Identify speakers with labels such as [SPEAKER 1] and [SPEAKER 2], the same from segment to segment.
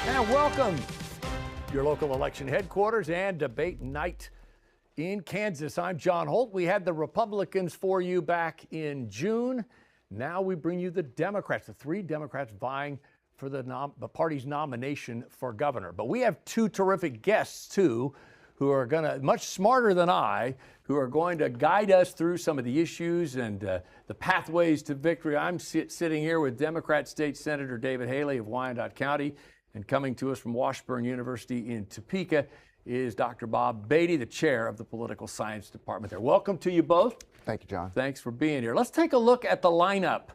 [SPEAKER 1] And welcome to your local election headquarters and debate night in Kansas. I'm John Holt. We had the Republicans for you back in June. Now we bring you the Democrats, the three Democrats vying for the party's nomination for governor. But we have two terrific guests, too, who are much smarter than I, who are going to guide us through some of the issues and the pathways to victory. I'm sitting here with Democrat State Senator David Haley of Wyandotte County, and coming to us from Washburn University in Topeka is Dr. Bob Beatty, the chair of the political science department there. Welcome to you both.
[SPEAKER 2] Thank you, John.
[SPEAKER 1] Thanks for being here. Let's take a look at the lineup,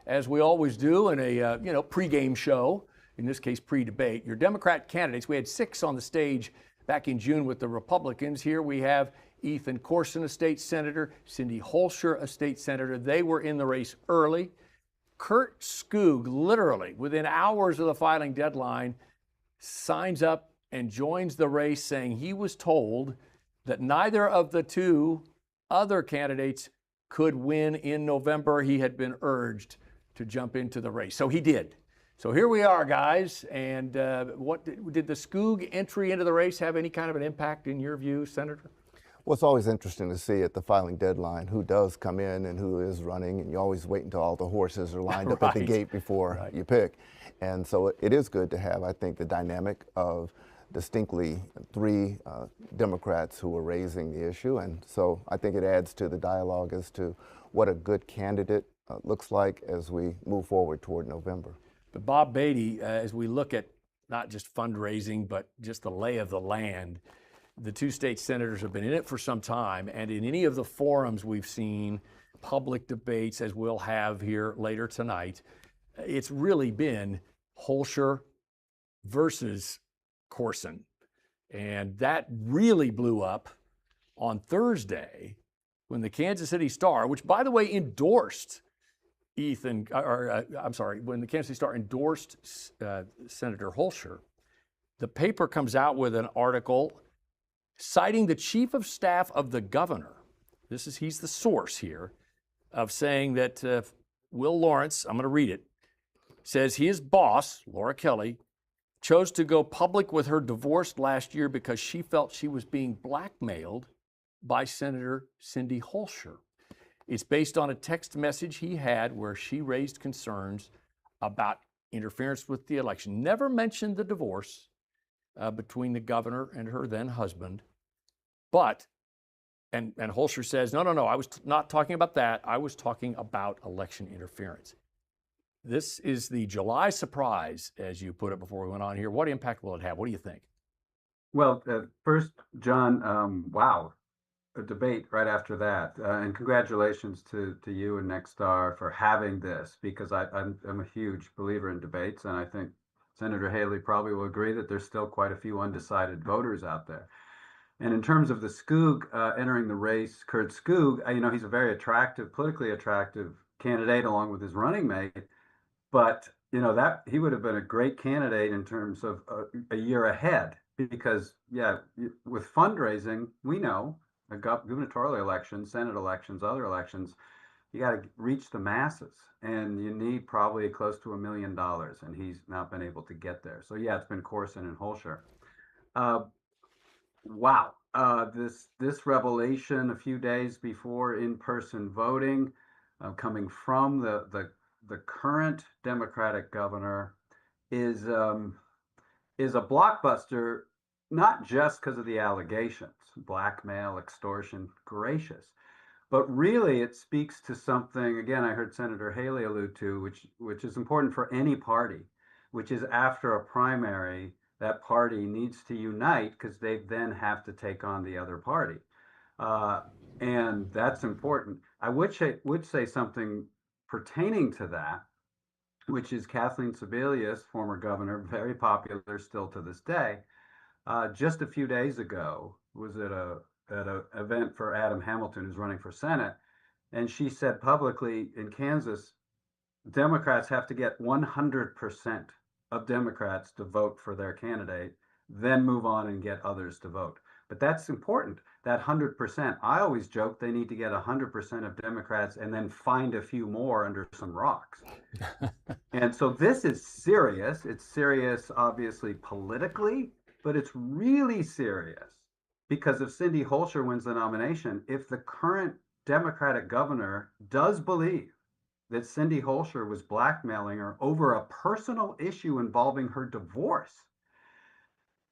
[SPEAKER 1] as we always do in a pregame show, in this case pre-debate. Your Democrat candidates, we had 6 on the stage back in June with the Republicans. Here we have Ethan Corson, a state senator, Cindy Holscher, a state senator. They were in the race early. Curt Skoog, literally within hours of the filing deadline, signs up and joins the race, saying he was told that neither of the two other candidates could win in November. He had been urged to jump into the race. So he did. So here we are, guys. And what did the Skoog entry into the race have any kind of an impact in your view, Senator?
[SPEAKER 2] Well, it's always interesting to see at the filing deadline who does come in and who is running, and you always wait until all the horses are lined up at the gate before you pick. And so it is good to have, I think, the dynamic of distinctly 3 Democrats who are raising the issue. And so I think it adds to the dialogue as to what a good candidate looks like as we move forward toward November.
[SPEAKER 1] But Bob Beatty, as we look at not just fundraising, but just the lay of the land, the 2 state senators have been in it for some time, and in any of the forums we've seen, public debates, as we'll have here later tonight, it's really been Holscher versus Corson. And that really blew up on Thursday when the Kansas City Star, which by the way endorsed when the Kansas City Star endorsed Senator Holscher, the paper comes out with an article citing the chief of staff of the governor. He's the source here, of saying that Will Lawrence, I'm going to read it, says his boss, Laura Kelly, chose to go public with her divorce last year because she felt she was being blackmailed by Senator Cindy Holscher. It's based on a text message he had where she raised concerns about interference with the election. Never mentioned the divorce between the governor and her then husband. But, and Holscher says, no, I was not talking about that. I was talking about election interference. This is the July surprise, as you put it before we went on here. What impact will it have? What do you think?
[SPEAKER 3] Well, first, John, wow. a debate right after that. And congratulations to you and Nexstar for having this, because I'm a huge believer in debates, and I think Senator Haley probably will agree that there's still quite a few undecided voters out there. And in terms of the Skoog entering the race, Curt Skoog, he's a very attractive, politically attractive candidate along with his running mate. But that he would have been a great candidate in terms of a year ahead, because with fundraising, we know gubernatorial elections, Senate elections, other elections, you got to reach the masses, and you need probably close to $1 million, and he's not been able to get there. So it's been Corson and Holscher. Wow, this revelation a few days before in-person voting, coming from the current Democratic governor, is a blockbuster, not just because of the allegations, blackmail, extortion, gracious, but really it speaks to something, again, I heard Senator Haley allude to, which is important for any party, which is after a primary, that party needs to unite because they then have to take on the other party. And that's important. I would say something pertaining to that, which is Kathleen Sebelius, former governor, very popular still to this day. Just a few days ago, was at an event for Adam Hamilton, who's running for Senate, and she said publicly in Kansas, Democrats have to get 100% of Democrats to vote for their candidate, then move on and get others to vote. But that's important, that 100%. I always joke they need to get 100% of Democrats and then find a few more under some rocks. And so this is serious. It's serious, obviously, politically, but it's really serious because if Cindy Holscher wins the nomination, if the current Democratic governor does believe that Cindy Holscher was blackmailing her over a personal issue involving her divorce,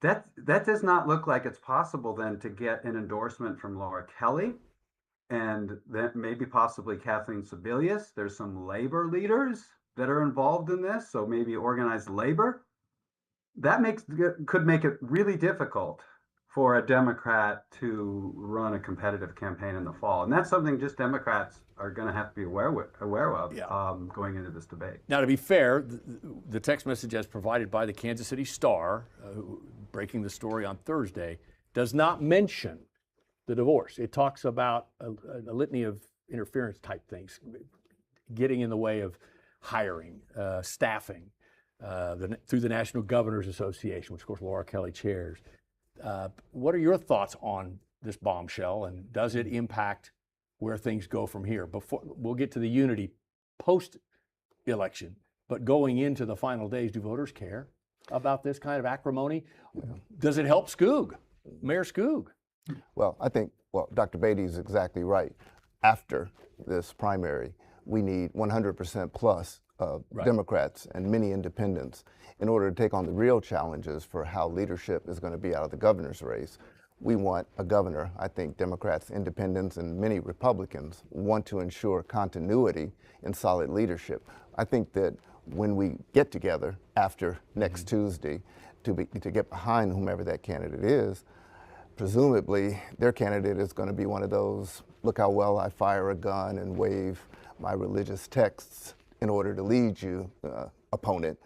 [SPEAKER 3] that does not look like it's possible then to get an endorsement from Laura Kelly and then maybe possibly Kathleen Sebelius. There's some labor leaders that are involved in this, so maybe organized labor. That could make it really difficult for a Democrat to run a competitive campaign in the fall. And that's something just Democrats are going to have to be aware of going into this debate.
[SPEAKER 1] Now, to be fair, the text message as provided by the Kansas City Star, breaking the story on Thursday, does not mention the divorce. It talks about a litany of interference type things, getting in the way of hiring, staffing, through the National Governors Association, which of course Laura Kelly chairs. What are your thoughts on this bombshell, and does it impact where things go from here? Before we'll get to the unity post-election, but going into the final days, do voters care about this kind of acrimony? Does it help Skoog, Mayor Skoog?
[SPEAKER 2] Well, I think, Dr. Beatty is exactly right. After this primary, we need 100% plus Democrats and many independents in order to take on the real challenges for how leadership is going to be out of the governor's race. We want a governor. I think Democrats, independents, and many Republicans want to ensure continuity and solid leadership. I think that when we get together after next Tuesday to get behind whomever that candidate is, presumably their candidate is going to be one of those, look how well I fire a gun and wave my religious texts in order to lead you, opponent,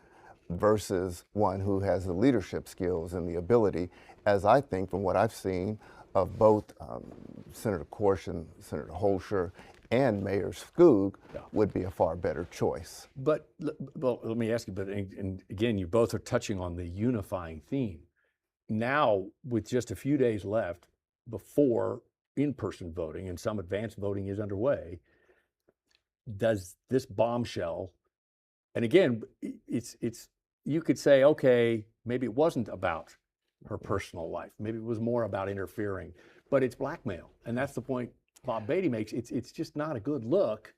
[SPEAKER 2] versus one who has the leadership skills and the ability, as I think from what I've seen of both Senator Corson, Senator Holscher, and Mayor Skoog, would be a far better choice.
[SPEAKER 1] But, well, let me ask you, and again, you both are touching on the unifying theme. Now, with just a few days left before in-person voting, and some advanced voting is underway, does this bombshell, and again, it's you could say, okay, maybe it wasn't about her personal life, maybe it was more about interfering, but it's blackmail, and that's the point Bob Beatty makes. It's just not a good look.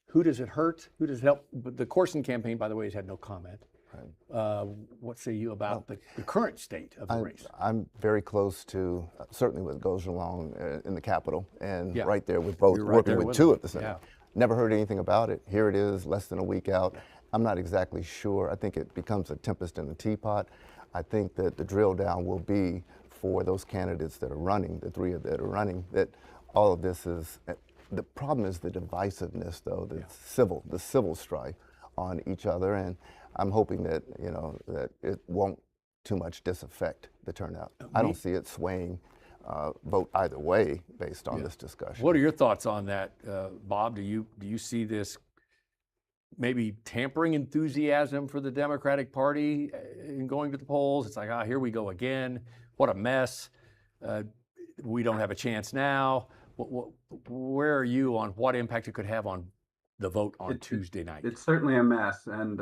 [SPEAKER 1] Who does it hurt? Who does it help? But the Corson campaign, by the way, has had no comment. Right. What say you about the current state of the race? I'm
[SPEAKER 2] very close to certainly what goes along in the Capitol, and right there with both, working with two at the Senate. Never heard anything about it. Here it is, less than a week out. I'm not exactly sure. I think it becomes a tempest in the teapot. I think that the drill down will be for those candidates that are running, the three that are running, that all of this is, the problem is the divisiveness, though, the civil strife on each other, and I'm hoping that, that it won't too much disaffect the turnout. I don't see it swaying vote either way based on this discussion.
[SPEAKER 1] What are your thoughts on that, Bob? Do you see this maybe tampering enthusiasm for the Democratic Party in going to the polls? It's like, here we go again. What a mess. We don't have a chance now. Where are you on what impact it could have on the vote on Tuesday night?
[SPEAKER 3] It's certainly a mess. And,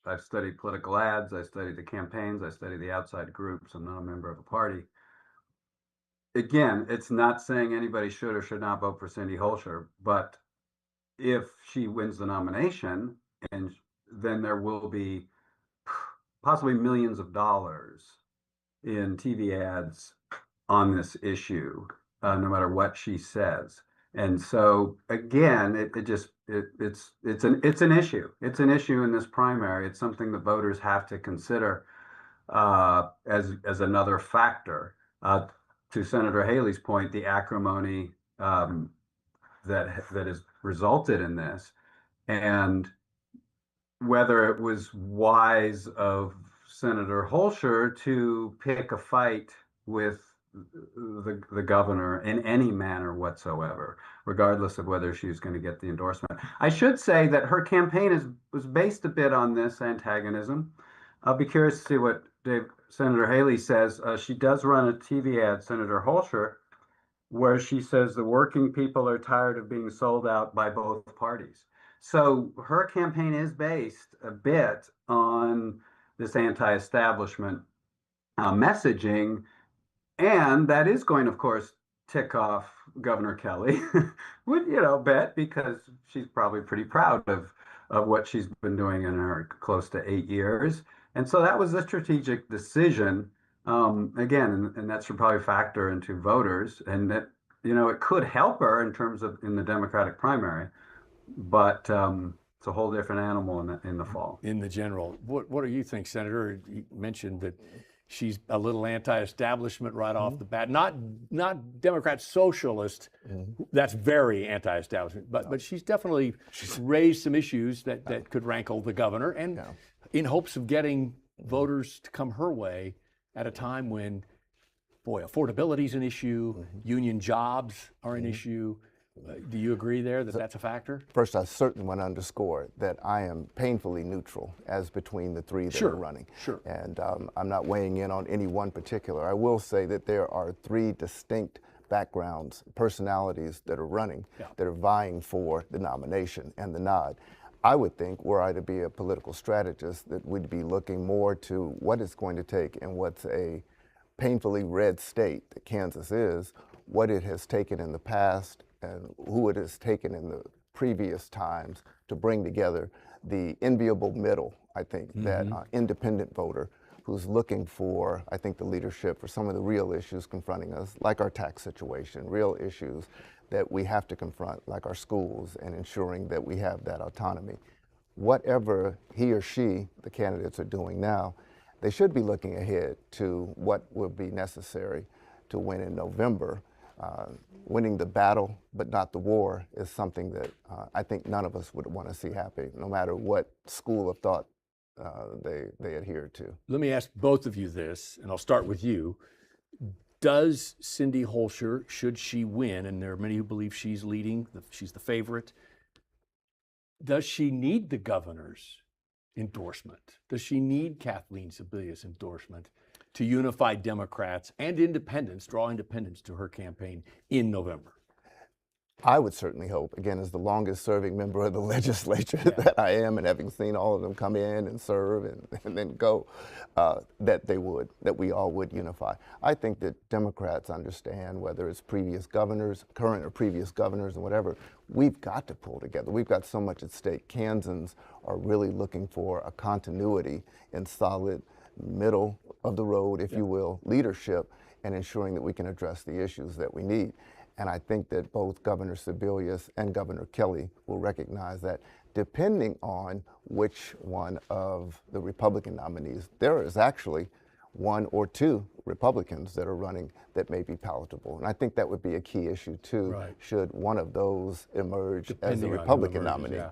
[SPEAKER 3] I've studied political ads. I studied the campaigns. I studied the outside groups. I'm not a member of a party. Again, it's not saying anybody should or should not vote for Cindy Holscher, but if she wins the nomination, and then there will be possibly millions of dollars in TV ads on this issue, no matter what she says. And so again, it's an issue. It's an issue in this primary. It's something the voters have to consider as another factor. To Senator Haley's point, the acrimony that has resulted in this, and whether it was wise of Senator Holscher to pick a fight with the governor in any manner whatsoever, regardless of whether she was going to get the endorsement. I should say that her campaign was based a bit on this antagonism. I'll be curious to see what Senator Haley says. She does run a TV ad, Senator Holscher, where she says the working people are tired of being sold out by both parties. So her campaign is based a bit on this anti-establishment messaging, and that is going, of course, tick off Governor Kelly. Would bet, because she's probably pretty proud of what she's been doing in her close to 8 years. And so that was a strategic decision. Again, and that should probably factor into voters, and that, it could help her in terms of in the Democratic primary, but it's a whole different animal in the fall.
[SPEAKER 1] In the general, what do you think, Senator? You mentioned that she's a little anti-establishment right off the bat. Not Democrat socialist. That's very anti-establishment. But she's definitely raised some issues that could rankle the governor, and in hopes of getting voters to come her way at a time when, affordability is an issue, union jobs are an issue. Do you agree there that that's a factor?
[SPEAKER 2] First, I certainly want to underscore that I am painfully neutral as between the three that are running.
[SPEAKER 1] Sure.
[SPEAKER 2] And I'm not weighing in on any one particular. I will say that there are three distinct backgrounds, personalities that are running, that are vying for the nomination and the nod. I would think, were I to be a political strategist, that we'd be looking more to what it's going to take in what's a painfully red state that Kansas is, what it has taken in the past, and who it has taken in the previous times to bring together the enviable middle, I think, that independent voter who's looking for, I think, the leadership for some of the real issues confronting us, like our tax situation, real issues that we have to confront, like our schools, and ensuring that we have that autonomy. Whatever he or she, the candidates, are doing now, they should be looking ahead to what will be necessary to win in November. Winning the battle, but not the war, is something that I think none of us would want to see happen, no matter what school of thought they adhere to.
[SPEAKER 1] Let me ask both of you this, and I'll start with you. Does Cindy Holscher, should she win, and there are many who believe she's leading, she's the favorite, does she need the governor's endorsement? Does she need Kathleen Sebella's endorsement to unify Democrats and independents, draw independents to her campaign in November?
[SPEAKER 2] I would certainly hope, again, as the longest serving member of the legislature that I am, and having seen all of them come in and serve and then go, that we all would unify. I think that Democrats understand, whether it's previous governors, current or previous governors, and whatever, we've got to pull together. We've got so much at stake. Kansans are really looking for a continuity and solid middle of the road, if you will, leadership, and ensuring that we can address the issues that we need. And I think that both Governor Sebelius and Governor Kelly will recognize that, depending on which one of the Republican nominees, there is actually one or two Republicans that are running that may be palatable. And I think that would be a key issue too,
[SPEAKER 1] Right.
[SPEAKER 2] should one of those emerge as
[SPEAKER 1] Depending
[SPEAKER 2] a
[SPEAKER 1] on who
[SPEAKER 2] Republican
[SPEAKER 1] emerges,
[SPEAKER 2] nominee.
[SPEAKER 1] yeah.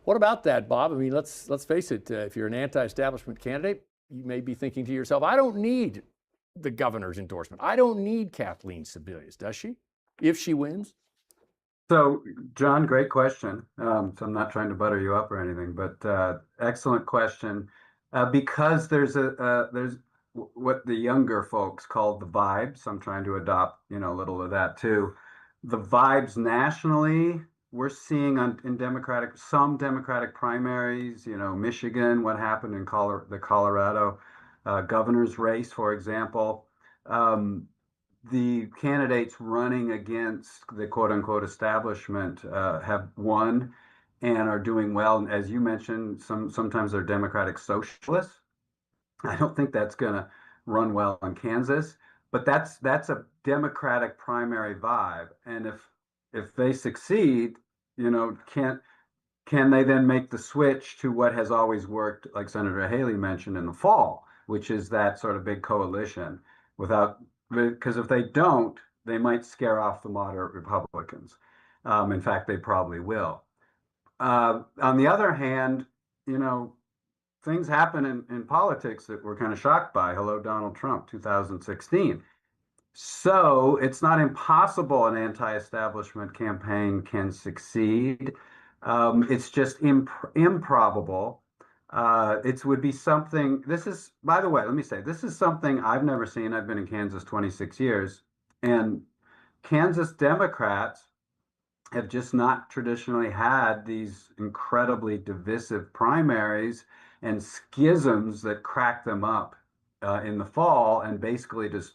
[SPEAKER 1] What about that, Bob? I mean, let's face it. If you're an anti-establishment candidate, you may be thinking to yourself, I don't need the governor's endorsement. I don't need Kathleen Sebelius, does she? If she wins?
[SPEAKER 3] So, John, great question. So I'm not trying to butter you up or anything, but excellent question. Because there's what the younger folks call the vibes. I'm trying to adopt, a little of that too. The vibes nationally, we're seeing in some Democratic primaries, Michigan, what happened in the Colorado governor's race, for example. The candidates running against the quote unquote establishment have won and are doing well. And as you mentioned, sometimes they're Democratic socialists. I don't think that's going to run well in Kansas, but that's a Democratic primary vibe. And if they succeed, can they then make the switch to what has always worked, like Senator Haley mentioned in the fall, which is that sort of big coalition because if they don't, they might scare off the moderate Republicans. In fact, they probably will. On the other hand, things happen in politics that we're kind of shocked by. Hello, Donald Trump, 2016. So it's not impossible an anti-establishment campaign can succeed. It's just improbable. It would be something, by the way, let me say, this is something I've never seen. I've been in Kansas 26 years, and Kansas Democrats have just not traditionally had these incredibly divisive primaries and schisms that crack them up in the fall and basically just,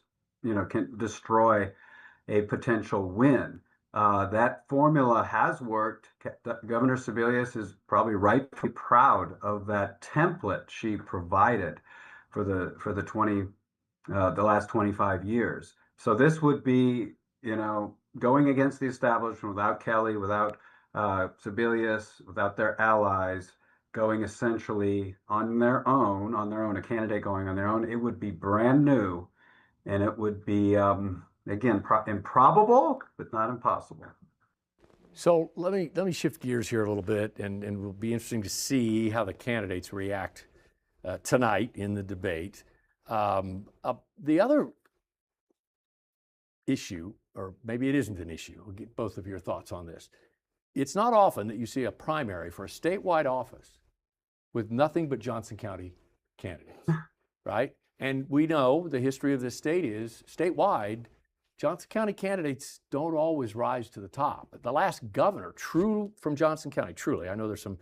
[SPEAKER 3] can destroy a potential win. That formula has worked. Governor Sebelius is probably rightfully proud of that template she provided for the last 25 years. So this would be, going against the establishment without Kelly, without Sebelius, without their allies, going essentially on their own, a candidate going on their own. It would be brand new, and it would be again, improbable, but not impossible.
[SPEAKER 1] So let me shift gears here a little bit, and it will be interesting to see how the candidates react tonight in the debate. The other issue, or maybe it isn't an issue, we'll get both of your thoughts on this. It's not often that you see a primary for a statewide office with nothing but Johnson County candidates, right? And we know the history of this state is statewide, Johnson County candidates don't always rise to the top. The last governor, from Johnson County, truly, I know there's some,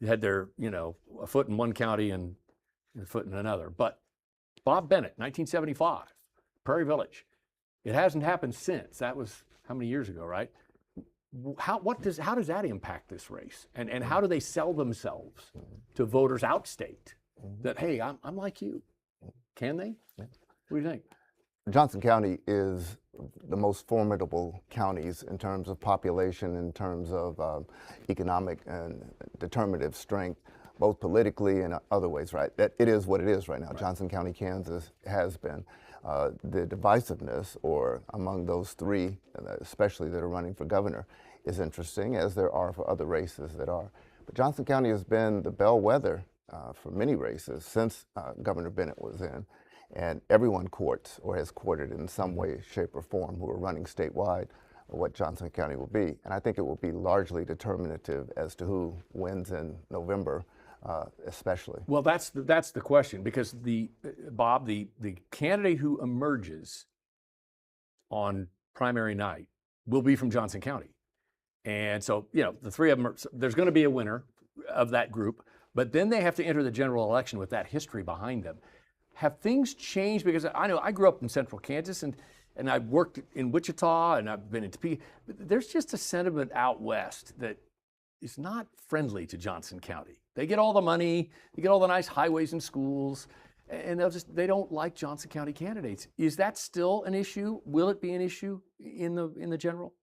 [SPEAKER 1] had their, a foot in one county and a foot in another, but Bob Bennett, 1975, Prairie Village. It hasn't happened since. That was how many years ago, right? How does that impact this race? And how do they sell themselves to voters outstate that, hey, I'm like you? Can they? What do you think?
[SPEAKER 2] Johnson County is the most formidable counties in terms of population, in terms of economic and determinative strength, both politically and other ways, right? That it is what it is right now. Right. Johnson County, Kansas has been. The divisiveness, or among those three, especially that are running for governor, is interesting, as there are for other races that are. But Johnson County has been the bellwether for many races since Governor Bennett was in. And everyone courts or has courted in some way, shape, or form who are running statewide what Johnson County will be. And I think it will be largely determinative as to who wins in November, especially.
[SPEAKER 1] Well, that's the question, because Bob, the candidate who emerges on primary night will be from Johnson County. And so, the three of them, there's going to be a winner of that group, but then they have to enter the general election with that history behind them. Have things changed? Because I know I grew up in central Kansas, and I've worked in Wichita, and I've been in Topeka. There's just a sentiment out west that is not friendly to Johnson County. They get all the money, they get all the nice highways and schools, and they don't like Johnson County candidates. Is that still an issue? Will it be an issue in the general?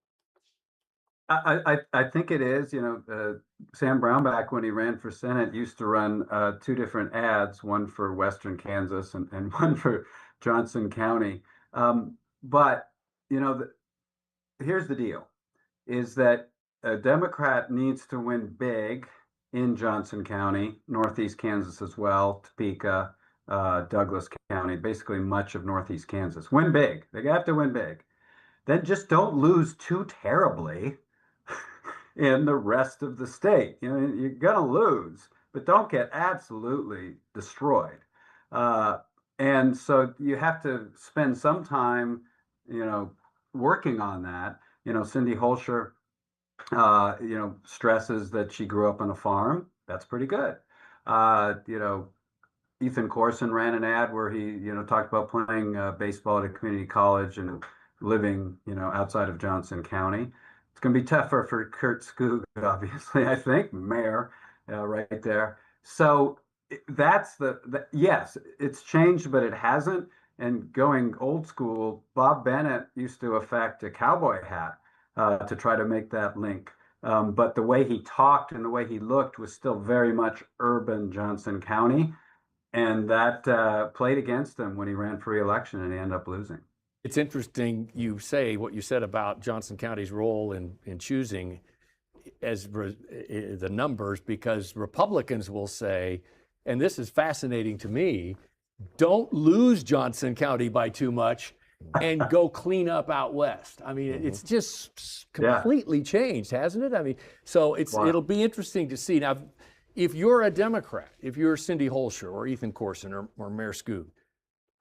[SPEAKER 3] I think it is. Sam Brownback, when he ran for Senate, used to run two different ads, one for Western Kansas and one for Johnson County. But here's the deal, is that a Democrat needs to win big in Johnson County, Northeast Kansas as well, Topeka, Douglas County, basically much of Northeast Kansas. Win big. They have to win big. Then just don't lose too terribly in the rest of the state. You're going to lose, but don't get absolutely destroyed. And so you have to spend some time, working on that. Cindy Holscher, stresses that she grew up on a farm. That's pretty good. Ethan Corson ran an ad where he, talked about playing baseball at a community college and living, outside of Johnson County. It's going to be tougher for Curt Skoog, obviously, I think, mayor, right there. So that's yes, it's changed, but it hasn't. And going old school, Bob Bennett used to affect a cowboy hat to try to make that link. But the way he talked and the way he looked was still very much urban Johnson County. And that played against him when he ran for re-election, and he ended up losing.
[SPEAKER 1] It's interesting you say what you said about Johnson County's role in choosing the numbers, because Republicans will say, and this is fascinating to me, don't lose Johnson County by too much and go clean up out west. I mean, it's just completely changed, hasn't it? I mean, so it'll be interesting to see. Now, if you're a Democrat, if you're Cindy Holscher or Ethan Corson or Mayor Skoog,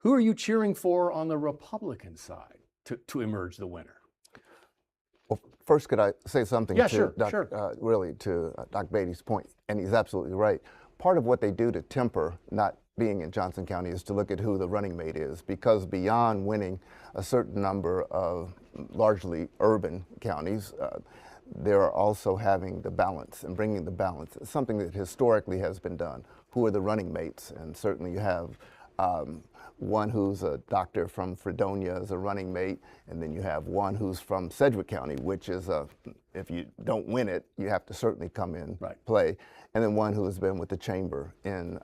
[SPEAKER 1] who are you cheering for on the Republican side to emerge the winner?
[SPEAKER 2] Well, first, could I say something
[SPEAKER 1] Yeah,
[SPEAKER 2] to
[SPEAKER 1] sure.
[SPEAKER 2] Doc Beatty's point? And he's absolutely right. Part of what they do to temper not being in Johnson County is to look at who the running mate is, because beyond winning a certain number of largely urban counties, they're also having the balance and bringing the balance. It's something that historically has been done. Who are the running mates? And certainly you have one who's a doctor from Fredonia as a running mate, and then you have one who's from Sedgwick County, which is if you don't win it, you have to certainly come in, play, and then one who has been with the chamber in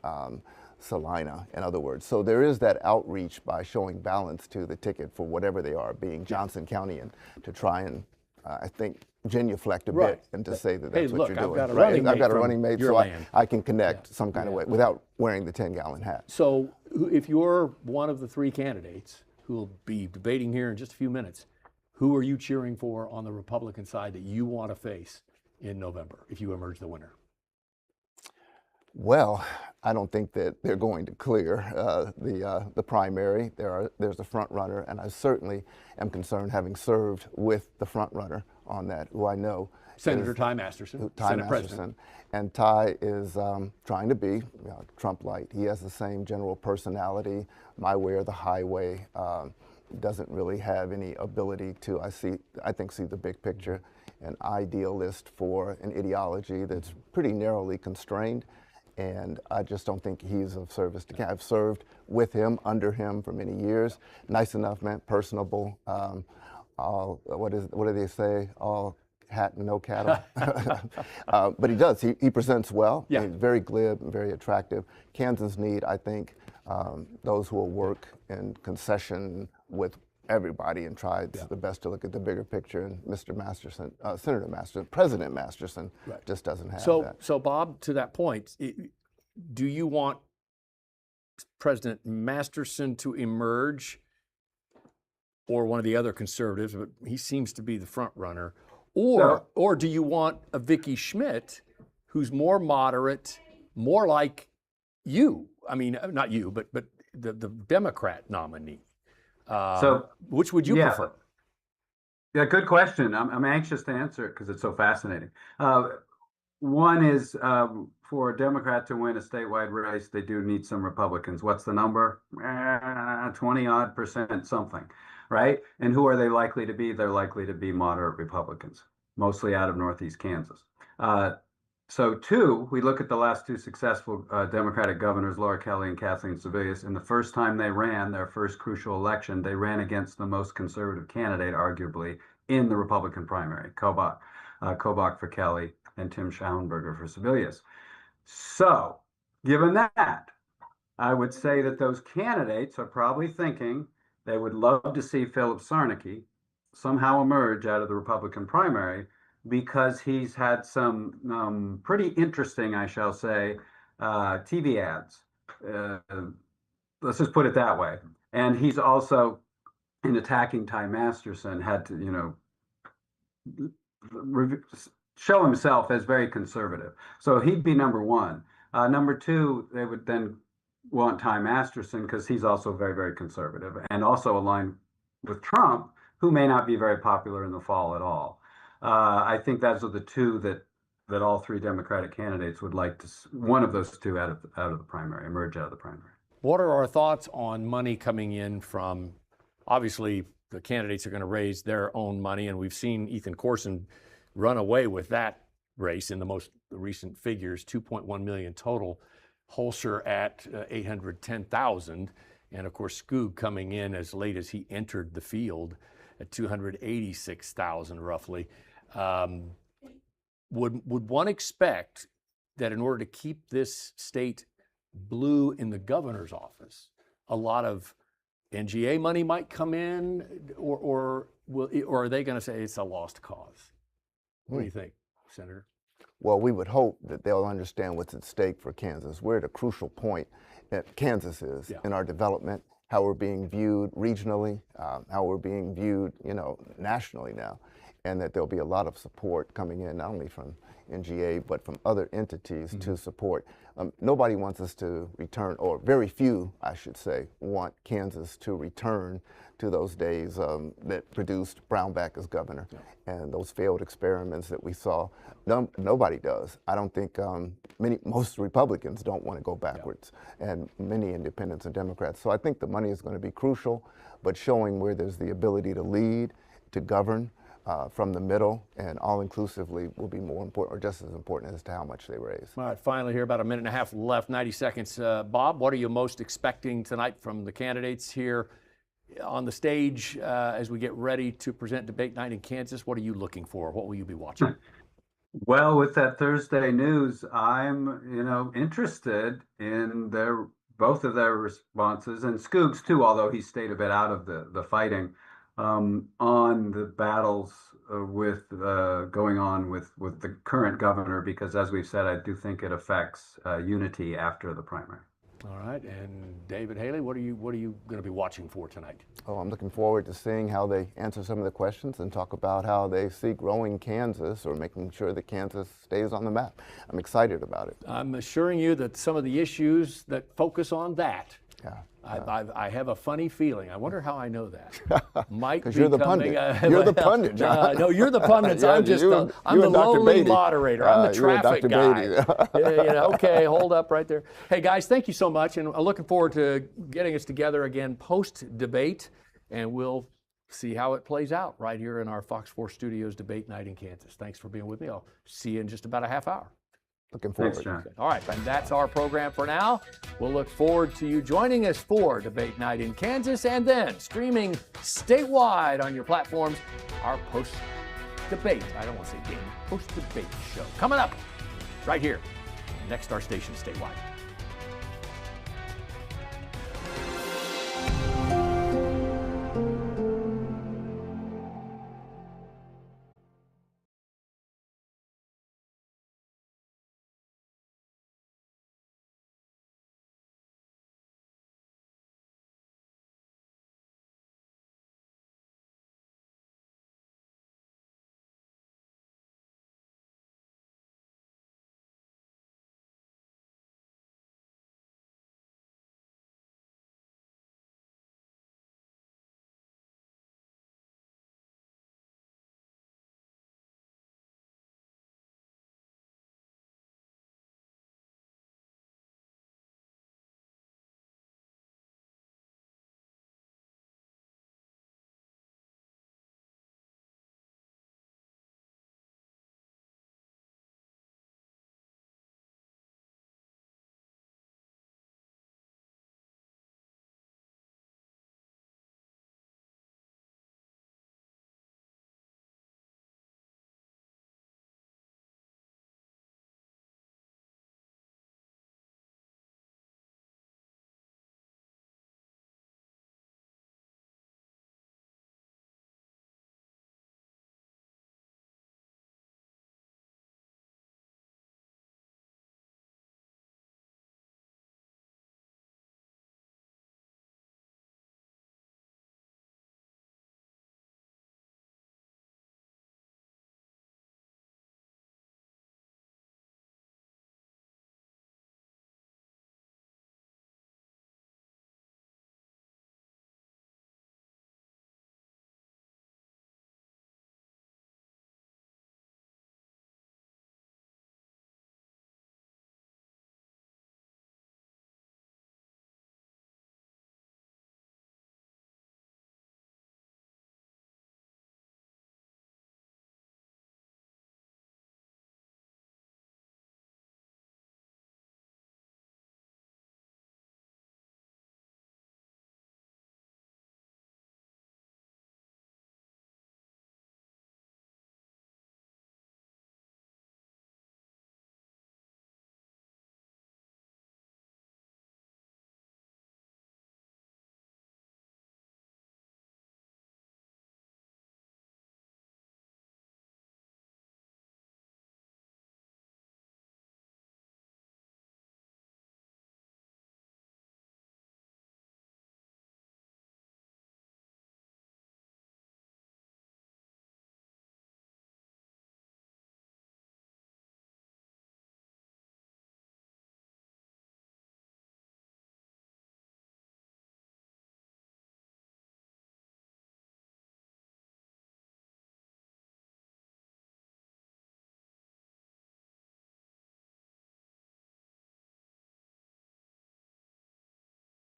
[SPEAKER 2] Salina, in other words. So there is that outreach by showing balance to the ticket for whatever they are, being Johnson County, and to try and, I think, genuflect a bit and to say that that's what you're doing. I've got a running mate, so I can connect some kind of way without wearing the 10-gallon hat.
[SPEAKER 1] So if you're one of the three candidates who will be debating here in just a few minutes, who are you cheering for on the Republican side that you want to face in November if you emerge the winner?
[SPEAKER 2] Well, I don't think that they're going to clear the primary. There's a front runner, and I certainly am concerned, having served with the front runner on that, who I know
[SPEAKER 1] Senator Ty Masterson, Senate President.
[SPEAKER 2] And Ty is trying to be Trump-light. He has the same general personality, my way or the highway. Doesn't really have any ability to, I think, see the big picture. An idealist for an ideology that's pretty narrowly constrained. And I just don't think he's of service to I've served with him, under him for many years. Nice enough man, personable. What do they say? All hat and no cattle. But he does. He presents well.
[SPEAKER 1] Yeah.
[SPEAKER 2] He's very glib and very attractive. Kansas need, I think, those who will work in concession with everybody and try the best to look at the bigger picture. And Mr. Masterson, Senator Masterson, President Masterson, just doesn't have that.
[SPEAKER 1] So Bob, to that point, do you want President Masterson to emerge, or one of the other conservatives, but he seems to be the front runner, or do you want a Vicki Schmidt who's more moderate, more like you? I mean, not you, but the Democrat nominee. So which would you prefer?
[SPEAKER 3] Yeah, good question. I'm anxious to answer it because it's so fascinating. One is for a Democrat to win a statewide race, they do need some Republicans. What's the number? 20-odd% something, right? And who are they likely to be? They're likely to be moderate Republicans, mostly out of Northeast Kansas. So two, we look at the last two successful Democratic governors, Laura Kelly and Kathleen Sebelius, and the first time they ran their first crucial election, they ran against the most conservative candidate, arguably, in the Republican primary, Kobach. Kobach for Kelly, and Tim Schauenberger for Sebelius. So, given that, I would say that those candidates are probably thinking they would love to see Philip Sarnecki somehow emerge out of the Republican primary because he's had some pretty interesting, I shall say, TV ads. Let's just put it that way. And he's also, in attacking Ty Masterson, had to, show himself as very conservative. So he'd be number one. Number two, they would then want Ty Masterson because he's also very, very conservative and also aligned with Trump, who may not be very popular in the fall at all. I think those are the two that all three Democratic candidates would like to, one of those two out of the primary, emerge out of the primary.
[SPEAKER 1] What are our thoughts on money coming in from, obviously, the candidates are going to raise their own money, and we've seen Ethan Corson run away with that race in the most recent figures, 2.1 million total. Holscher at 810,000, and of course Skoog coming in as late as he entered the field at 286,000 roughly. Would one expect that in order to keep this state blue in the governor's office, a lot of NGA money might come in, or are they going to say it's a lost cause? What do you think, Senator?
[SPEAKER 2] Well, we would hope that they'll understand what's at stake for Kansas. We're at a crucial point that Kansas is in our development, how we're being viewed regionally, how we're being viewed, nationally now, and that there'll be a lot of support coming in, not only from NGA, but from other entities to support. Nobody wants us to return, or very few, I should say, want Kansas to return to those days that produced Brownback as governor and those failed experiments that we saw. Nobody does. I don't think most Republicans don't want to go backwards, and many independents and Democrats. So I think the money is going to be crucial, but showing where there's the ability to lead, to govern from the middle and all-inclusively will be more important, or just as important, as to how much they raise.
[SPEAKER 1] All right, finally here, about a minute and a half left, 90 seconds. Bob, what are you most expecting tonight from the candidates here on the stage as we get ready to present debate night in Kansas? What are you looking for? What will you be watching?
[SPEAKER 3] Well, with that Thursday news, I'm, interested in both of their responses, and Skoog's too, although he stayed a bit out of the fighting, on the battles going on with the current governor, because as we've said, I do think it affects unity after the primary.
[SPEAKER 1] All right, and David Haley, what are you going to be watching for tonight?
[SPEAKER 2] Oh, I'm looking forward to seeing how they answer some of the questions and talk about how they see growing Kansas or making sure that Kansas stays on the map. I'm excited about it.
[SPEAKER 1] I'm assuring you that some of the issues that focus on that, I have a funny feeling. I wonder how I know that. Might be
[SPEAKER 2] you're the pundit. You're the pundit, John.
[SPEAKER 1] No, you're the pundits. I'm just I'm the lowly moderator. I'm the traffic guy. Okay, hold up right there. Hey guys, thank you so much, and I'm looking forward to getting us together again post-debate, and we'll see how it plays out right here in our Fox 4 Studios debate night in Kansas. Thanks for being with me. I'll see you in just about a half hour.
[SPEAKER 2] Looking forward.
[SPEAKER 3] Thanks, John.
[SPEAKER 1] All right, and that's our program for now. We'll look forward to you joining us for Debate Night in Kansas, and then streaming statewide on your platforms, our post-debate, I don't want to say game, post-debate show. Coming up right here, next our station statewide.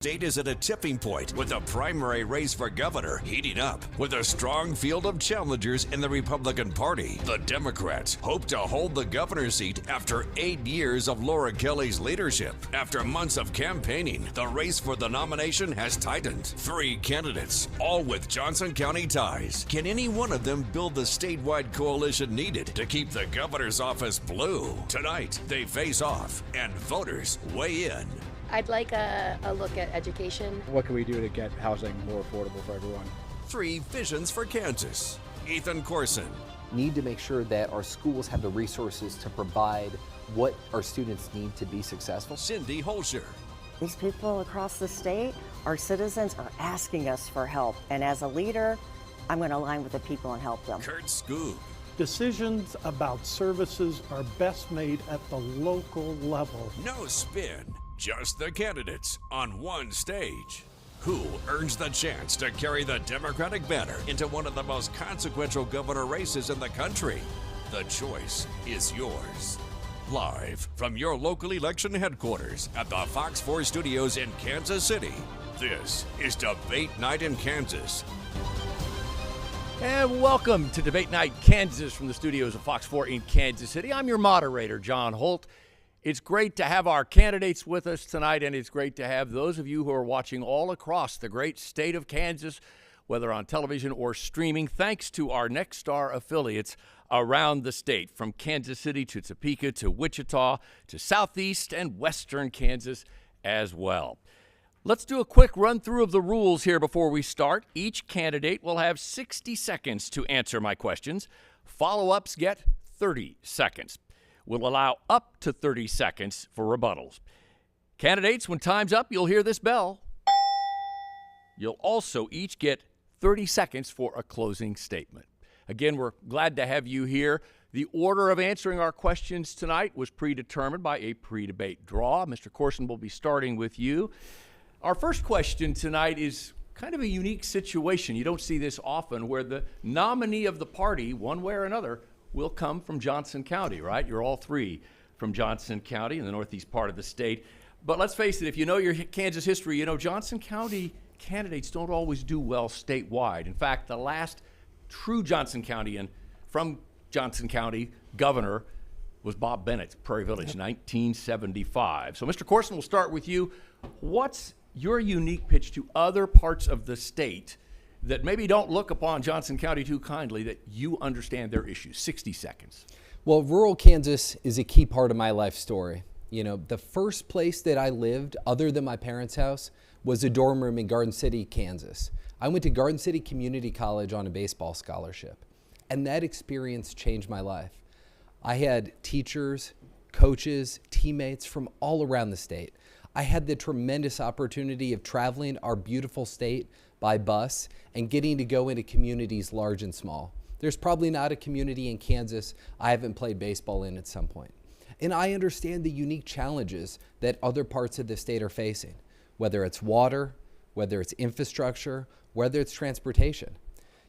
[SPEAKER 4] state is at a tipping point with the primary race for governor heating up with a strong field of challengers in the Republican Party. The Democrats hope to hold the governor's seat after 8 years of Laura Kelly's leadership. After months of campaigning, the race for the nomination has tightened. 3 candidates, all with Johnson County ties. Can any one of them build the statewide coalition needed to keep the governor's office blue? Tonight, they face off and voters weigh in.
[SPEAKER 5] I'd like a look at education.
[SPEAKER 6] What can we do to get housing more affordable for everyone?
[SPEAKER 4] 3 visions for Kansas. Ethan Corson.
[SPEAKER 7] Need to make sure that our schools have the resources to provide what our students need to be successful.
[SPEAKER 4] Cindy Holscher.
[SPEAKER 8] These people across the state, our citizens, are asking us for help. And as a leader, I'm going to align with the people and help them.
[SPEAKER 4] Curt Skoog.
[SPEAKER 9] Decisions about services are best made at the local level.
[SPEAKER 4] No spin, just the candidates on one stage. Who earns the chance to carry the Democratic banner into one of the most consequential governor races in the country? The choice is yours. Live from your local election headquarters at the Fox 4 studios in Kansas City, this is Debate Night in Kansas.
[SPEAKER 1] And welcome to Debate Night Kansas from the studios of Fox 4 in Kansas City. I'm your moderator, John Holt. It's great to have our candidates with us tonight, and it's great to have those of you who are watching all across the great state of Kansas, whether on television or streaming, thanks to our Next Star affiliates around the state, from Kansas City to Topeka to Wichita to southeast and western Kansas as well. Let's do a quick run through of the rules here before we start. Each candidate will have 60 seconds to answer my questions. Follow-ups get 30 seconds. We'll allow up to 30 seconds for rebuttals. Candidates, when time's up, you'll hear this bell. You'll also each get 30 seconds for a closing statement. Again, we're glad to have you here. The order of answering our questions tonight was predetermined by a pre-debate draw. Mr. Corson will be starting with you. Our first question tonight is kind of a unique situation. You don't see this often, where the nominee of the party, one way or another, will come from Johnson County, right? You're all 3 from Johnson County in the northeast part of the state. But let's face it, if you know your Kansas history, you know Johnson County candidates don't always do well statewide. In fact, the last true Johnson Countyan from Johnson County governor was Bob Bennett, Prairie Village, 1975. So, Mr. Corson, we'll start with you. What's your unique pitch to other parts of the state that maybe don't look upon Johnson County too kindly, that you understand their issues? 60 seconds.
[SPEAKER 7] Well, rural Kansas is a key part of my life story. You know, the first place that I lived, other than my parents' house, was a dorm room in Garden City, Kansas. I went to Garden City Community College on a baseball scholarship, and that experience changed my life. I had teachers, coaches, teammates from all around the state. I had the tremendous opportunity of traveling our beautiful state by bus and getting to go into communities large and small. There's probably not a community in Kansas I haven't played baseball in at some point. And I understand the unique challenges that other parts of the state are facing, whether it's water, whether it's infrastructure, whether it's transportation.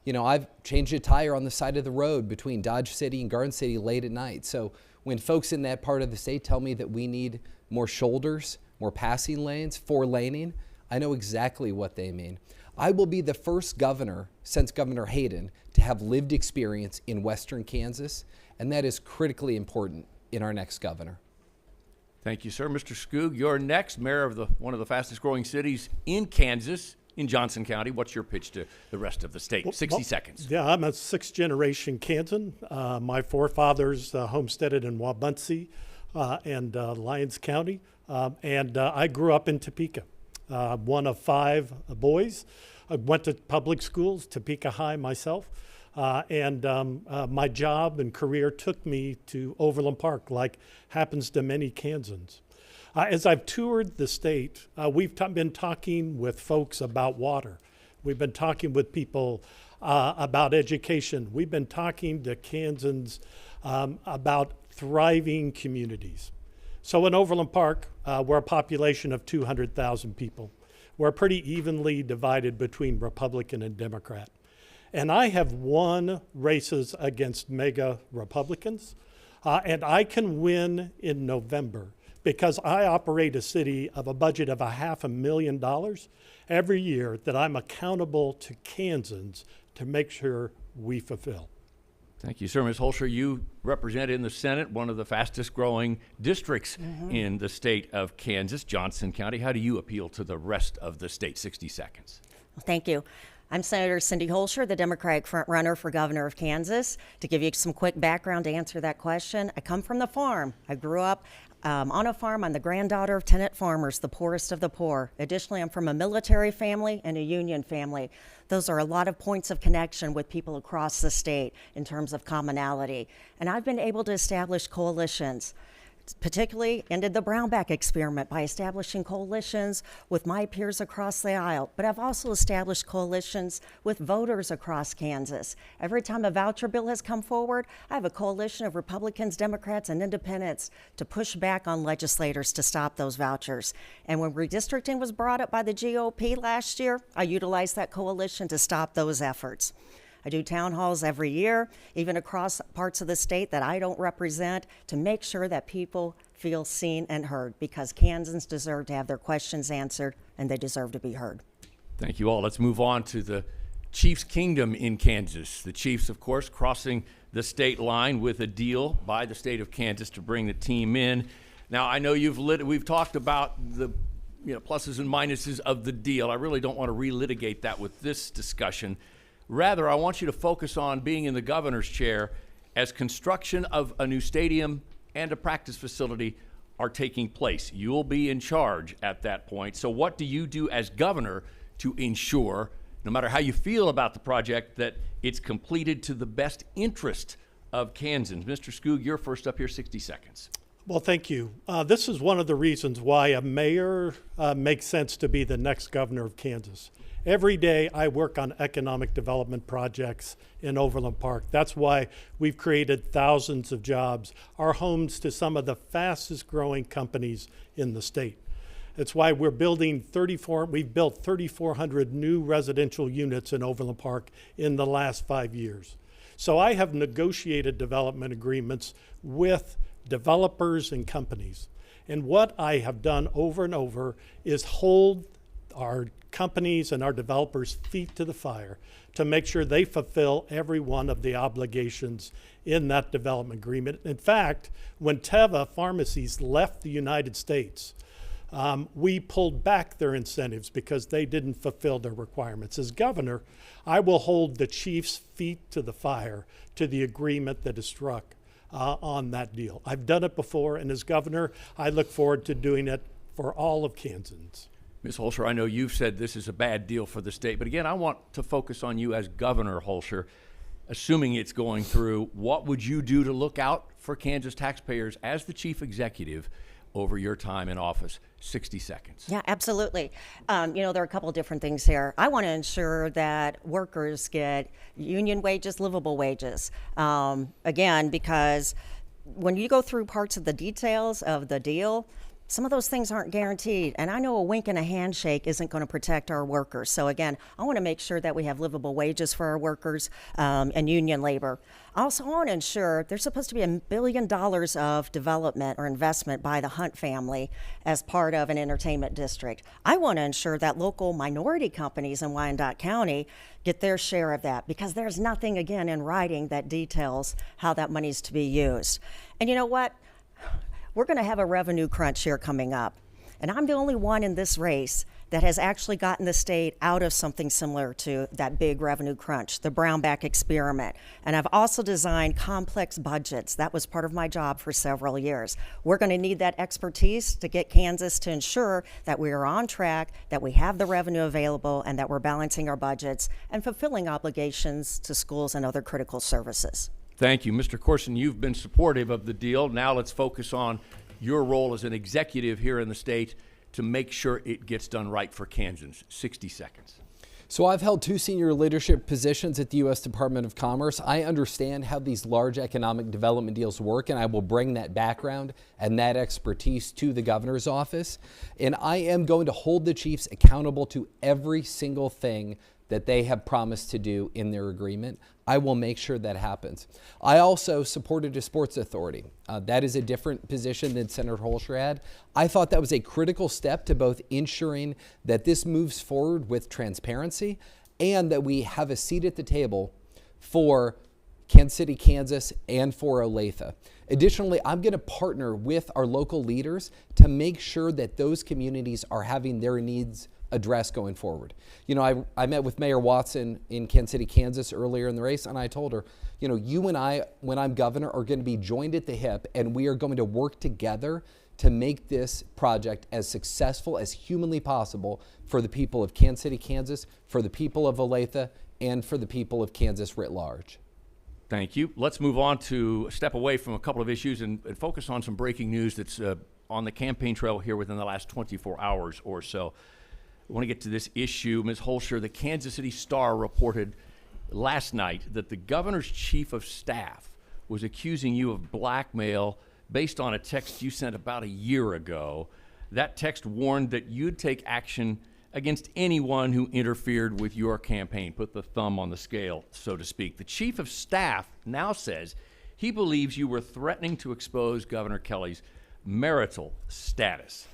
[SPEAKER 7] You know, I've changed a tire on the side of the road between Dodge City and Garden City late at night. So when folks in that part of the state tell me that we need more shoulders, more passing lanes, 4-laning, I know exactly what they mean. I will be the first governor since Governor Hayden to have lived experience in Western Kansas, and that is critically important in our next governor.
[SPEAKER 1] Thank you, sir. Mr. Skoog, you're next, mayor of one of the fastest growing cities in Kansas, in Johnson County. What's your pitch to the rest of the state? 60 seconds.
[SPEAKER 9] Yeah, I'm a 6th-generation Kansan. My forefathers homesteaded in Wabaunsee and Lyons County, and I grew up in Topeka. One of 5 boys. I went to public schools, Topeka High myself, and my job and career took me to Overland Park, like happens to many Kansans. As I've toured the state, we've been talking with folks about water. We've been talking with people about education. We've been talking to Kansans about thriving communities. So in Overland Park, we're a population of 200,000 people. We're pretty evenly divided between Republican and Democrat. And I have won races against mega Republicans, and I can win in November because I operate a city of a budget of $500,000 every year that I'm accountable to Kansans to make sure we fulfill.
[SPEAKER 1] Thank you, sir. Ms. Holscher, you represent in the Senate one of the fastest growing districts in the state of Kansas, Johnson County. How do you appeal to the rest of the state? 60 seconds.
[SPEAKER 8] Thank you. I'm Senator Cindy Holscher, the Democratic frontrunner for governor of Kansas. To give you some quick background to answer that question, I come from the farm. I grew up on a farm. I'm the granddaughter of tenant farmers, the poorest of the poor. Additionally, I'm from a military family and a union family. Those are a lot of points of connection with people across the state in terms of commonality. And I've been able to establish coalitions, particularly ended the Brownback experiment by establishing coalitions with my peers across the aisle. But I've also established coalitions with voters across Kansas. Every time a voucher bill has come forward, I have a coalition of Republicans, Democrats, and independents to push back on legislators to stop those vouchers. And when redistricting was brought up by the GOP last year, I utilized that coalition to stop those efforts. I do town halls every year, even across parts of the state that I don't represent, to make sure that people feel seen and heard, because Kansans deserve to have their questions answered and they deserve to be heard.
[SPEAKER 1] Thank you all. Let's move on to the Chiefs Kingdom in Kansas. The Chiefs, of course, crossing the state line with a deal by the state of Kansas to bring the team in. Now, I know we've talked about the pluses and minuses of the deal. I really don't want to relitigate that with this discussion. Rather, I want you to focus on being in the governor's chair as construction of a new stadium and a practice facility are taking place. You'll be in charge at that point. So what do you do as governor to ensure, no matter how you feel about the project, that it's completed to the best interest of Kansans? Mr. Skoog, you're first up here, 60 seconds.
[SPEAKER 9] Well, thank you. This is one of the reasons why a mayor makes sense to be the next governor of Kansas. Every day I work on economic development projects in Overland Park. That's why we've created thousands of jobs, our homes to some of the fastest growing companies in the state. It's why we've built 3,400 new residential units in Overland Park in the last 5 years. So I have negotiated development agreements with developers and companies. And what I have done over and over is hold our companies and our developers' feet to the fire to make sure they fulfill every one of the obligations in that development agreement. In fact, when Teva Pharmacies left the United States, we pulled back their incentives because they didn't fulfill their requirements. As governor, I will hold the chief's feet to the fire to the agreement that is struck on that deal. I've done it before, and as governor, I look forward to doing it for all of Kansans.
[SPEAKER 1] Ms. Holscher, I know you've said this is a bad deal for the state, but again, I want to focus on you as Governor Holscher. Assuming it's going through, what would you do to look out for Kansas taxpayers as the chief executive over your time in office? 60 seconds.
[SPEAKER 8] Yeah, absolutely. There are a couple of different things here. I want to ensure that workers get union wages, livable wages. Again, because when you go through parts of the details of the deal, some of those things aren't guaranteed, and I know a wink and a handshake isn't going to protect our workers. So again, I want to make sure that we have livable wages for our workers and union labor. Also, I want to ensure there's supposed to be $1 billion of development or investment by the Hunt family as part of an entertainment district. I want to ensure that local minority companies in Wyandotte County get their share of that, because there's nothing, again, in writing that details how that money is to be used. And you know what? We're going to have a revenue crunch here coming up. And I'm the only one in this race that has actually gotten the state out of something similar to that big revenue crunch, the Brownback experiment. And I've also designed complex budgets. That was part of my job for several years. We're going to need that expertise to get Kansas to ensure that we are on track, that we have the revenue available, and that we're balancing our budgets and fulfilling obligations to schools and other critical services.
[SPEAKER 1] Thank you. Mr. Corson, you've been supportive of the deal. Now let's focus on your role as an executive here in the state to make sure it gets done right for Kansans. 60 seconds.
[SPEAKER 7] So I've held 2 senior leadership positions at the U.S. Department of Commerce. I understand how these large economic development deals work, and I will bring that background and that expertise to the governor's office. And I am going to hold the chiefs accountable to every single thing that they have promised to do in their agreement. I will make sure that happens. I also supported a sports authority. That is a different position than Senator Holscher had. I thought that was a critical step to both ensuring that this moves forward with transparency and that we have a seat at the table for Kansas City, Kansas, and for Olathe. Additionally, I'm going to partner with our local leaders to make sure that those communities are having their needs addressed going forward. You know, I met with Mayor Watson in Kansas City, Kansas earlier in the race, and I told her, you know, you and I, when I'm governor, are going to be joined at the hip, and we are going to work together to make this project as successful as humanly possible for the people of Kansas City, Kansas, for the people of Olathe, and for the people of Kansas writ large.
[SPEAKER 1] Thank you. Let's move on to step away from a couple of issues and focus on some breaking news that's on the campaign trail here within the last 24 hours or so. I want to get to this issue. Ms. Holscher, the Kansas City Star reported last night that the governor's chief of staff was accusing you of blackmail based on a text you sent about a year ago. That text warned that you'd take action against anyone who interfered with your campaign, put the thumb on the scale, so to speak. The chief of staff now says he believes you were threatening to expose Governor Kelly's marital status.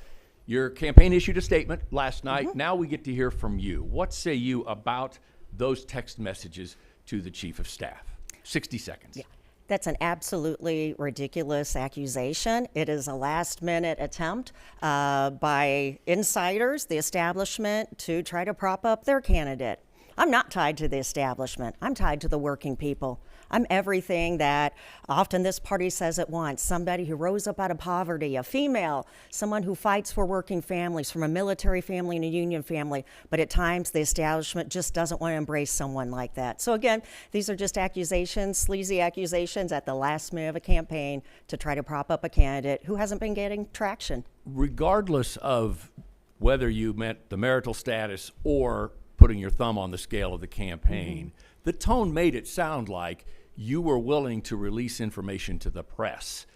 [SPEAKER 1] Your campaign issued a statement last night. Now we get to hear from you. What say you about those text messages to the chief of staff? 60 seconds.
[SPEAKER 8] Yeah. That's an absolutely ridiculous accusation. It is a last-minute attempt by insiders, the establishment, to try to prop up their candidate. I'm not tied to the establishment. I'm tied to the working people. I'm everything that often this party says it wants. Somebody who rose up out of poverty, a female, someone who fights for working families, from a military family and a union family. But at times, the establishment just doesn't want to embrace someone like that. So again, these are just accusations, sleazy accusations at the last minute of a campaign to try to prop up a candidate who hasn't been getting traction.
[SPEAKER 1] Regardless of whether you meant the marital status or putting your thumb on the scale of the campaign, the tone made it sound like you were willing to release information to the press.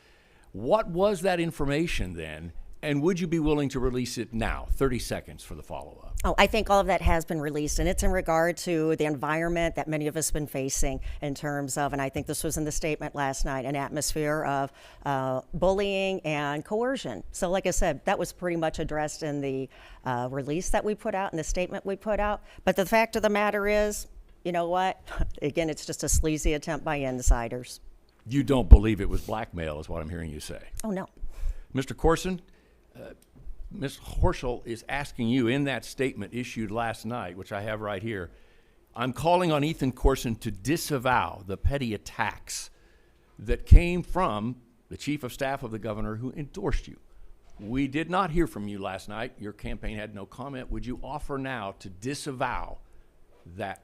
[SPEAKER 1] What was that information then, and would you be willing to release it now? 30 seconds for the follow-up.
[SPEAKER 8] Oh, I think all of that has been released, and it's in regard to the environment that many of us have been facing in terms of, and I think this was in the statement last night, an atmosphere of bullying and coercion. So like I said, that was pretty much addressed in the release that we put out, in the statement we put out. But the fact of the matter is, you know what? Again, it's just a sleazy attempt by insiders.
[SPEAKER 1] You don't believe it was blackmail, is what I'm hearing you say.
[SPEAKER 8] Oh, no.
[SPEAKER 1] Mr. Corson, Ms. Holscher is asking you in that statement issued last night, which I have right here, I'm calling on Ethan Corson to disavow the petty attacks that came from the chief of staff of the governor who endorsed you. We did not hear from you last night. Your campaign had no comment. Would you offer now to disavow that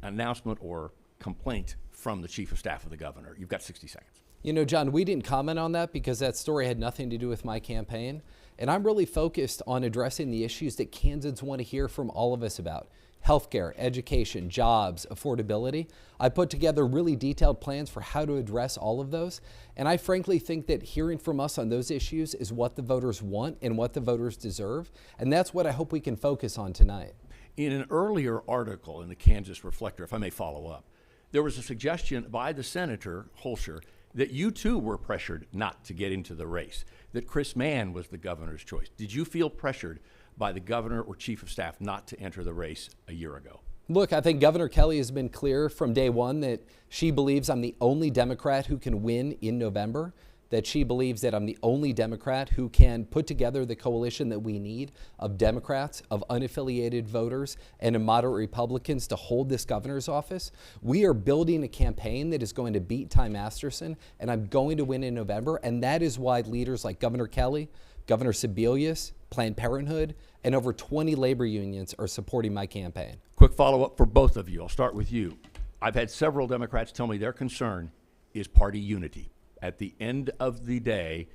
[SPEAKER 1] announcement or complaint from the chief of staff of the governor? You've got 60 seconds.
[SPEAKER 7] You know, John, we didn't comment on that because that story had nothing to do with my campaign. And I'm really focused on addressing the issues that Kansans want to hear from all of us about. Healthcare, education, jobs, affordability. I put together really detailed plans for how to address all of those. And I frankly think that hearing from us on those issues is what the voters want and what the voters deserve. And that's what I hope we can focus on tonight.
[SPEAKER 1] In an earlier article in the Kansas Reflector, if I may follow up, there was a suggestion by the Senator Holscher that you too were pressured not to get into the race, that Chris Mann was the governor's choice. Did you feel pressured by the governor or chief of staff not to enter the race a year ago?
[SPEAKER 7] Look, I think Governor Kelly has been clear from day one that she believes I'm the only Democrat who can win in November, that she believes that I'm the only Democrat who can put together the coalition that we need of Democrats, of unaffiliated voters, and of moderate Republicans to hold this governor's office. We are building a campaign that is going to beat Ty Masterson, and I'm going to win in November, and that is why leaders like Governor Kelly, Governor Sebelius, Planned Parenthood, and over 20 labor unions are supporting my campaign.
[SPEAKER 1] Quick follow-up for both of you. I'll start with you. I've had several Democrats tell me their concern is party unity. At the end of the day,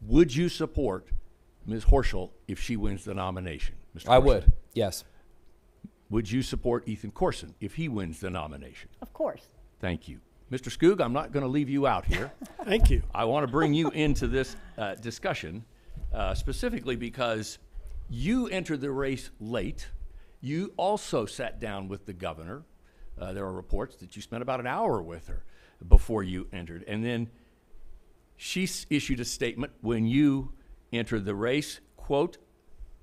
[SPEAKER 1] would you support Ms. Holscher if she wins the nomination? Mr.
[SPEAKER 7] I
[SPEAKER 1] Corson?
[SPEAKER 7] would, yes.
[SPEAKER 1] Would you support Ethan Corson if he wins the nomination?
[SPEAKER 8] Of course.
[SPEAKER 1] Thank you. Mr. Skoog, I'm not going to leave you out here.
[SPEAKER 9] Thank you.
[SPEAKER 1] I want to bring you into this discussion specifically because you entered the race late You also sat down with the governor. There are reports that you spent about an hour with her before you entered. And then she issued a statement when you entered the race, quote,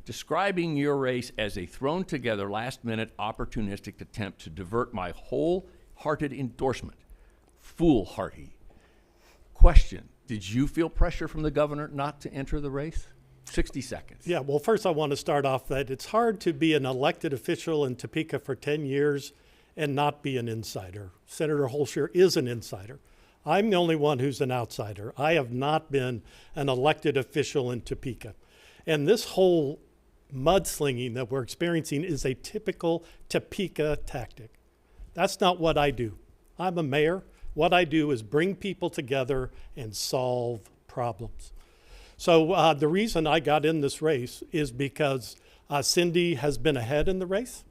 [SPEAKER 1] describing your race as a thrown together last minute opportunistic attempt to divert my wholehearted endorsement. Foolhardy. Question, did you feel pressure from the governor not to enter the race? 60 seconds.
[SPEAKER 9] Yeah, well, first I want to start off that it's hard to be an elected official in Topeka for 10 years and not be an insider. Senator Holscher is an insider. I'm the only one who's an outsider. I have not been an elected official in Topeka. And this whole mudslinging that we're experiencing is a typical Topeka tactic. That's not what I do. I'm a mayor. What I do is bring people together and solve problems. So the reason I got in this race is because Cindy has been ahead in the race.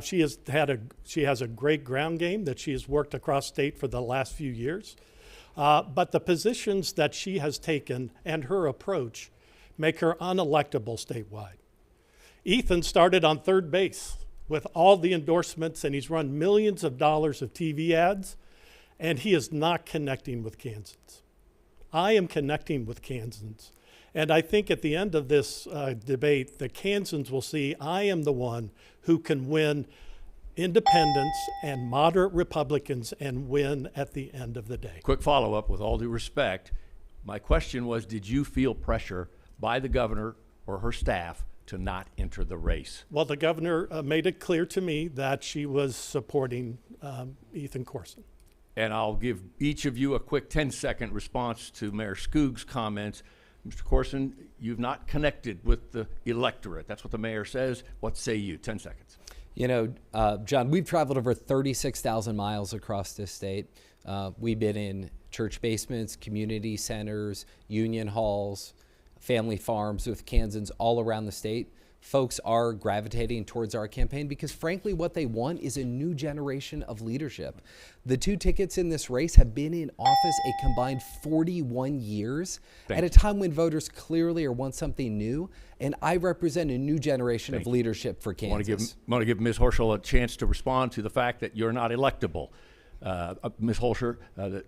[SPEAKER 9] She has a great ground game that she has worked across state for the last few years. But the positions that she has taken and her approach make her unelectable statewide. Ethan started on third base with all the endorsements, and he's run millions of dollars of TV ads, and he is not connecting with Kansans. I am connecting with Kansans. And I think at the end of this debate, the Kansans will see I am the one who can win independents and moderate Republicans and win at the end of the day.
[SPEAKER 1] Quick follow-up, with all due respect. My question was, did you feel pressure by the governor or her staff to not enter the race?
[SPEAKER 9] Well, the governor made it clear to me that she was supporting Ethan Corson.
[SPEAKER 1] And I'll give each of you a quick 10-second response to Mayor Skoog's comments. Mr. Corson, you've not connected with the electorate. That's what the mayor says. What say you? 10 seconds.
[SPEAKER 7] You know, John, we've traveled over 36,000 miles across this state. We've been in church basements, community centers, union halls, family farms with Kansans all around the state. Folks are gravitating towards our campaign because, frankly, what they want is a new generation of leadership. The two tickets in this race have been in office a combined 41 years at a time when voters clearly want something new, and I represent a new generation of leadership for Kansas.
[SPEAKER 1] I want to give Ms. Holscher a chance to respond to the fact that you're not electable. Ms. Holscher, the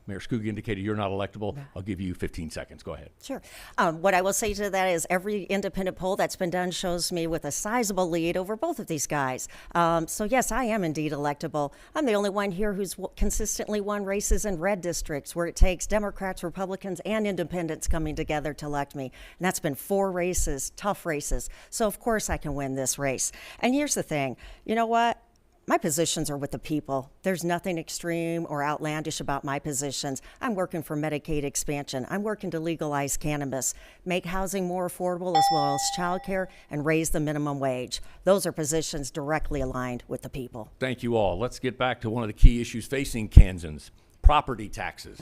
[SPEAKER 1] Mayor Skoog indicated you're not electable. I'll give you 15 seconds. Go ahead.
[SPEAKER 8] Sure. What I will say to that is every independent poll that's been done shows me with a sizable lead over both of these guys. So yes, I am indeed electable. I'm the only one here who's consistently won races in red districts where it takes Democrats, Republicans, and independents coming together to elect me. And that's been 4 races, tough races. So of course I can win this race. And here's the thing. You know what? My positions are with the people. There's nothing extreme or outlandish about my positions. I'm working for Medicaid expansion. I'm working to legalize cannabis, make housing more affordable as well as childcare, and raise the minimum wage. Those are positions directly aligned with the people.
[SPEAKER 1] Thank you all. Let's get back to one of the key issues facing Kansans, property taxes.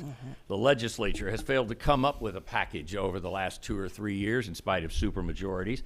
[SPEAKER 1] The legislature has failed to come up with a package over the last 2 or 3 years in spite of supermajorities,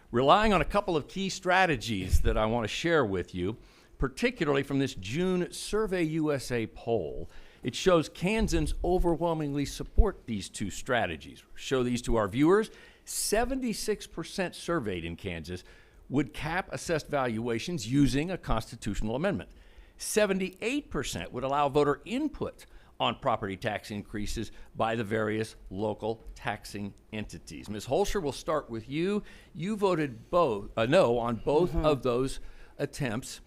[SPEAKER 1] relying on a couple of key strategies that I want to share with you. Particularly from this June Survey USA poll. It shows Kansans overwhelmingly support these 2 strategies. Show these to our viewers. 76% surveyed in Kansas would cap assessed valuations using a constitutional amendment. 78% would allow voter input on property tax increases by the various local taxing entities. Ms. Holscher, we'll start with you. You voted no on both of those attempts,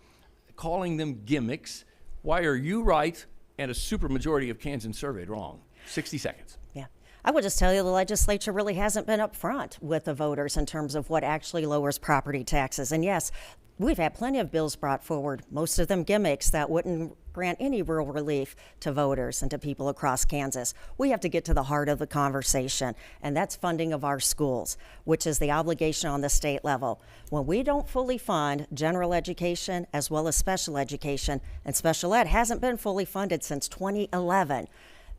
[SPEAKER 1] calling them gimmicks. Why are you right and a supermajority of Kansans surveyed wrong? 60 seconds.
[SPEAKER 8] Yeah. I would just tell you the legislature really hasn't been upfront with the voters in terms of what actually lowers property taxes. And yes, we've had plenty of bills brought forward, most of them gimmicks that wouldn't grant any real relief to voters and to people across Kansas. We have to get to the heart of the conversation, and that's funding of our schools, which is the obligation on the state level. When we don't fully fund general education as well as special education, and special ed hasn't been fully funded since 2011,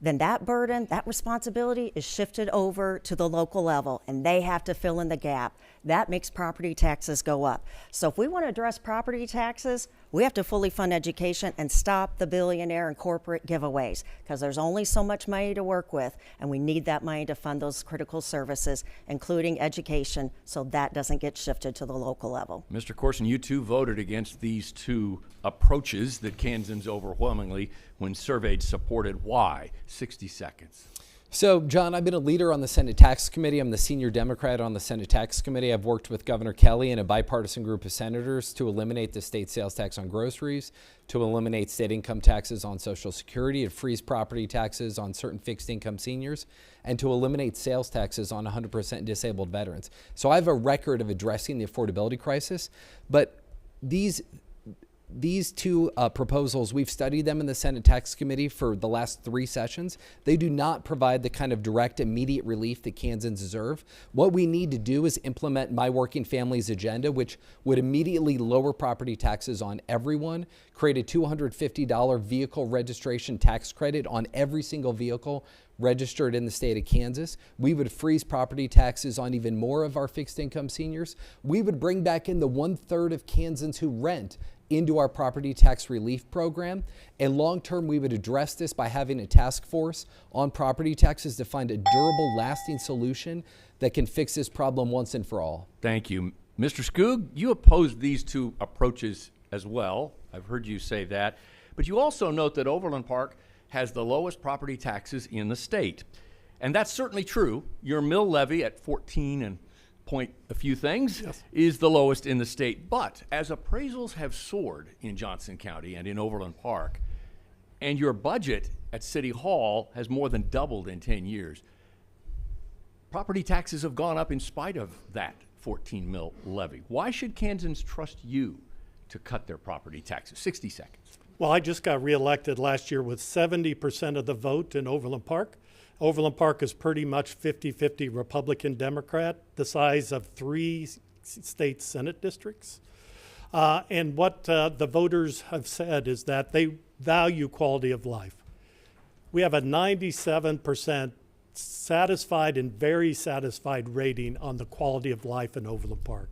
[SPEAKER 8] then that burden, that responsibility is shifted over to the local level, and they have to fill in the gap. That makes property taxes go up. So if we want to address property taxes, We have to fully fund education and stop the billionaire and corporate giveaways, because there's only so much money to work with, and we need that money to fund those critical services, including education, so that doesn't get shifted to the local level.
[SPEAKER 1] Mr. Corson, you too voted against these two approaches that Kansans overwhelmingly, when surveyed, supported. Why? 60 seconds.
[SPEAKER 7] So, John, I've been a leader on the Senate Tax Committee. I'm the senior Democrat on the Senate Tax Committee. I've worked with Governor Kelly and a bipartisan group of senators to eliminate the state sales tax on groceries, to eliminate state income taxes on Social Security, to freeze property taxes on certain fixed income seniors, and to eliminate sales taxes on 100% disabled veterans. So I have a record of addressing the affordability crisis, but these two proposals, we've studied them in the Senate Tax Committee for the last 3 sessions. They do not provide the kind of direct, immediate relief that Kansans deserve. What we need to do is implement My Working Family's agenda, which would immediately lower property taxes on everyone, create a $250 vehicle registration tax credit on every single vehicle registered in the state of Kansas. We would freeze property taxes on even more of our fixed income seniors. We would bring back in the 1/3 of Kansans who rent into our property tax relief program. And long-term, we would address this by having a task force on property taxes to find a durable, lasting solution that can fix this problem once and for all.
[SPEAKER 1] Thank you. Mr. Skoog, you opposed these two approaches as well. I've heard you say that. But you also note that Overland Park has the lowest property taxes in the state. And that's certainly true. Your mill levy at 14 and point a few things, yes, is the lowest in the state. But as appraisals have soared in Johnson County and in Overland Park, and your budget at City Hall has more than doubled in 10 years, property taxes have gone up in spite of that 14 mil levy. Why should Kansans trust you to cut their property taxes? 60 seconds.
[SPEAKER 9] Well, I just got reelected last year with 70% of the vote in Overland Park. Overland Park is pretty much 50-50 Republican Democrat, the size of 3 state Senate districts. And what the voters have said is that they value quality of life. We have a 97% satisfied and very satisfied rating on the quality of life in Overland Park.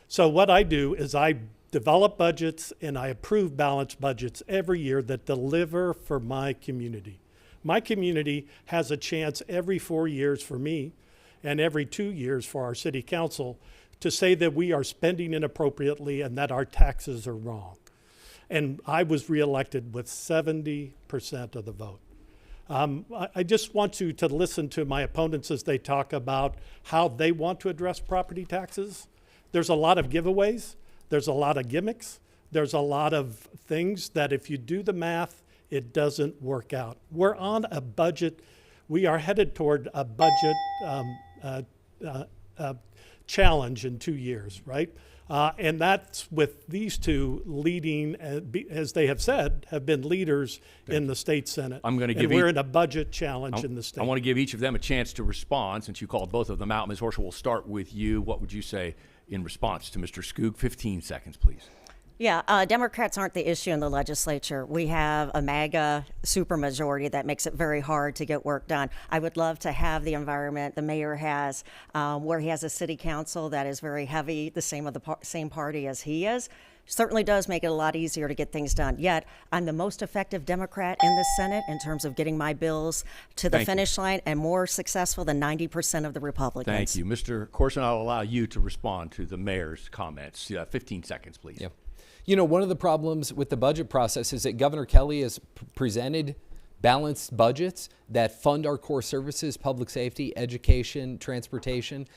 [SPEAKER 9] So what I do is I develop budgets and I approve balanced budgets every year that deliver for my community. My community has a chance every 4 years for me and every 2 years for our city council to say that we are spending inappropriately and that our taxes are wrong. And I was reelected with 70% of the vote. I just want you to listen to my opponents as they talk about how they want to address property taxes. There's a lot of giveaways. There's a lot of gimmicks. There's a lot of things that if you do the math, it doesn't work out. We're on a budget. We are headed toward a budget challenge in 2 years, right? And that's with these two leading, as they have said, have been leaders in the state Senate.
[SPEAKER 1] I'm going to give
[SPEAKER 9] we're in a budget challenge in the state.
[SPEAKER 1] I want to give each of them a chance to respond since you called both of them out. Ms. Holscher, we'll start with you. What would you say in response to Mr. Skoog? 15 seconds, please.
[SPEAKER 8] Yeah, Democrats aren't the issue in the legislature. We have a MAGA supermajority that makes it very hard to get work done. I would love to have the environment the mayor has, where he has a city council that is very heavy, the same of the same party as he is. Certainly does make it a lot easier to get things done. Yet, I'm the most effective Democrat in the Senate in terms of getting my bills to the finish line and more successful than 90% of the Republicans.
[SPEAKER 1] Thank you. Mr. Corson, I'll allow you to respond to the mayor's comments. 15 seconds, please.
[SPEAKER 7] Yep. You know, one of the problems with the budget process is that Governor Kelly has presented balanced budgets that fund our core services, public safety, education, transportation,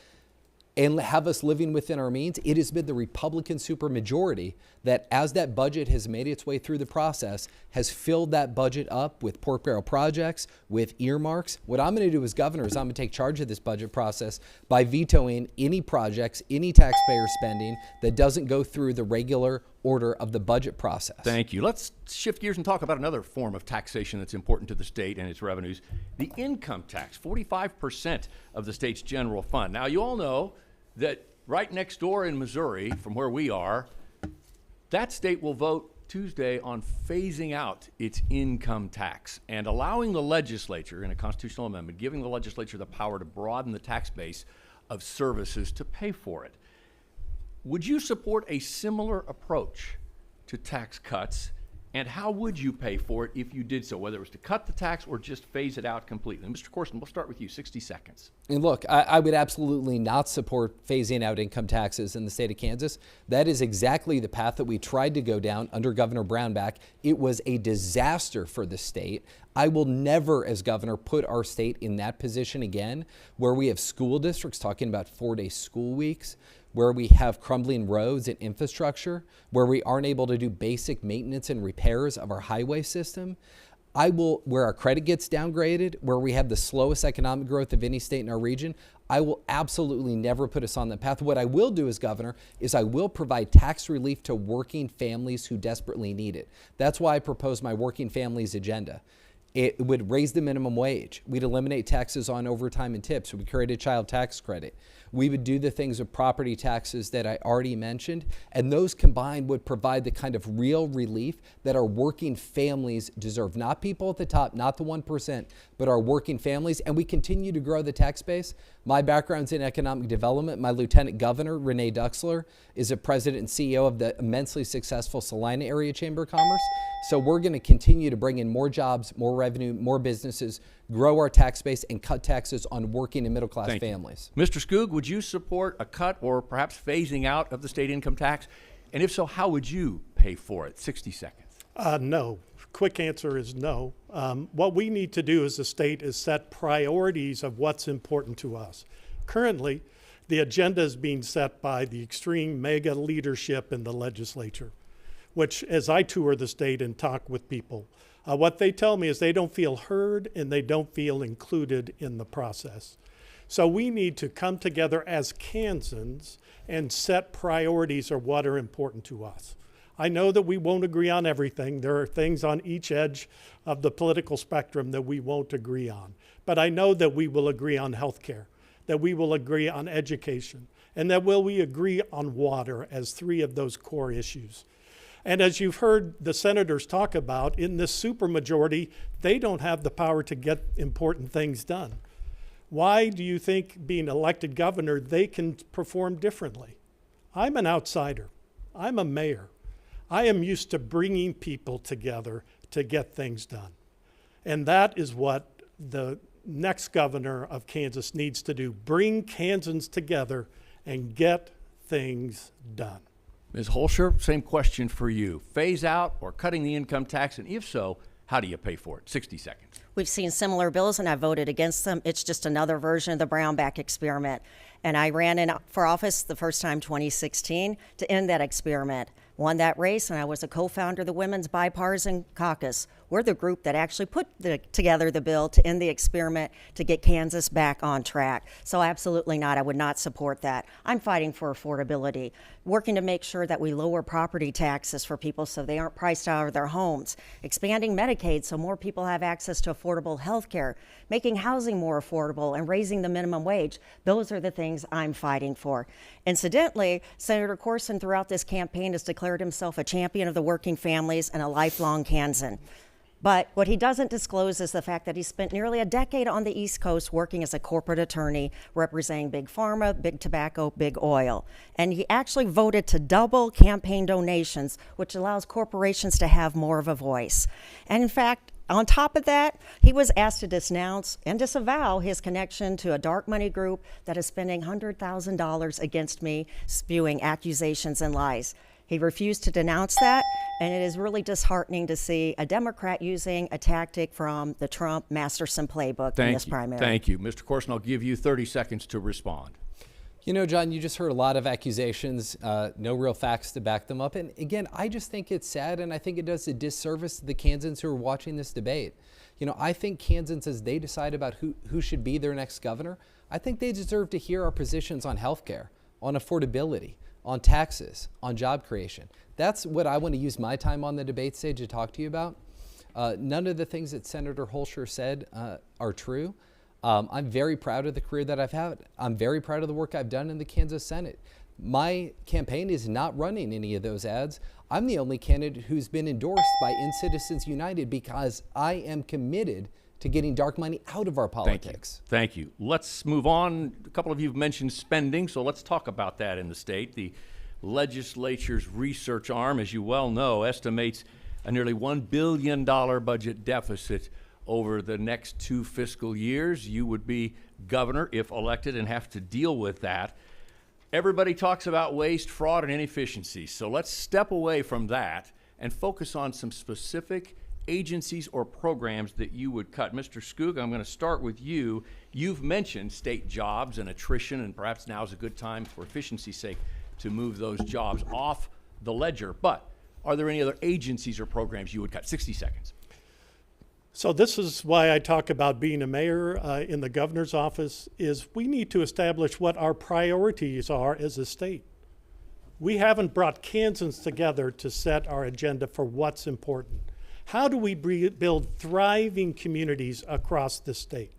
[SPEAKER 7] and have us living within our means. It has been the Republican supermajority that, as that budget has made its way through the process, has filled that budget up with pork barrel projects, with earmarks. What I'm going to do as governor is I'm going to take charge of this budget process by vetoing any projects, any taxpayer spending that doesn't go through the regular order of the budget process.
[SPEAKER 1] Thank you. Let's shift gears and talk about another form of taxation that's important to the state and its revenues, the income tax, 45% of the state's general fund. Now, you all know that right next door in Missouri, from where we are, that state will vote Tuesday on phasing out its income tax and allowing the legislature, in a constitutional amendment, giving the legislature the power to broaden the tax base of services to pay for it. Would you support a similar approach to tax cuts, and how would you pay for it if you did so, whether it was to cut the tax or just phase it out completely? Mr. Corson, we'll start with you, 60 seconds.
[SPEAKER 7] And look, I would absolutely not support phasing out income taxes in the state of Kansas. That is exactly the path that we tried to go down under Governor Brownback. It was a disaster for the state. I will never, as governor, put our state in that position again, where we have school districts talking about 4-day school weeks, where we have crumbling roads and infrastructure, where we aren't able to do basic maintenance and repairs of our highway system. Where our credit gets downgraded, where we have the slowest economic growth of any state in our region, I will absolutely never put us on that path. What I will do as governor is I will provide tax relief to working families who desperately need it. That's why I proposed my working families agenda. It would raise the minimum wage. We'd eliminate taxes on overtime and tips. We'd create a child tax credit. We would do the things with property taxes that I already mentioned, and those combined would provide the kind of real relief that our working families deserve. Not people at the top, not the 1%, but our working families, and we continue to grow the tax base. My background's in economic development. My lieutenant governor, Renee Duxler, is a president and CEO of the immensely successful Salina Area Chamber of Commerce. So we're going to continue to bring in more jobs, more revenue, more businesses, grow our tax base, and cut taxes on working and middle-class families.
[SPEAKER 1] Mr. Skoog, would you support a cut or perhaps phasing out of the state income tax? And if so, how would you pay for it? 60 seconds.
[SPEAKER 9] No. Quick answer is no. What we need to do as a state is set priorities of what's important to us. Currently, the agenda is being set by the extreme mega leadership in the legislature, which, as I tour the state and talk with people, what they tell me is they don't feel heard and they don't feel included in the process. So we need to come together as Kansans and set priorities of what are important to us. I know that we won't agree on everything. There are things on each edge of the political spectrum that we won't agree on. But I know that we will agree on health care, that we will agree on education, and that we agree on water as 3 of those core issues. And as you've heard the senators talk about, in this supermajority, they don't have the power to get important things done. Why do you think, being elected governor, they can perform differently? I'm an outsider. I'm a mayor. I am used to bringing people together to get things done. And that is what the next governor of Kansas needs to do. Bring Kansans together and get things done.
[SPEAKER 1] Ms. Holscher, same question for you. Phase out or cutting the income tax, and if so, how do you pay for it? 60 seconds.
[SPEAKER 8] We've seen similar bills, and I voted against them. It's just another version of the Brownback experiment. And I ran for office the first time, 2016, to end that experiment. Won that race, and I was a co-founder of the Women's Bipartisan Caucus. We're the group that actually put together the bill to end the experiment to get Kansas back on track. So absolutely not. I would not support that. I'm fighting for affordability, working to make sure that we lower property taxes for people so they aren't priced out of their homes, expanding Medicaid so more people have access to affordable health care, making housing more affordable, and raising the minimum wage. Those are the things I'm fighting for. Incidentally, Senator Corson throughout this campaign has declared himself a champion of the working families and a lifelong Kansan. But what he doesn't disclose is the fact that he spent nearly a decade on the East Coast working as a corporate attorney representing big pharma, big tobacco, big oil. And he actually voted to double campaign donations, which allows corporations to have more of a voice. And in fact, on top of that, he was asked to denounce and disavow his connection to a dark money group that is spending $100,000 against me, spewing accusations and lies. He refused to denounce that, and it is really disheartening to see a Democrat using a tactic from the Trump Masterson playbook in this primary.
[SPEAKER 1] Thank you. Mr. Corson, I'll give you 30 seconds to respond.
[SPEAKER 7] You know, John, you just heard a lot of accusations, no real facts to back them up. And again, I just think it's sad, and I think it does a disservice to the Kansans who are watching this debate. You know, I think Kansans, as they decide about who should be their next governor, I think they deserve to hear our positions on health care, on affordability, on taxes, on job creation. That's what I want to use my time on the debate stage to talk to you about. None of the things that Senator Holscher said are true. I'm very proud of the career that I've had. I'm very proud of the work I've done in the Kansas Senate. My campaign is not running any of those ads. I'm the only candidate who's been endorsed by In Citizens United because I am committed to getting dark money out of our politics.
[SPEAKER 1] Thank you. Let's move on. A couple of you have mentioned spending, so let's talk about that in the state. The legislature's research arm, as you well know, estimates a nearly $1 billion budget deficit over the next 2 fiscal years. You would be governor if elected and have to deal with that. Everybody talks about waste, fraud, and inefficiencies. So let's step away from that and focus on some specific agencies or programs that you would cut. Mr. Skoog, I'm going to start with you. You've mentioned state jobs and attrition, and perhaps now is a good time for efficiency's sake to move those jobs off the ledger. But are there any other agencies or programs you would cut? 60 seconds.
[SPEAKER 9] So this is why I talk about being a mayor in the governor's office, is we need to establish what our priorities are as a state. We haven't brought Kansans together to set our agenda for what's important. How do we build thriving communities across the state?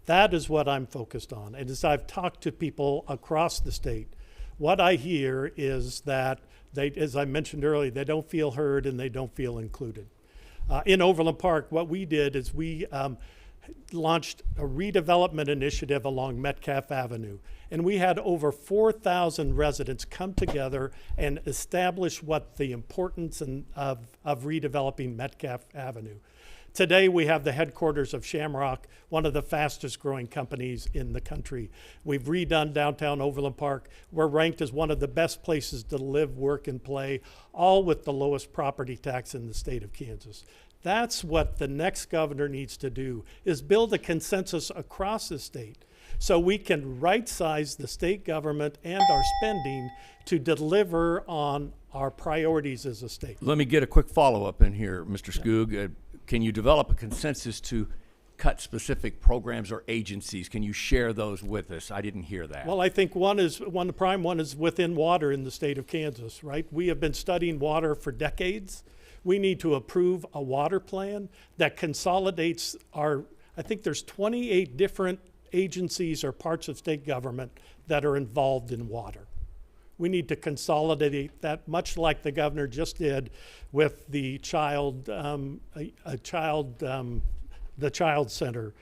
[SPEAKER 9] That is what I'm focused on. And as I've talked to people across the state, what I hear is that they, as I mentioned earlier, they don't feel heard and they don't feel included. In Overland Park, what we did is we launched a redevelopment initiative along Metcalf Avenue. And we had over 4,000 residents come together and establish what the importance of redeveloping Metcalf Avenue. Today, we have the headquarters of Shamrock, one of the fastest growing companies in the country. We've redone downtown Overland Park. We're ranked as one of the best places to live, work, and play, all with the lowest property tax in the state of Kansas. That's what the next governor needs to do, is build a consensus across the state so we can right-size the state government and our spending to deliver on our priorities as a state.
[SPEAKER 1] Let me get a quick follow-up in here, Mr. Skoog. Can you develop a consensus to cut specific programs or agencies? Can you share those with us? I didn't hear that.
[SPEAKER 9] Well, I think the prime one is within water in the state of Kansas, right? We have been studying water for decades. We need to approve a water plan that consolidates I think there's 28 different agencies or parts of state government that are involved in water. We need to consolidate that, much like the governor just did with the child center,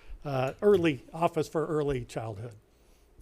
[SPEAKER 9] early office for early childhood.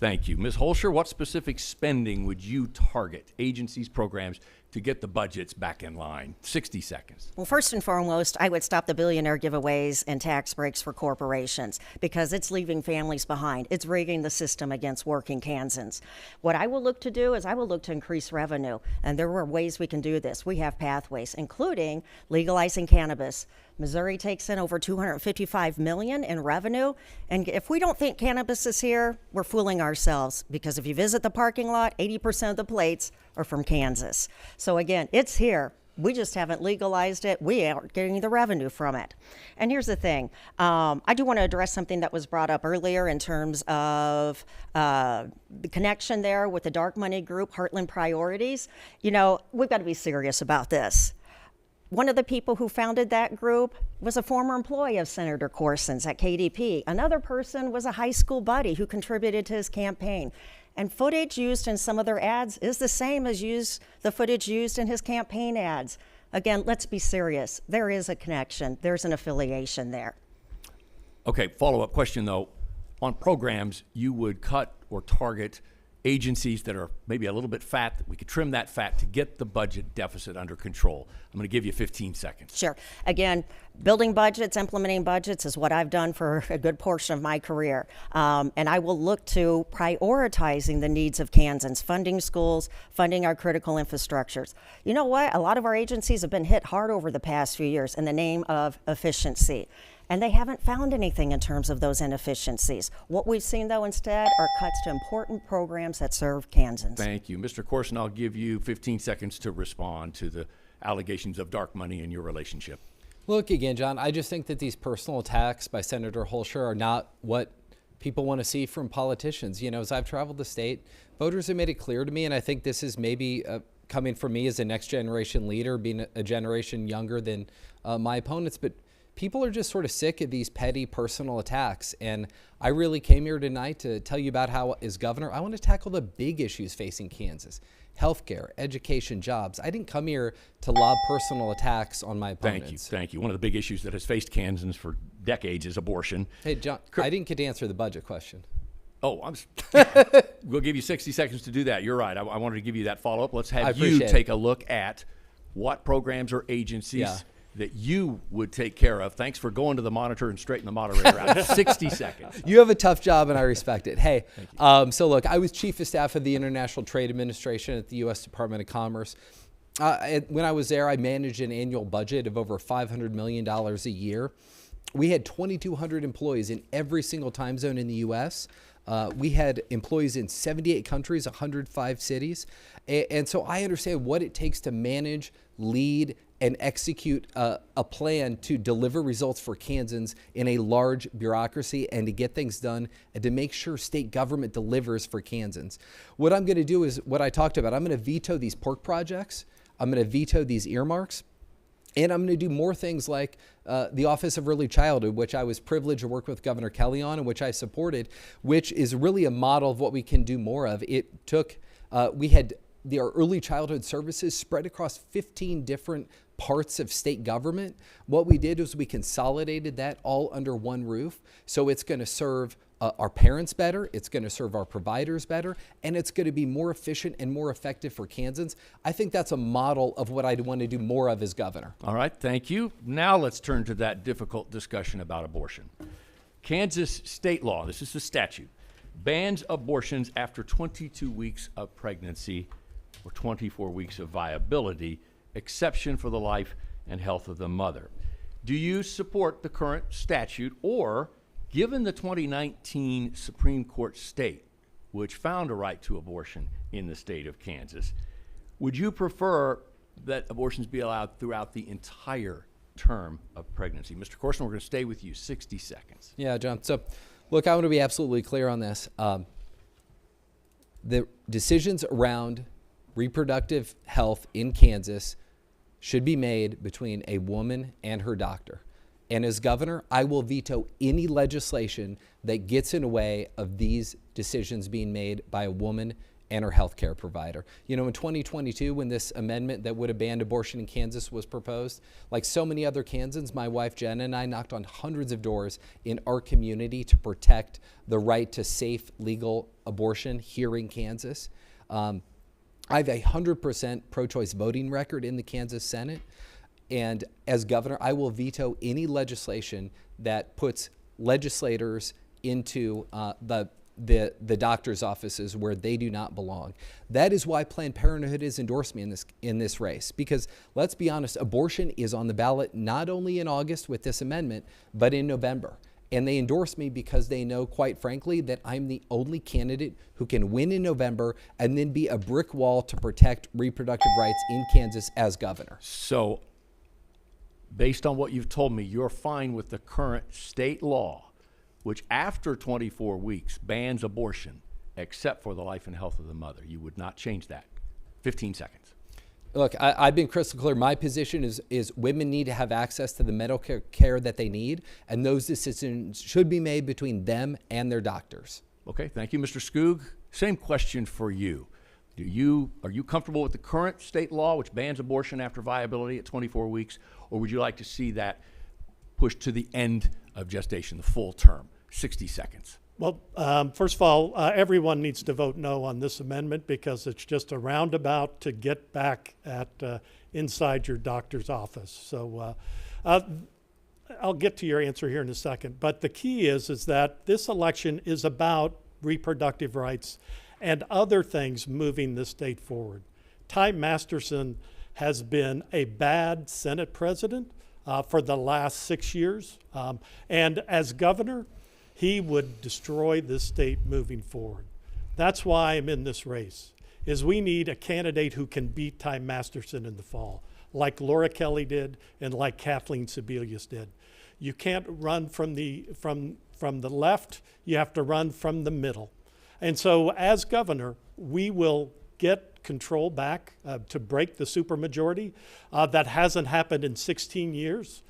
[SPEAKER 1] Thank you. Ms. Holscher, what specific spending would you target, agencies, programs, to get the budgets back in line? 60 seconds.
[SPEAKER 8] Well, first and foremost, I would stop the billionaire giveaways and tax breaks for corporations because it's leaving families behind. It's rigging the system against working Kansans. What I will look to do is I will look to increase revenue, and there are ways we can do this. We have pathways, including legalizing cannabis. Missouri takes in over $255 million in revenue, and if we don't think cannabis is here, we're fooling ourselves, because if you visit the parking lot, 80% of the plates are from Kansas. So again, it's here. We just haven't legalized it. We aren't getting the revenue from it. And here's the thing. I do want to address something that was brought up earlier in terms of the connection there with the dark money group, Heartland Priorities. You know, we've got to be serious about this. One of the people who founded that group was a former employee of Senator Corson's at KDP. Another person was a high school buddy who contributed to his campaign. And footage used in some of their ads is the same as the footage used in his campaign ads. Again, let's be serious. There is a connection. There's an affiliation there.
[SPEAKER 1] Okay, follow-up question, though. On programs, you would cut or target agencies that are maybe a little bit fat, that we could trim that fat to get the budget deficit under control. I'm going to give you 15 seconds.
[SPEAKER 8] Sure. Again, building budgets, implementing budgets is what I've done for a good portion of my career. And I will look to prioritizing the needs of Kansans, funding schools, funding our critical infrastructures. You know what? A lot of our agencies have been hit hard over the past few years in the name of efficiency. And they haven't found anything in terms of those inefficiencies. What we've seen, though, instead are cuts to important programs that serve Kansans.
[SPEAKER 1] Thank you. Mr. Corson, I'll give you 15 seconds to respond to the allegations of dark money in your relationship.
[SPEAKER 7] Look, again, John, I just think that these personal attacks by Senator Holscher are not what people want to see from politicians. You know, as I've traveled the state, voters have made it clear to me, and I think this is maybe coming from me as a next generation leader, being a generation younger than my opponents, but people are just sort of sick of these petty personal attacks. And I really came here tonight to tell you about how, as governor, I want to tackle the big issues facing Kansas. Healthcare, education, jobs. I didn't come here to lob personal attacks on my opponents.
[SPEAKER 1] Thank you. One of the big issues that has faced Kansans for decades is abortion.
[SPEAKER 7] Hey, John, I didn't get to answer the budget question.
[SPEAKER 1] Oh, we'll give you 60 seconds to do that. You're right. I wanted to give you that follow-up. Let's have you take a look at what programs or agencies that you would take care of. Thanks for going to the monitor and straighten the moderator out. 60 seconds.
[SPEAKER 7] You have a tough job, and I respect it. Hey, so look, I was Chief of Staff of the International Trade Administration at the U.S. Department of Commerce. When I was there, I managed an annual budget of over $500 million a year. We had 2,200 employees in every single time zone in the U.S. We had employees in 78 countries, 105 cities. And so I understand what it takes to manage, lead, and execute a plan to deliver results for Kansans in a large bureaucracy and to get things done and to make sure state government delivers for Kansans. What I'm going to do is what I talked about. I'm going to veto these pork projects. I'm going to veto these earmarks. And I'm going to do more things like the Office of Early Childhood, which I was privileged to work with Governor Kelly on and which I supported, which is really a model of what we can do more of. It took, we had our early childhood services spread across 15 different parts of state government. What we did was we consolidated that all under one roof. So it's going to serve our parents better, it's going to serve our providers better, and it's going to be more efficient and more effective for Kansans. I think that's a model of what I'd want to do more of as governor.
[SPEAKER 1] All right, thank you. Now let's turn to that difficult discussion about abortion. Kansas state law, this is the statute, bans abortions after 22 weeks of pregnancy or 24 weeks of viability, exception for the life and health of the mother. Do you support the current statute, or given the 2019 Supreme Court state, which found a right to abortion in the state of Kansas, would you prefer that abortions be allowed throughout the entire term of pregnancy? Mr. Corson, we're going to stay with you. 60 seconds.
[SPEAKER 7] Yeah, John. So, look, I want to be absolutely clear on this. The decisions around reproductive health in Kansas should be made between a woman and her doctor. And as governor, I will veto any legislation that gets in the way of these decisions being made by a woman and her health care provider. You know, in 2022, when this amendment that would have banned abortion in Kansas was proposed, like so many other Kansans, my wife Jen and I knocked on hundreds of doors in our community to protect the right to safe, legal abortion here in Kansas. I have a 100% pro-choice voting record in the Kansas Senate. And as governor, I will veto any legislation that puts legislators into the doctor's offices where they do not belong. That is why Planned Parenthood has endorsed me in this race. Because let's be honest, abortion is on the ballot not only in August with this amendment, but in November. And they endorse me because they know, quite frankly, that I'm the only candidate who can win in November and then be a brick wall to protect reproductive rights in Kansas as governor.
[SPEAKER 1] So, based on what you've told me, you're fine with the current state law, which after 24 weeks bans abortion except for the life and health of the mother. You would not change that. 15 seconds.
[SPEAKER 7] Look, I've been crystal clear. My position is women need to have access to the medical care that they need, and those decisions should be made between them and their doctors.
[SPEAKER 1] Okay, thank you, Mr. Skoog. Same question for you. Are you comfortable with the current state law, which bans abortion after viability at 24 weeks, or would you like to see that pushed to the end of gestation, the full term? 60 seconds.
[SPEAKER 9] Well, first of all, everyone needs to vote no on this amendment because it's just a roundabout to get back at inside your doctor's office. So I'll get to your answer here in a second. But the key is that this election is about reproductive rights and other things moving the state forward. Ty Masterson has been a bad Senate president for the last 6 years. And as governor, he would destroy this state moving forward. That's why I'm in this race, is we need a candidate who can beat Ty Masterson in the fall, like Laura Kelly did and like Kathleen Sebelius did. You can't run from the left, you have to run from the middle. And so as governor, we will get control back to break the supermajority. That hasn't happened in 16 years.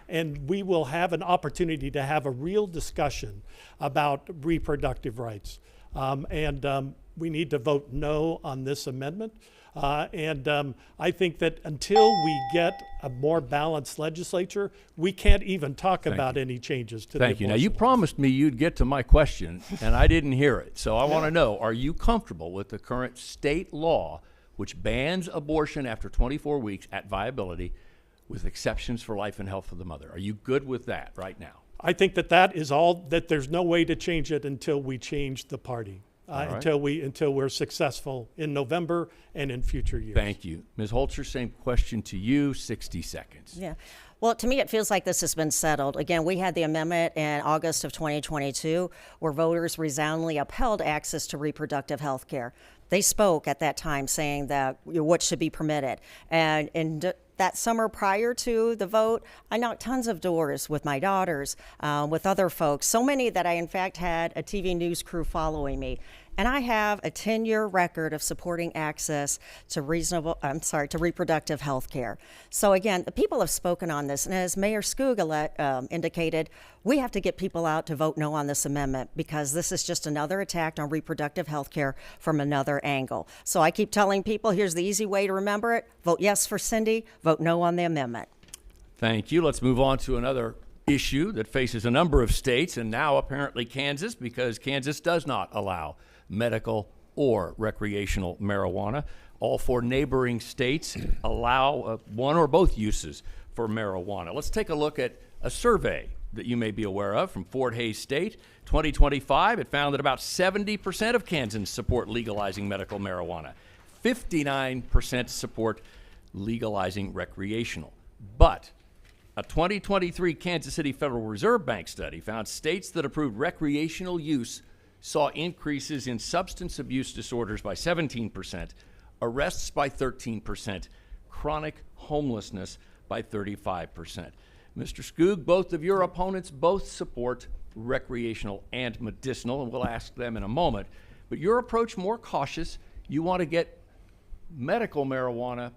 [SPEAKER 9] And we will have an opportunity to have a real discussion about reproductive rights. We need to vote no on this amendment. I think that until we get a more balanced legislature, we can't even talk about any changes to the
[SPEAKER 1] Thank you. Now, you
[SPEAKER 9] abortion laws.
[SPEAKER 1] promised me you'd get to my question, and I didn't hear it. So I want to know, are you comfortable with the current state law which bans abortion after 24 weeks at viability with exceptions for life and health of the mother? Are you good with that right now?
[SPEAKER 9] I think that is all, that there's no way to change it until we change the party,
[SPEAKER 1] right.
[SPEAKER 9] until we're successful in November and in future years.
[SPEAKER 1] Thank you. Ms. Holscher, same question to you, 60 seconds.
[SPEAKER 8] Yeah. Well, to me, it feels like this has been settled. Again, we had the amendment in August of 2022 where voters resoundingly upheld access to reproductive health care. They spoke at that time saying that what should be permitted. And in that summer prior to the vote, I knocked tons of doors with my daughters, with other folks, so many that I, in fact, had a TV news crew following me. And I have a 10-year record of supporting access to reproductive health care. So again, the people have spoken on this, and as Mayor Skoog indicated, we have to get people out to vote no on this amendment because this is just another attack on reproductive health care from another angle. So I keep telling people, here's the easy way to remember it. Vote yes for Cindy, vote no on the amendment.
[SPEAKER 1] Thank you. Let's move on to another issue that faces a number of states, and now apparently Kansas, because Kansas does not allow medical or recreational marijuana. All 4 neighboring states allow one or both uses for marijuana. Let's take a look at a survey that you may be aware of from Fort Hays State, 2025. It found that about 70% of Kansans support legalizing medical marijuana. 59% support legalizing recreational. But a 2023 Kansas City Federal Reserve Bank study found states that approved recreational use saw increases in substance abuse disorders by 17%, arrests by 13%, chronic homelessness by 35%. Mr. Skoog, both of your opponents both support recreational and medicinal, and we'll ask them in a moment. But your approach more cautious. You want to get medical marijuana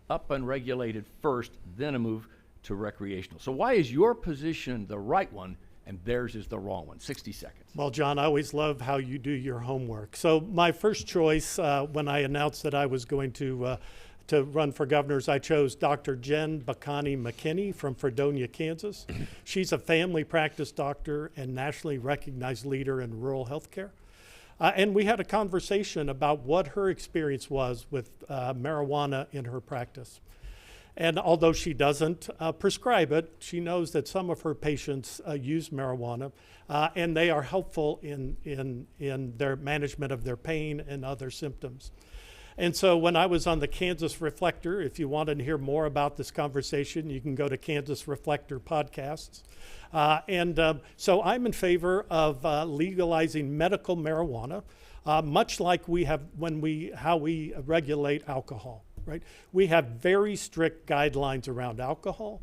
[SPEAKER 1] up and regulated first, then a move to recreational. So why is your position the right one and theirs is the wrong one? 60 seconds.
[SPEAKER 9] Well, John, I always love how you do your homework. So my first choice when I announced that I was going to run for governor, I chose Dr. Jen Bacani McKinney from Fredonia, Kansas. She's a family practice doctor and nationally recognized leader in rural health care. And we had a conversation about what her experience was with marijuana in her practice. And although she doesn't prescribe it, she knows that some of her patients use marijuana, and they are helpful in their management of their pain and other symptoms. And so when I was on the Kansas Reflector, if you want to hear more about this conversation, you can go to Kansas Reflector podcasts. So I'm in favor of legalizing medical marijuana, much like we have how we regulate alcohol. Right? We have very strict guidelines around alcohol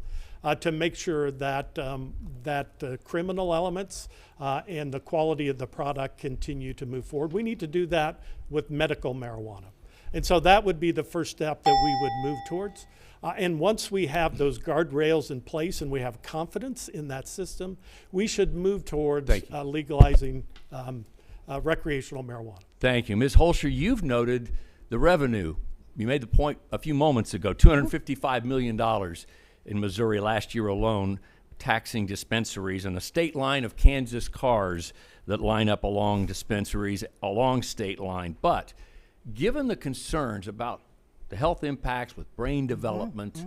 [SPEAKER 9] to make sure that the criminal elements and the quality of the product continue to move forward. We need to do that with medical marijuana. And so that would be the first step that we would move towards. And once we have those guardrails in place and we have confidence in that system, we should move towards legalizing recreational marijuana.
[SPEAKER 1] Thank you. Ms. Holscher, you've noted the revenue. You made the point a few moments ago, $255 million in Missouri last year alone, taxing dispensaries, and a state line of Kansas cars that line up along dispensaries, along state line. But given the concerns about the health impacts with brain development,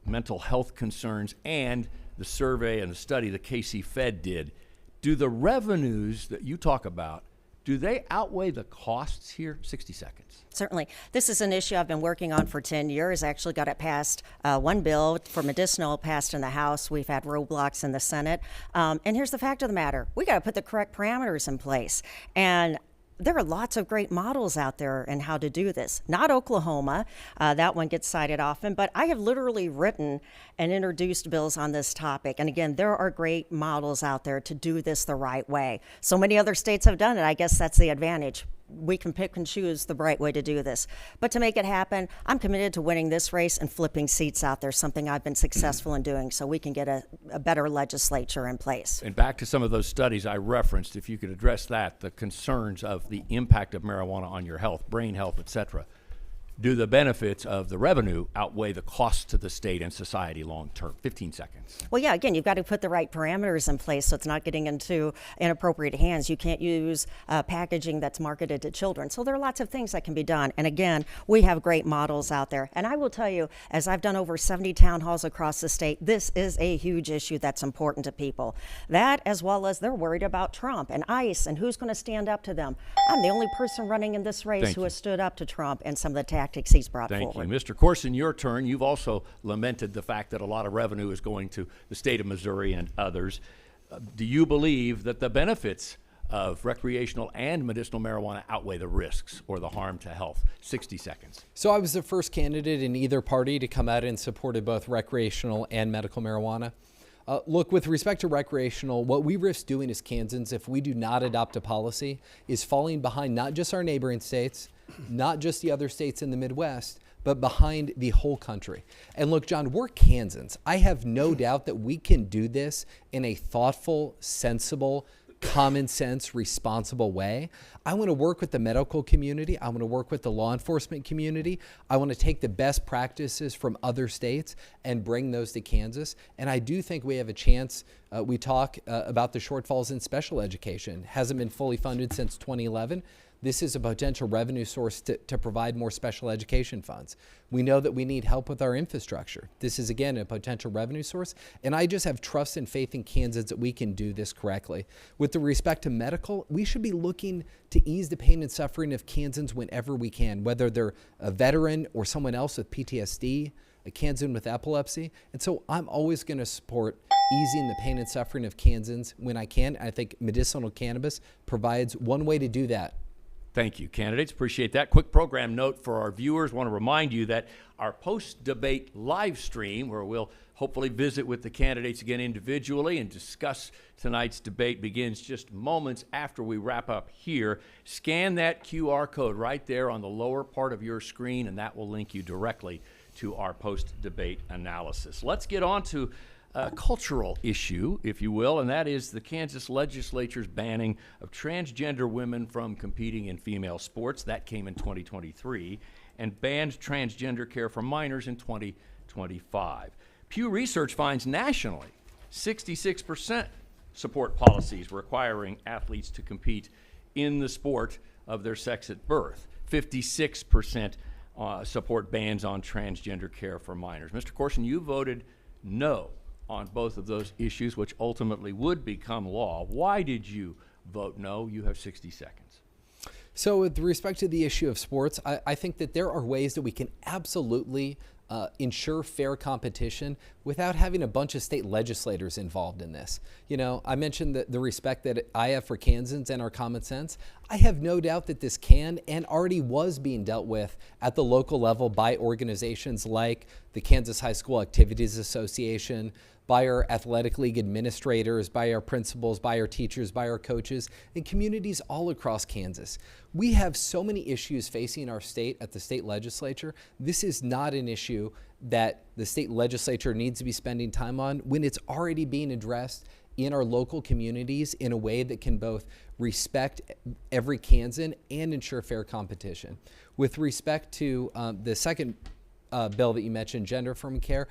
[SPEAKER 1] mental health concerns, and the survey and the study the KC Fed did, do the revenues that you talk about, do they outweigh the costs here? 60 seconds.
[SPEAKER 8] Certainly. This is an issue I've been working on for 10 years. I actually got it passed, one bill for medicinal passed in the House. We've had roadblocks in the Senate. And here's the fact of the matter. We got to put the correct parameters in place. And there are lots of great models out there in how to do this. Not Oklahoma, that one gets cited often, but I have literally written and introduced bills on this topic. And again, there are great models out there to do this the right way. So many other states have done it. I guess that's the advantage. We can pick and choose the right way to do this. But to make it happen, I'm committed to winning this race and flipping seats out there, something I've been successful in doing, so we can get a better legislature in place.
[SPEAKER 1] And back to some of those studies I referenced, if you could address that, the concerns of the impact of marijuana on your health, brain health, et cetera. do the benefits of the revenue outweigh the costs to the state and society long term? 15 seconds.
[SPEAKER 8] Well, yeah, again, you've got to put the right parameters in place so it's not getting into inappropriate hands. You can't use packaging that's marketed to children. So there are lots of things that can be done. And again, we have great models out there. And I will tell you, as I've done over 70 town halls across the state, this is a huge issue that's important to people. That, as well as they're worried about Trump and ICE and who's going to stand up to them. I'm the only person running in this race who has stood up to Trump and some of the tactics he's brought forward.
[SPEAKER 1] Thank you. Mr. Corson, your turn. You've also lamented the fact that a lot of revenue is going to the state of Missouri and others. Do you believe that the benefits of recreational and medicinal marijuana outweigh the risks or the harm to health? 60 seconds.
[SPEAKER 7] So I was the first candidate in either party to come out and supported both recreational and medical marijuana. Look, with respect to recreational, what we risk doing as Kansans, if we do not adopt a policy, is falling behind not just our neighboring states, not just the other states in the Midwest, but behind the whole country. And look, John, we're Kansans. I have no doubt that we can do this in a thoughtful, sensible, common sense, responsible way. I want to work with the medical community. I want to work with the law enforcement community. I want to take the best practices from other states and bring those to Kansas. And I do think we have a chance. We talk about the shortfalls in special education. Hasn't been fully funded since 2011. This is a potential revenue source to provide more special education funds. We know that we need help with our infrastructure. This is, again, a potential revenue source. And I just have trust and faith in Kansans that we can do this correctly. With the respect to medical, we should be looking to ease the pain and suffering of Kansans whenever we can, whether they're a veteran or someone else with PTSD, a Kansan with epilepsy. And so I'm always going to support easing the pain and suffering of Kansans when I can. I think medicinal cannabis provides one way to do that.
[SPEAKER 1] Thank you, candidates. Appreciate that. Quick program note for our viewers. Want to remind you that our post-debate live stream, where we'll hopefully visit with the candidates again individually and discuss tonight's debate, begins just moments after we wrap up here. Scan that QR code right there on the lower part of your screen, and that will link you directly to our post-debate analysis. Let's get on to a cultural issue, if you will, and that is the Kansas legislature's banning of transgender women from competing in female sports. That came in 2023, and banned transgender care for minors in 2025. Pew Research finds nationally 66% support policies requiring athletes to compete in the sport of their sex at birth. 56% support bans on transgender care for minors. Mr. Corson, you voted no on both of those issues, which ultimately would become law. Why did you vote no? You have 60 seconds.
[SPEAKER 7] So with respect to the issue of sports, I think that there are ways that we can absolutely ensure fair competition without having a bunch of state legislators involved in this. You know, I mentioned the respect that I have for Kansans and our common sense. I have no doubt that this can and already was being dealt with at the local level by organizations like the Kansas High School Activities Association, by our athletic league administrators, by our principals, by our teachers, by our coaches, and communities all across Kansas. We have so many issues facing our state at the state legislature. This is not an issue that the state legislature needs to be spending time on when it's already being addressed in our local communities in a way that can both respect every Kansan and ensure fair competition. With respect to the second bill that you mentioned, gender-affirming care,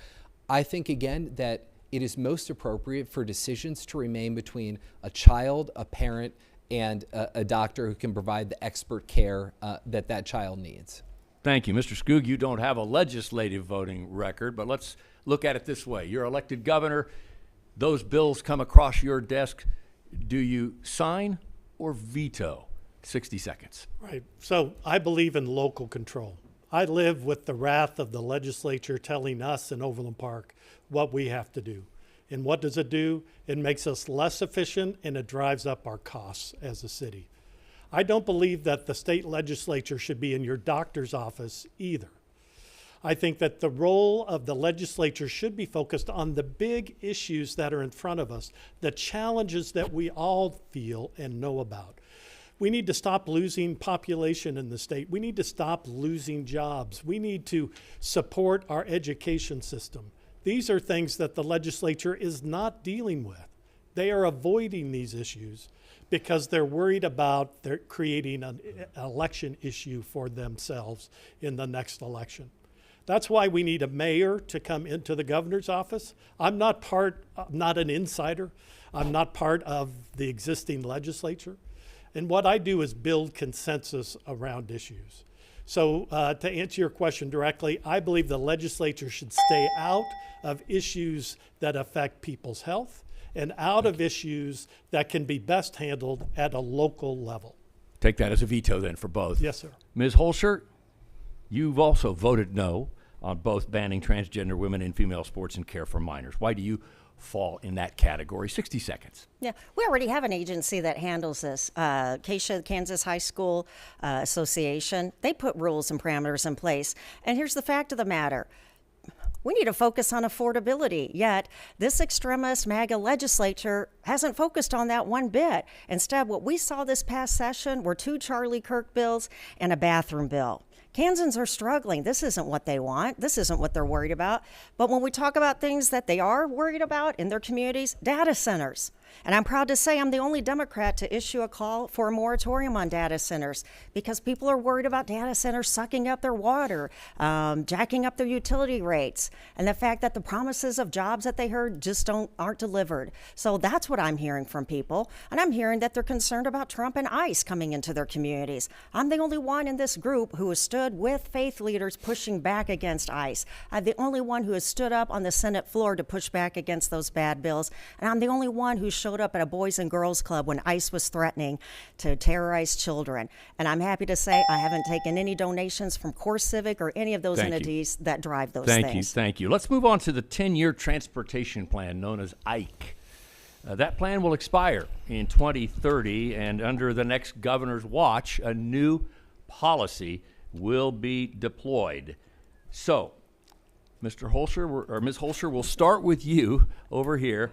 [SPEAKER 7] I think, again, that it is most appropriate for decisions to remain between a child, a parent, and a doctor who can provide the expert care that child needs.
[SPEAKER 1] Thank you. Mr. Skoog, you don't have a legislative voting record, but let's look at it this way. You're elected governor. Those bills come across your desk. Do you sign or veto? 60 seconds.
[SPEAKER 9] Right. So I believe in local control. I live with the wrath of the legislature telling us in Overland Park what we have to do. And what does it do? It makes us less efficient and it drives up our costs as a city. I don't believe that the state legislature should be in your doctor's office either. I think that the role of the legislature should be focused on the big issues that are in front of us, the challenges that we all feel and know about. We need to stop losing population in the state. We need to stop losing jobs. We need to support our education system. These are things that the legislature is not dealing with. They are avoiding these issues because they're worried about they're creating an election issue for themselves in the next election. That's why we need a mayor to come into the governor's office. I'm not an insider. I'm not part of the existing legislature. And what I do is build consensus around issues. So to answer your question directly, I believe the legislature should stay out of issues that affect people's health and out of issues that can be best handled at a local level.
[SPEAKER 1] Take that as a veto then for both.
[SPEAKER 9] Yes, sir.
[SPEAKER 1] Ms. Holscher, you've also voted no on both banning transgender women in female sports and care for minors. Why do you fall in that category? 60 seconds.
[SPEAKER 8] Yeah, we already have an agency that handles this. Acacia Kansas High School Association, they put rules and parameters in place. And here's the fact of the matter. We need to focus on affordability, yet this extremist MAGA legislature hasn't focused on that one bit. Instead, what we saw this past session were 2 Charlie Kirk bills and a bathroom bill. Kansans are struggling. This isn't what they want. This isn't what they're worried about. But when we talk about things that they are worried about in their communities, data centers. And I'm proud to say I'm the only Democrat to issue a call for a moratorium on data centers because people are worried about data centers sucking up their water, jacking up their utility rates, and the fact that the promises of jobs that they heard just aren't delivered. So that's what I'm hearing from people. And I'm hearing that they're concerned about Trump and ICE coming into their communities. I'm the only one in this group who has stood with faith leaders pushing back against ICE. I'm the only one who has stood up on the Senate floor to push back against those bad bills. And I'm the only one who showed up at a Boys and Girls Club when ICE was threatening to terrorize children. And I'm happy to say I haven't taken any donations from Core Civic or any of those entities that drive those things.
[SPEAKER 1] Thank you. Let's move on to the 10-year transportation plan known as IKE. That plan will expire in 2030, and under the next governor's watch, a new policy will be deployed. So, Mr. Holscher, or Ms. Holscher, we'll start with you over here.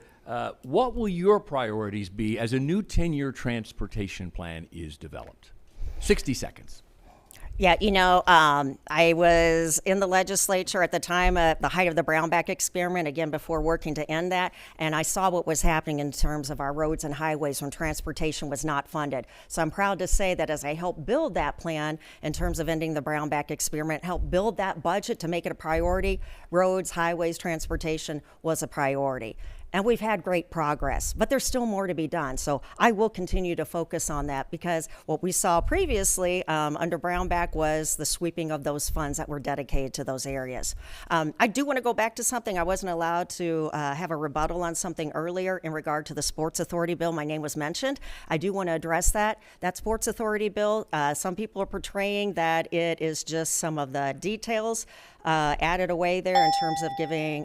[SPEAKER 1] What will your priorities be as a new 10-year transportation plan is developed? 60 seconds.
[SPEAKER 8] Yeah, I was in the legislature at the time at the height of the Brownback experiment, again, before working to end that, and I saw what was happening in terms of our roads and highways when transportation was not funded. So I'm proud to say that as I helped build that plan in terms of ending the Brownback experiment, helped build that budget to make it a priority, roads, highways, transportation was a priority. And we've had great progress, but there's still more to be done. So I will continue to focus on that because what we saw previously under Brownback was the sweeping of those funds that were dedicated to those areas. I do want to go back to something. I wasn't allowed to have a rebuttal on something earlier in regard to the Sports Authority bill. My name was mentioned. I do want to address that. That Sports Authority bill, some people are portraying that it is just some of the details added away there in terms of giving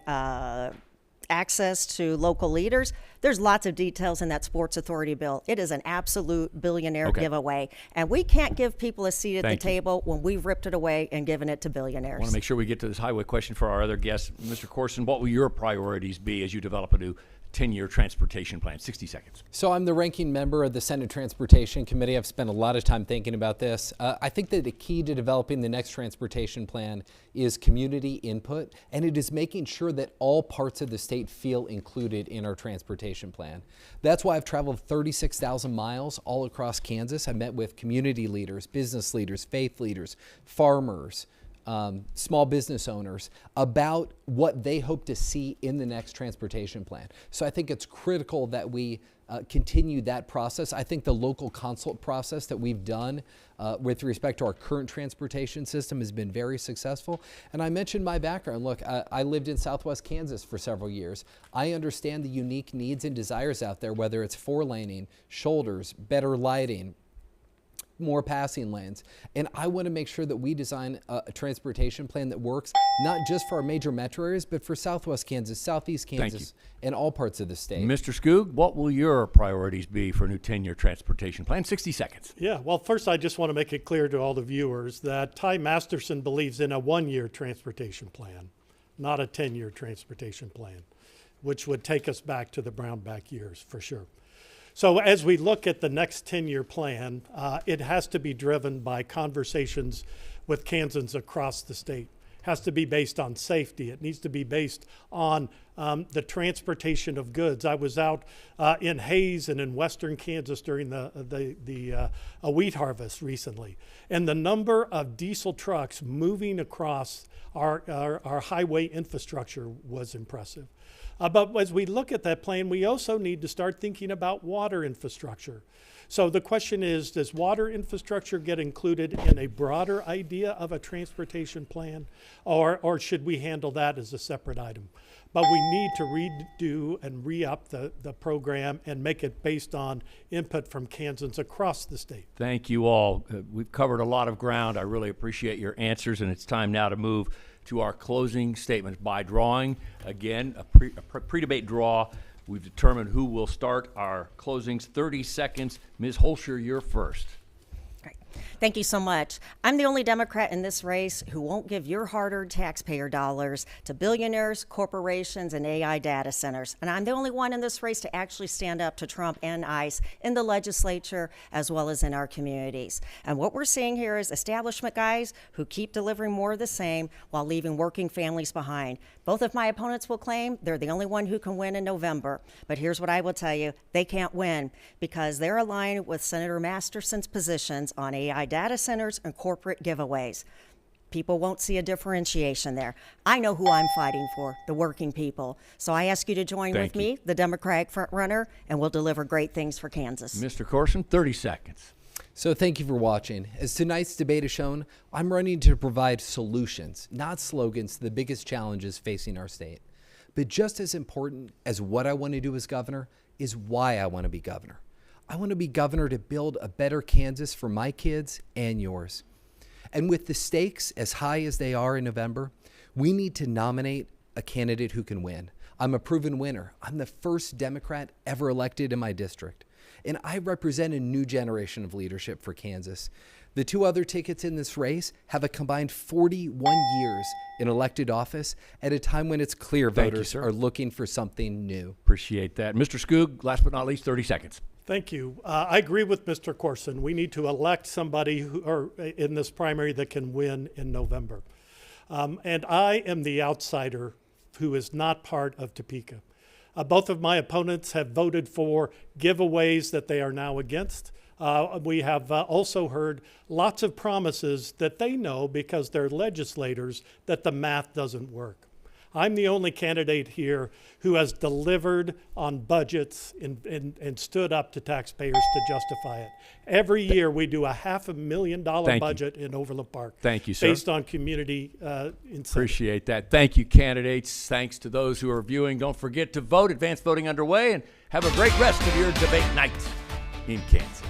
[SPEAKER 8] access to local leaders. There's lots of details in that Sports Authority bill. It is an absolute billionaire giveaway. And we can't give people a seat at the table when we've ripped it away and given it to billionaires.
[SPEAKER 1] I want to make sure we get to this highway question for our other guests. Mr. Corson, what will your priorities be as you develop a new 10-year transportation plan? 60 seconds.
[SPEAKER 7] So I'm the ranking member of the Senate Transportation Committee. I've spent a lot of time thinking about this. I think that the key to developing the next transportation plan is community input, and it is making sure that all parts of the state feel included in our transportation plan. That's why I've traveled 36,000 miles all across Kansas. I met with community leaders, business leaders, faith leaders, farmers, small business owners about what they hope to see in the next transportation plan. So I think it's critical that we continue that process. I think the local consult process that we've done with respect to our current transportation system has been very successful. And I mentioned my background. Look, I lived in Southwest Kansas for several years. I understand the unique needs and desires out there, whether it's 4-laning, shoulders, better lighting, more passing lanes. And I want to make sure that we design a transportation plan that works not just for our major metro areas, but for Southwest Kansas, Southeast Kansas, and all parts of the state.
[SPEAKER 1] Mr. Skoog, what will your priorities be for a new 10-year transportation plan? 60 seconds.
[SPEAKER 9] Yeah, well, first I just want to make it clear to all the viewers that Ty Masterson believes in a 1-year transportation plan, not a 10-year transportation plan, which would take us back to the Brownback years for sure. So as we look at the next 10-year plan, it has to be driven by conversations with Kansans across the state. has to be based on safety. It needs to be based on the transportation of goods. I was out in Hayes and in western Kansas during the wheat harvest recently, and the number of diesel trucks moving across our highway infrastructure was impressive. But as we look at that plan, we also need to start thinking about water infrastructure. So the question is, does water infrastructure get included in a broader idea of a transportation plan, or should we handle that as a separate item? But we need to redo and re-up the program and make it based on input from Kansans across the state.
[SPEAKER 1] Thank you all. We've covered a lot of ground. I really appreciate your answers, and it's time now to move to our closing statements by drawing. Again, a pre-debate draw. We've determined who will start our closings. 30 seconds. Ms. Holscher, you're first.
[SPEAKER 8] Great. Thank you so much. I'm the only Democrat in this race who won't give your hard-earned taxpayer dollars to billionaires, corporations, and AI data centers. And I'm the only one in this race to actually stand up to Trump and ICE in the legislature as well as in our communities. And what we're seeing here is establishment guys who keep delivering more of the same while leaving working families behind. Both of my opponents will claim they're the only one who can win in November. But here's what I will tell you. They can't win because they're aligned with Senator Masterson's positions on AI data centers and corporate giveaways. People won't see a differentiation there. I know who I'm fighting for, the working people. So I ask you to join with me, the Democratic frontrunner, and we'll deliver great things for Kansas.
[SPEAKER 1] Mr. Corson, 30 seconds.
[SPEAKER 7] So thank you for watching. As tonight's debate has shown, I'm running to provide solutions, not slogans, to the biggest challenges facing our state. But just as important as what I want to do as governor is why I want to be governor. I want to be governor to build a better Kansas for my kids and yours. And with the stakes as high as they are in November, we need to nominate a candidate who can win. I'm a proven winner. I'm the first Democrat ever elected in my district. And I represent a new generation of leadership for Kansas. The two other tickets in this race have a combined 41 years in elected office at a time when it's clear voters are looking for something new.
[SPEAKER 1] Appreciate that. Mr. Skoog, last but not least, 30 seconds.
[SPEAKER 9] Thank you. I agree with Mr. Corson. We need to elect somebody in this primary that can win in November. And I am the outsider who is not part of Topeka. Both of my opponents have voted for giveaways that they are now against. We have also heard lots of promises that they know because they're legislators that the math doesn't work. I'm the only candidate here who has delivered on budgets and stood up to taxpayers to justify it. Every year we do a $500,000 budget in Overland Park.
[SPEAKER 1] Thank you, sir.
[SPEAKER 9] Based on community incentive.
[SPEAKER 1] Appreciate that. Thank you, candidates. Thanks to those who are viewing. Don't forget to vote. Advanced voting underway, and have a great rest of your debate night in Kansas.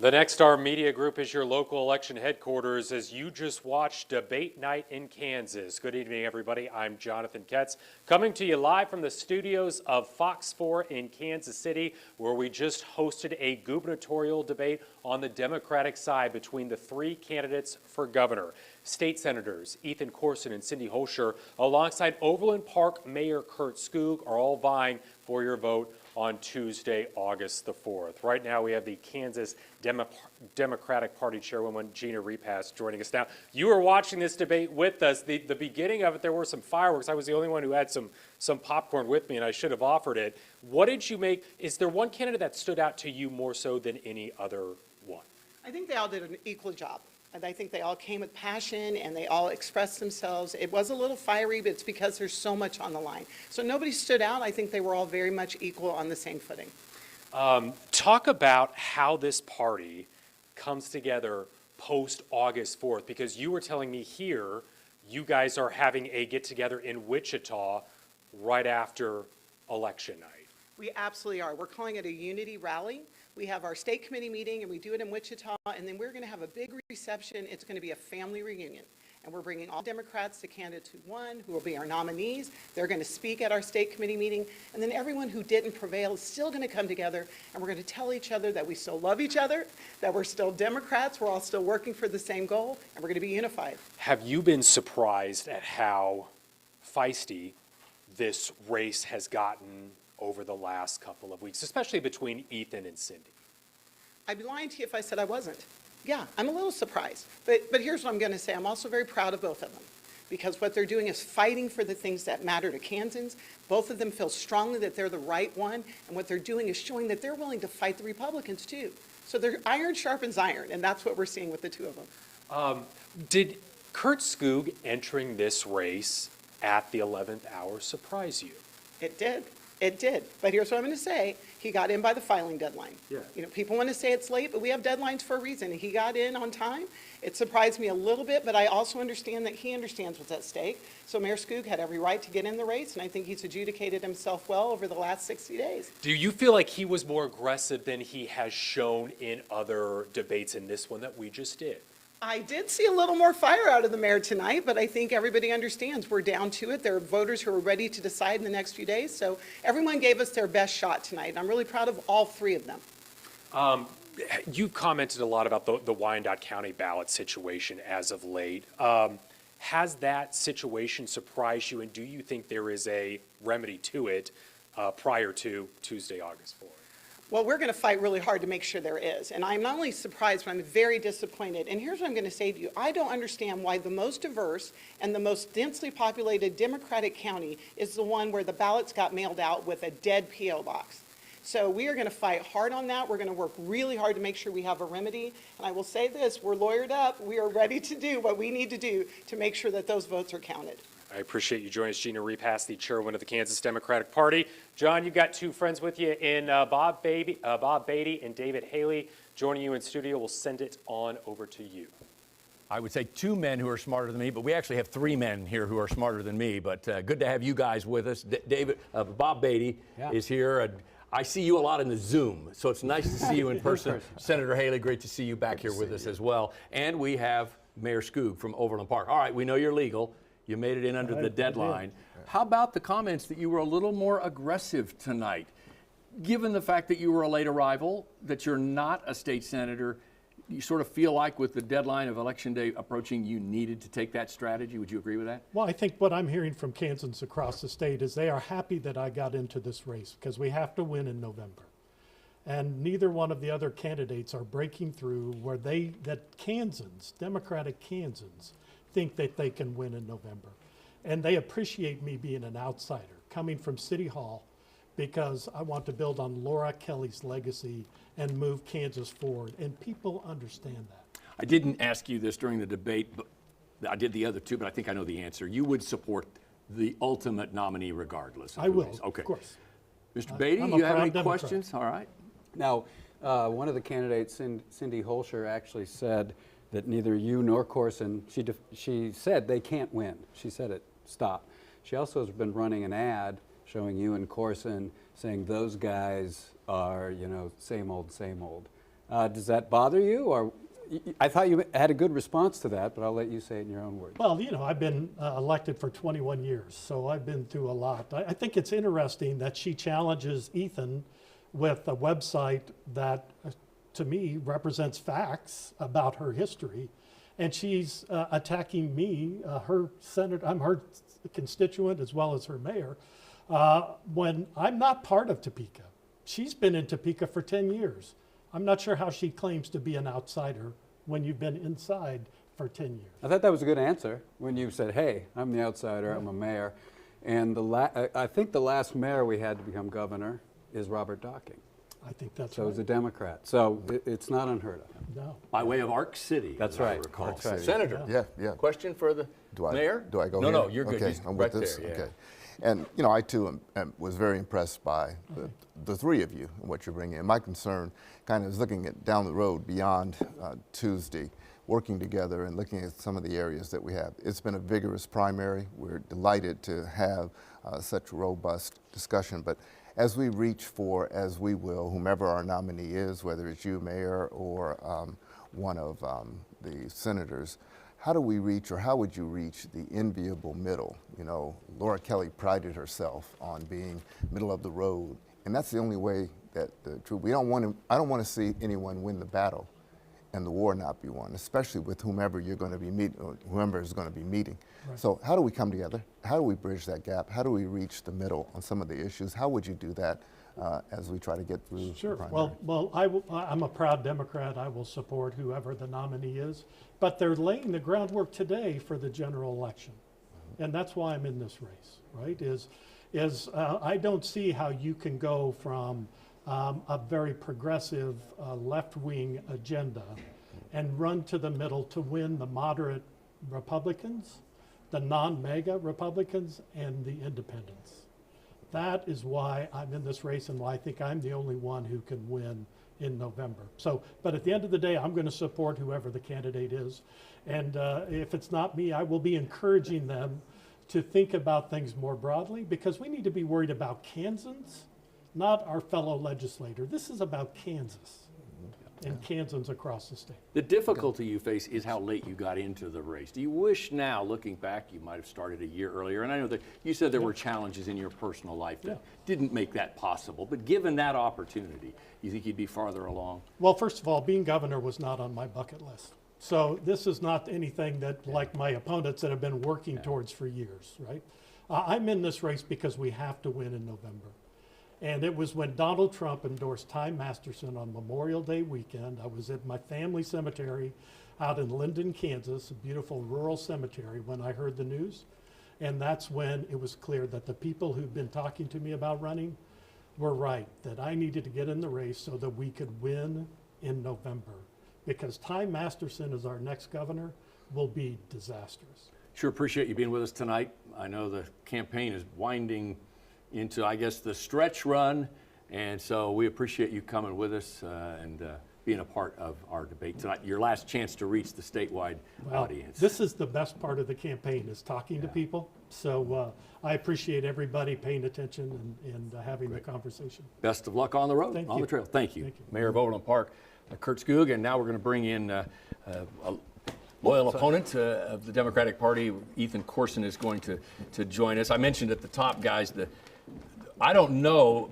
[SPEAKER 10] The Next Star Media Group is your local election headquarters as you just watched Debate Night in Kansas. Good evening, everybody. I'm Jonathan Ketz, coming to you live from the studios of Fox 4 in Kansas City, where we just hosted a gubernatorial debate on the Democratic side between the three candidates for governor. State Senators Ethan Corson and Cindy Holscher, alongside Overland Park Mayor Curt Skoog, are all vying for your vote on Tuesday, August the 4th. Right now, we have the Kansas Democratic Party Chairwoman, Gina Repass, joining us now. You were watching this debate with us. The beginning of it, there were some fireworks. I was the only one who had some popcorn with me, and I should have offered it. What did you make? Is there one candidate that stood out to you more so than any other one?
[SPEAKER 11] I think they all did an equal job. And I think they all came with passion and they all expressed themselves. It was a little fiery, but it's because there's so much on the line. So nobody stood out. I think they were all very much equal on the same footing.
[SPEAKER 10] Talk about how this party comes together post-August 4th, because you were telling me here you guys are having a get-together in Wichita right after election night.
[SPEAKER 11] We absolutely are. We're calling it a unity rally. We have our state committee meeting and we do it in Wichita, and then we're going to have a big reception. It's going to be a family reunion. And we're bringing all Democrats, the candidates who won, who will be our nominees. They're going to speak at our state committee meeting. And then everyone who didn't prevail is still going to come together, and we're going to tell each other that we still love each other, that we're still Democrats, we're all still working for the same goal, and we're going to be unified.
[SPEAKER 10] Have you been surprised at how feisty this race has gotten over the last couple of weeks, especially between Ethan and Cindy?
[SPEAKER 11] I'd be lying to you if I said I wasn't. Yeah, I'm a little surprised. But here's what I'm going to say. I'm also very proud of both of them, because what they're doing is fighting for the things that matter to Kansans. Both of them feel strongly that they're the right one, and what they're doing is showing that they're willing to fight the Republicans too. So they're iron sharpens iron, and that's what we're seeing with the two of them.
[SPEAKER 10] Did Curt Skoog entering this race at the 11th hour surprise you?
[SPEAKER 11] It did. It did. But here's what I'm going to say. He got in by the filing deadline.
[SPEAKER 10] Yeah.
[SPEAKER 11] You know, people want to say it's late, but we have deadlines for a reason. He got in on time. It surprised me a little bit, but I also understand that he understands what's at stake. So Mayor Skoog had every right to get in the race, and I think he's adjudicated himself well over the last 60 days.
[SPEAKER 10] Do you feel like he was more aggressive than he has shown in other debates in this one that we just did?
[SPEAKER 11] I did see a little more fire out of the mayor tonight, but I think everybody understands we're down to it. There are voters who are ready to decide in the next few days. So everyone gave us their best shot tonight. And I'm really proud of all three of them.
[SPEAKER 10] You've commented a lot about the Wyandotte County ballot situation as of late. Has that situation surprised you, and do you think there is a remedy to it prior to Tuesday, August 4th?
[SPEAKER 11] Well, we're going to fight really hard to make sure there is. And I'm not only surprised, but I'm very disappointed. And here's what I'm going to say to you. I don't understand why the most diverse and the most densely populated Democratic county is the one where the ballots got mailed out with a dead P.O. box. So we are going to fight hard on that. We're going to work really hard to make sure we have a remedy. And I will say this, we're lawyered up. We are ready to do what we need to do to make sure that those votes are counted.
[SPEAKER 10] I appreciate you joining us, Gina Repass, the chairwoman of the Kansas Democratic Party. John, you've got two friends with you in Bob Beatty and David Haley joining you in studio. We'll send it on over to you.
[SPEAKER 1] I would say two men who are smarter than me, but we actually have three men here who are smarter than me. But good to have you guys with us. Bob Beatty is here. I see you a lot in the Zoom, so it's nice to see you in person. Senator Haley, great to see you back here with us as well. And we have Mayor Skoog from Overland Park. All right, we know you're legal. You made it in under the deadline. How about the comments that you were a little more aggressive tonight? Given the fact that you were a late arrival, that you're not a state senator, you sort of feel like with the deadline of Election Day approaching, you needed to take that strategy. Would you agree with that?
[SPEAKER 9] Well, I think what I'm hearing from Kansans across the state is they are happy that I got into this race because we have to win in November. And neither one of the other candidates are breaking through where that Kansans, Democratic Kansans, think that they can win in November. And they appreciate me being an outsider, coming from City Hall, because I want to build on Laura Kelly's legacy and move Kansas forward. And people understand that.
[SPEAKER 1] I didn't ask you this during the debate, but I did the other two, but I think I know the answer. You would support the ultimate nominee regardless.
[SPEAKER 9] I will,
[SPEAKER 1] okay.
[SPEAKER 9] Of course.
[SPEAKER 1] Mr. Beatty,
[SPEAKER 9] I'm
[SPEAKER 1] you have any
[SPEAKER 9] Democrat.
[SPEAKER 1] questions? All right.
[SPEAKER 12] Now, one of the candidates, Cindy Holscher, actually said that neither you nor Corson, she said they can't win. She said it, stop. She also has been running an ad showing you and Corson saying those guys are, you know, same old, same old. Does that bother you? Or I thought you had a good response to that, but I'll let you say it in your own words.
[SPEAKER 9] Well, you know, I've been elected for 21 years, so I've been through a lot. I think it's interesting that she challenges Ethan with a website that, to me, represents facts about her history, and she's attacking me, her senator. I'm her constituent as well as her mayor, when I'm not part of Topeka. She's been in Topeka for 10 years. I'm not sure how she claims to be an outsider when you've been inside for 10 years.
[SPEAKER 12] I thought that was a good answer when you said, hey, I'm the outsider, I'm a mayor. And I think the last mayor we had to become governor is Robert Docking.
[SPEAKER 9] I think that's
[SPEAKER 12] so
[SPEAKER 9] right.
[SPEAKER 12] he's a Democrat. So it's not unheard of.
[SPEAKER 9] No.
[SPEAKER 1] By way of Arc City.
[SPEAKER 12] That's
[SPEAKER 1] as
[SPEAKER 12] right.
[SPEAKER 1] I recall.
[SPEAKER 12] That's right.
[SPEAKER 1] Senator.
[SPEAKER 2] Yeah.
[SPEAKER 1] Question for the mayor?
[SPEAKER 2] Do I go
[SPEAKER 1] No,
[SPEAKER 2] here?
[SPEAKER 1] no, you're good.
[SPEAKER 2] Okay,
[SPEAKER 1] He's
[SPEAKER 2] I'm
[SPEAKER 1] right
[SPEAKER 2] with this.
[SPEAKER 1] there, yeah.
[SPEAKER 2] Okay. And, you know, I too was very impressed by the three of you and what you're bringing in. My concern kind of is looking at down the road beyond Tuesday, working together and looking at some of the areas that we have. It's been a vigorous primary. We're delighted to have such robust discussion. But as we reach for, as we will, whomever our nominee is, whether it's you, Mayor, or one of the senators, how do we reach, or how would you reach the enviable middle? You know, Laura Kelly prided herself on being middle of the road, and that's the only way that the truth. I don't want to see anyone win the battle and the war not be won, especially with whomever you're going to be meeting, or whomever is going to be meeting. Right. So how do we come together? How do we bridge that gap? How do we reach the middle on some of the issues? How would you do that as we try to get through?
[SPEAKER 9] Sure.
[SPEAKER 2] The primary?
[SPEAKER 9] Well, I'm a proud Democrat. I will support whoever the nominee is. But they're laying the groundwork today for the general election, and that's why I'm in this race. Right? I don't see how you can go from a very progressive left-wing agenda and run to the middle to win the moderate Republicans, the non-MAGA Republicans, and the independents. That is why I'm in this race and why I think I'm the only one who can win in November. So, but at the end of the day, I'm going to support whoever the candidate is. And if it's not me, I will be encouraging them to think about things more broadly, because we need to be worried about Kansans, not our fellow legislator. This is about Kansas and Kansans across the state.
[SPEAKER 1] The difficulty you face is how late you got into the race. Do you wish now, looking back, you might have started a year earlier? And I know that you said there were challenges in your personal life that didn't make that possible. But given that opportunity, you think you'd be farther along?
[SPEAKER 9] Well, first of all, being governor was not on my bucket list. So this is not anything that, like my opponents that have been working towards for years, right? I'm in this race because we have to win in November. And it was when Donald Trump endorsed Ty Masterson on Memorial Day weekend. I was at my family cemetery out in Linden, Kansas, a beautiful rural cemetery, when I heard the news. And that's when it was clear that the people who'd been talking to me about running were right, that I needed to get in the race so that we could win in November. Because Ty Masterson as our next governor will be disastrous.
[SPEAKER 1] Sure appreciate you being with us tonight. I know the campaign is winding into, I guess, the stretch run, and so we appreciate you coming with us and being a part of our debate tonight. Your last chance to reach the statewide audience.
[SPEAKER 9] This is the best part of the campaign, is talking to people. So I appreciate everybody paying attention and having the conversation.
[SPEAKER 1] Best of luck on the road, on the trail. Thank you. Mayor of Overland Park, Curt Skoog, and now we're going to bring in a loyal opponent of the Democratic Party. Ethan Corson is going to join us. I mentioned at the top, guys, I don't know,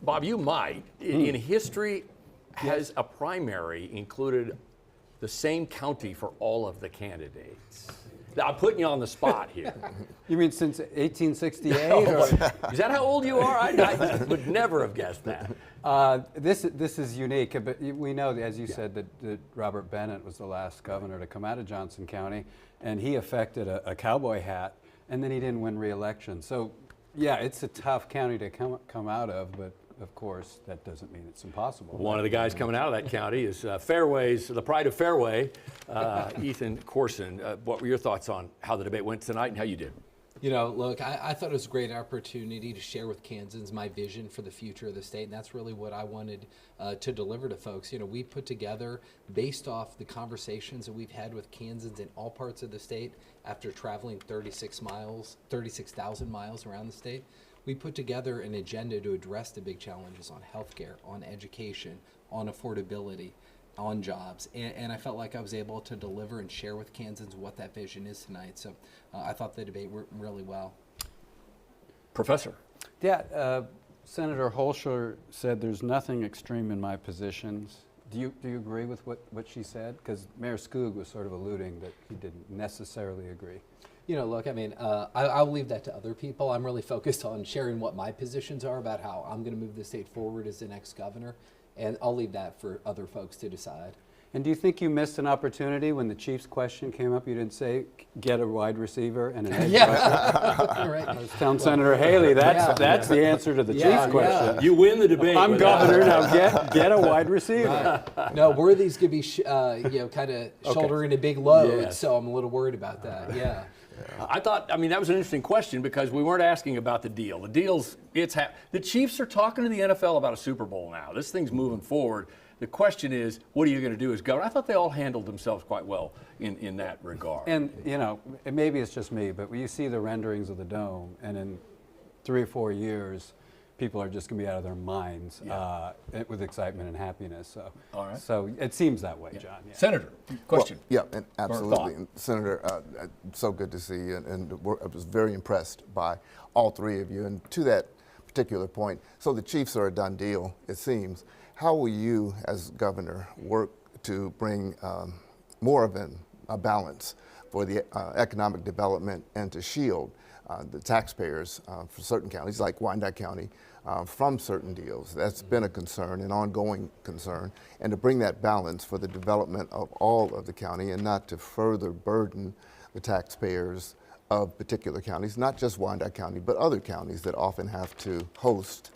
[SPEAKER 1] Bob, you might. In history, has a primary included the same county for all of the candidates? I'm putting you on the spot here.
[SPEAKER 12] You mean since 1868?
[SPEAKER 1] Is that how old you are? I would never have guessed that.
[SPEAKER 12] This is unique, but we know, as you said, that Robert Bennett was the last governor to come out of Johnson County, and he affected a cowboy hat, and then he didn't win re-election. So, yeah, it's a tough county to come out of, but of course, that doesn't mean it's impossible.
[SPEAKER 1] One of the guys coming out of that county is Fairway's, the pride of Fairway, Ethan Corson. What were your thoughts on how the debate went tonight and how you did?
[SPEAKER 7] You know, look, I thought it was a great opportunity to share with Kansans my vision for the future of the state, and that's really what I wanted to deliver to folks. You know, we put together, based off the conversations that we've had with Kansans in all parts of the state after traveling 36,000 miles around the state, we put together an agenda to address the big challenges on healthcare, on education, on affordability, on jobs. And I felt like I was able to deliver and share with Kansans what that vision is tonight. So I thought the debate went really well.
[SPEAKER 1] Professor.
[SPEAKER 12] Yeah, Senator Holscher said there's nothing extreme in my positions. Do you agree with what she said? Because Mayor Skoog was sort of alluding that he didn't necessarily agree.
[SPEAKER 7] You know, look, I mean, I'll leave that to other people. I'm really focused on sharing what my positions are about how I'm going to move the state forward as the next governor, and I'll leave that for other folks to decide.
[SPEAKER 12] And do you think you missed an opportunity when the Chiefs question came up? You didn't say get a wide receiver and an edge rusher.
[SPEAKER 7] Right.
[SPEAKER 12] I was telling Senator Haley that's the answer to the Chiefs question.
[SPEAKER 1] You win the debate.
[SPEAKER 12] I'm governor now. Get a wide receiver.
[SPEAKER 7] Right. No, Worthy's gonna be kind of shouldering a big load, so I'm a little worried about that. Yeah.
[SPEAKER 1] I mean, that was an interesting question because we weren't asking about the deal. The deal's, the Chiefs are talking to the NFL about a Super Bowl now. This thing's moving forward. The question is, what are you going to do as governor? I thought they all handled themselves quite well in that regard.
[SPEAKER 12] And, you know, maybe it's just me, but when you see the renderings of the dome, and in 3 or 4 years, people are just going to be out of their minds with excitement and happiness. So,
[SPEAKER 1] all right.
[SPEAKER 12] So it seems that way, John. Yeah.
[SPEAKER 1] Senator, question.
[SPEAKER 2] Well, yeah, and absolutely. And Senator, so good to see you, and I was very impressed by all three of you. And to that particular point, so the Chiefs are a done deal, it seems. How will you, as governor, work to bring more of a balance for the economic development and to shield the taxpayers for certain counties, like Wyandotte County, from certain deals? That's been a concern, an ongoing concern, and to bring that balance for the development of all of the county and not to further burden the taxpayers of particular counties, not just Wyandotte County, but other counties that often have to host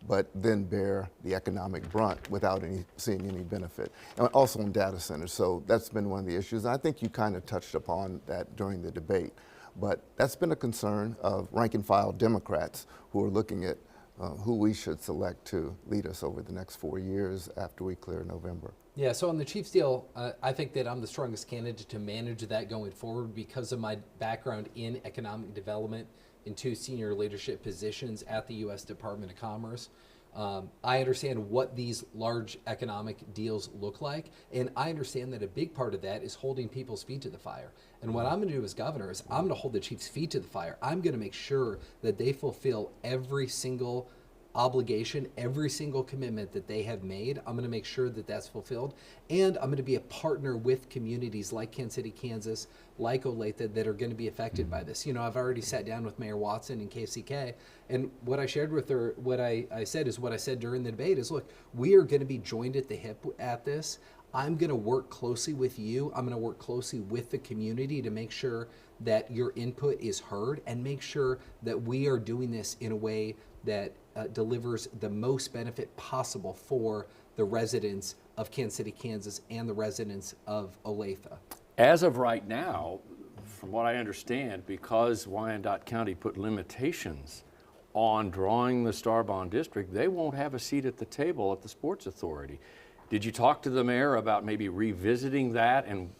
[SPEAKER 2] but then bear the economic brunt without seeing any benefit. And also in data centers, so that's been one of the issues. And I think you kind of touched upon that during the debate, but that's been a concern of rank and file Democrats who are looking at who we should select to lead us over the next 4 years after we clear November.
[SPEAKER 7] Yeah, so on the Chiefs deal, I think that I'm the strongest candidate to manage that going forward because of my background in economic development in 2 senior leadership positions at the U.S. Department of Commerce. I understand what these large economic deals look like, and I understand that a big part of that is holding people's feet to the fire. And what I'm going to do as governor is I'm going to hold the Chiefs' feet to the fire. I'm going to make sure that they fulfill every single obligation, every single commitment that they have made. I'm going to make sure that that's fulfilled, and I'm going to be a partner with communities like Kansas City, Kansas, like Olathe, that are going to be affected by this. You know, I've already sat down with Mayor Watson and KCK, and what I shared with her, what I said is what I said during the debate is, look, we are going to be joined at the hip at this. I'm going to work closely with you. I'm going to work closely with the community to make sure that your input is heard and make sure that we are doing this in a way that delivers the most benefit possible for the residents of Kansas City, Kansas, and the residents of Olathe.
[SPEAKER 1] As of right now, from what I understand, because Wyandotte County put limitations on drawing the Star Bond District, they won't have a seat at the table at the Sports Authority. Did you talk to the mayor about maybe revisiting that and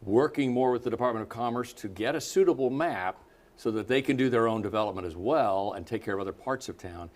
[SPEAKER 1] working more with the Department of Commerce to get a suitable map so that they can do their own development as well and take care of other parts of town?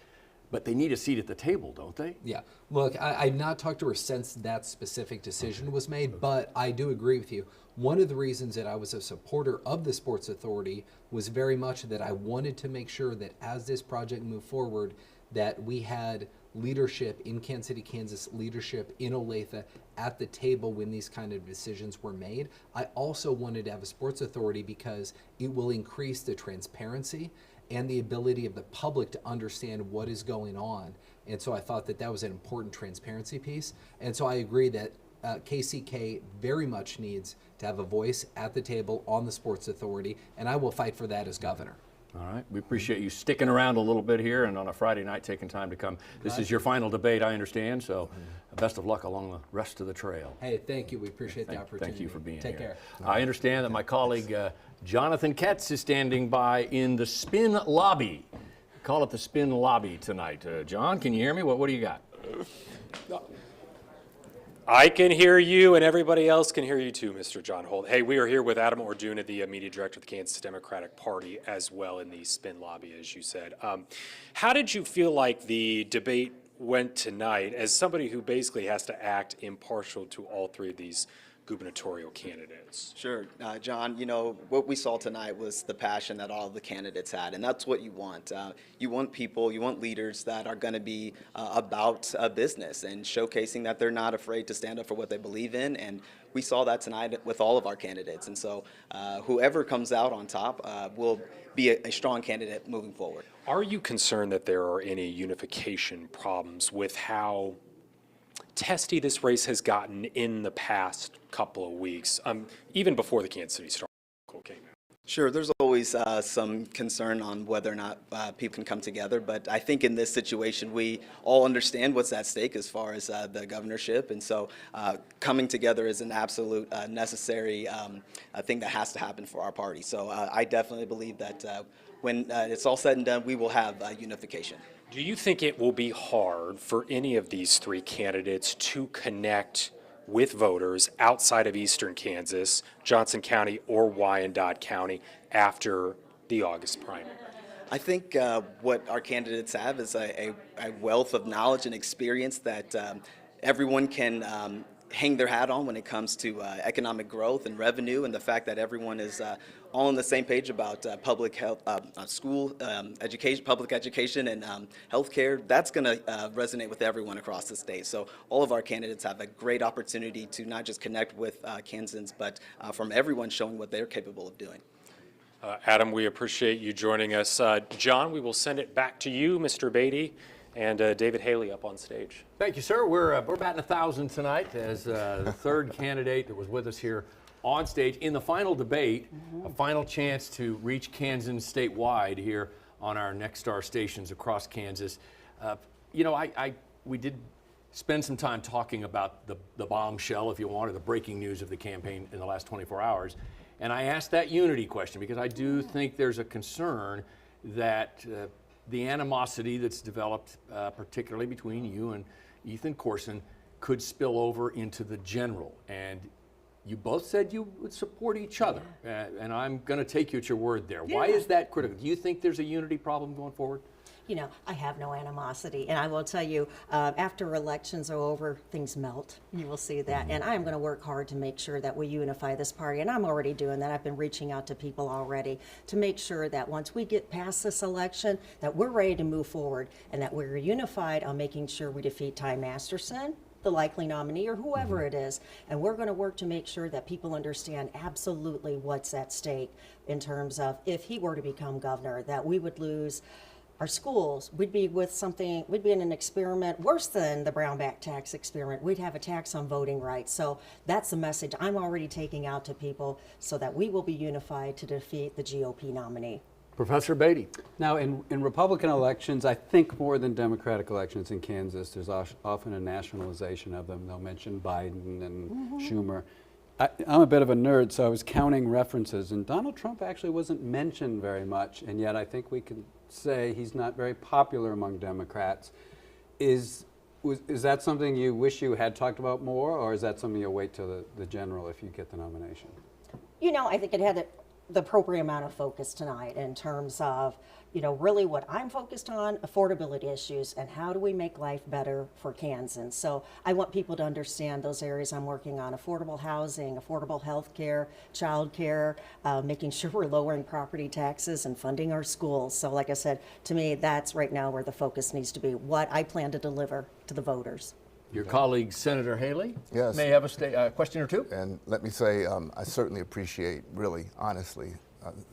[SPEAKER 1] But they need a seat at the table, don't they?
[SPEAKER 7] Yeah. Look, I've not talked to her since that specific decision was made, but I do agree with you. One of the reasons that I was a supporter of the Sports Authority was very much that I wanted to make sure that as this project moved forward, that we had leadership in Kansas City, Kansas, leadership in Olathe at the table when these kind of decisions were made. I also wanted to have a Sports Authority because it will increase the transparency and the ability of the public to understand what is going on. And so I thought that that was an important transparency piece. And so I agree that KCK very much needs to have a voice at the table on the Sports Authority, and I will fight for that as governor.
[SPEAKER 1] All right, we appreciate you sticking around a little bit here and on a Friday night taking time to come. This is your final debate, I understand, so best of luck along the rest of the trail.
[SPEAKER 7] Hey, thank you. We appreciate the opportunity.
[SPEAKER 1] Thank you for being here.
[SPEAKER 7] Take care.
[SPEAKER 1] I understand that my colleague Jonathan Ketz is standing by in the spin lobby. Call it the spin lobby tonight. John, can you hear me? What do you got?
[SPEAKER 10] I can hear you, and everybody else can hear you too, Mr. John Holt. Hey, we are here with Adam Orduna, the media director of the Kansas Democratic Party, as well in the spin lobby, as you said. How did you feel like the debate went tonight, as somebody who basically has to act impartial to all three of these gubernatorial candidates?
[SPEAKER 13] Sure. John, you know, what we saw tonight was the passion that all of the candidates had, and that's what you want. You want people, you want leaders that are going to be about business and showcasing that they're not afraid to stand up for what they believe in, and we saw that tonight with all of our candidates. And so whoever comes out on top will be a strong candidate moving forward.
[SPEAKER 10] Are you concerned that there are any unification problems with how testy this race has gotten in the past couple of weeks, even before the Kansas City Star came out?
[SPEAKER 13] Sure, there's always some concern on whether or not people can come together, but I think in this situation we all understand what's at stake as far as the governorship, and so coming together is an absolute necessary thing that has to happen for our party. So I definitely believe that when it's all said and done, we will have unification.
[SPEAKER 10] Do you think it will be hard for any of these three candidates to connect with voters outside of eastern Kansas, Johnson County, or Wyandotte County after the August primary?
[SPEAKER 13] I think what our candidates have is a wealth of knowledge and experience that everyone can hang their hat on when it comes to economic growth and revenue, and the fact that everyone is all on the same page about public health, school education, public education, and healthcare. That's going to resonate with everyone across the state. So all of our candidates have a great opportunity to not just connect with Kansans, but from everyone showing what they're capable of doing.
[SPEAKER 10] Adam, we appreciate you joining us. John, we will send it back to you, Mr. Beatty, and David Haley up on stage.
[SPEAKER 1] Thank you, sir. We're batting 1,000 tonight as the third candidate that was with us here on stage in the final debate, a final chance to reach Kansans statewide here on our Next Star stations across Kansas. You know, we did spend some time talking about the bombshell, if you want, or the breaking news of the campaign in the last 24 hours. And I asked that unity question because I do think there's a concern that the animosity that's developed, particularly between you and Ethan Corson, could spill over into the general. And you both said you would support each other, and I'm going to take you at your word there. Yeah. Why is that critical? Do you think there's a unity problem going forward?
[SPEAKER 8] You know, I have no animosity, and I will tell you, after elections are over, things melt. You will see that, and I am going to work hard to make sure that we unify this party, and I'm already doing that. I've been reaching out to people already to make sure that once we get past this election, that we're ready to move forward, and that we're unified on making sure we defeat Ty Masterson, the likely nominee, or whoever it is. And we're going to work to make sure that people understand absolutely what's at stake in terms of if he were to become governor, that we would lose our schools. We'd be in an experiment worse than the Brownback tax experiment. We'd have a tax on voting rights. So that's the message I'm already taking out to people, so that we will be unified to defeat the GOP nominee.
[SPEAKER 1] Professor Beatty.
[SPEAKER 12] Now, in Republican elections, I think more than Democratic elections in Kansas, there's often a nationalization of them. They'll mention Biden and Schumer. I'm a bit of a nerd, so I was counting references, and Donald Trump actually wasn't mentioned very much, and yet I think we can say he's not very popular among Democrats. Is that something you wish you had talked about more, or is that something you'll wait till the general if you get the nomination?
[SPEAKER 8] You know, I think it had the appropriate amount of focus tonight in terms of, you know, really what I'm focused on, affordability issues, and how do we make life better for Kansans. So I want people to understand those areas I'm working on: affordable housing, affordable health care, child care, making sure we're lowering property taxes and funding our schools. So like I said, to me, that's right now where the focus needs to be, what I plan to deliver to the voters.
[SPEAKER 1] Your colleague, Senator Haley,
[SPEAKER 2] yes,
[SPEAKER 1] may have a question or two.
[SPEAKER 2] And let me say, I certainly appreciate, really, honestly,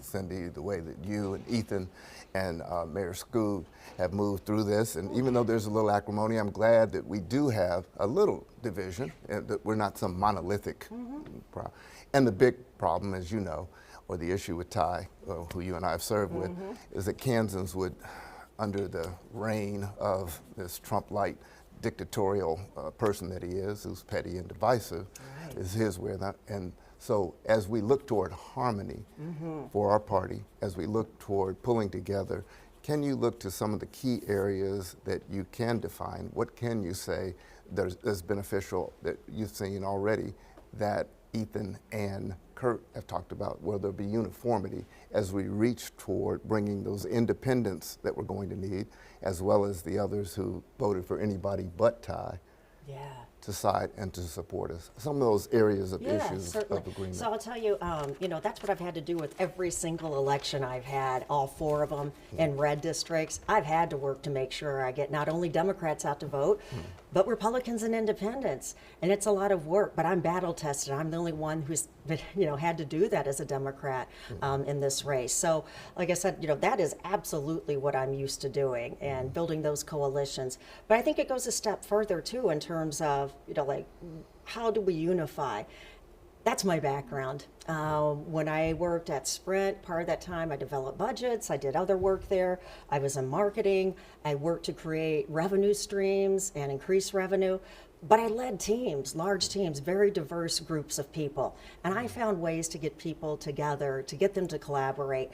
[SPEAKER 2] Cindy, the way that you and Ethan and Mayor Skoog have moved through this. And even though there's a little acrimony, I'm glad that we do have a little division, and that we're not some monolithic problem. And the big problem, as you know, or the issue with Ty, who you and I have served with, is that Kansans would, under the reign of this Trump-light dictatorial person that he is, who's petty and divisive, is his way. And so as we look toward harmony for our party, as we look toward pulling together can you look to some of the key areas that you can define? What can you say that's beneficial that you've seen already that Ethan and Curt have talked about, where there'll be uniformity as we reach toward bringing those independents that we're going to need, as well as the others who voted for anybody but Ty, to side and to support us. Some of those areas of issues
[SPEAKER 8] certainly.
[SPEAKER 2] of agreement.
[SPEAKER 8] So I'll tell you, that's what I've had to do with every single election I've had, all 4 of them in red districts. I've had to work to make sure I get not only Democrats out to vote, but Republicans and independents. And it's a lot of work, but I'm battle tested. I'm the only one who's been, had to do that as a Democrat in this race. So like I said, that is absolutely what I'm used to doing and building those coalitions. But I think it goes a step further too in terms of, like, how do we unify? That's my background. When I worked at Sprint, part of that time I developed budgets, I did other work there, I was in marketing, I worked to create revenue streams and increase revenue, but I led teams, large teams, very diverse groups of people. And I found ways to get people together, to get them to collaborate.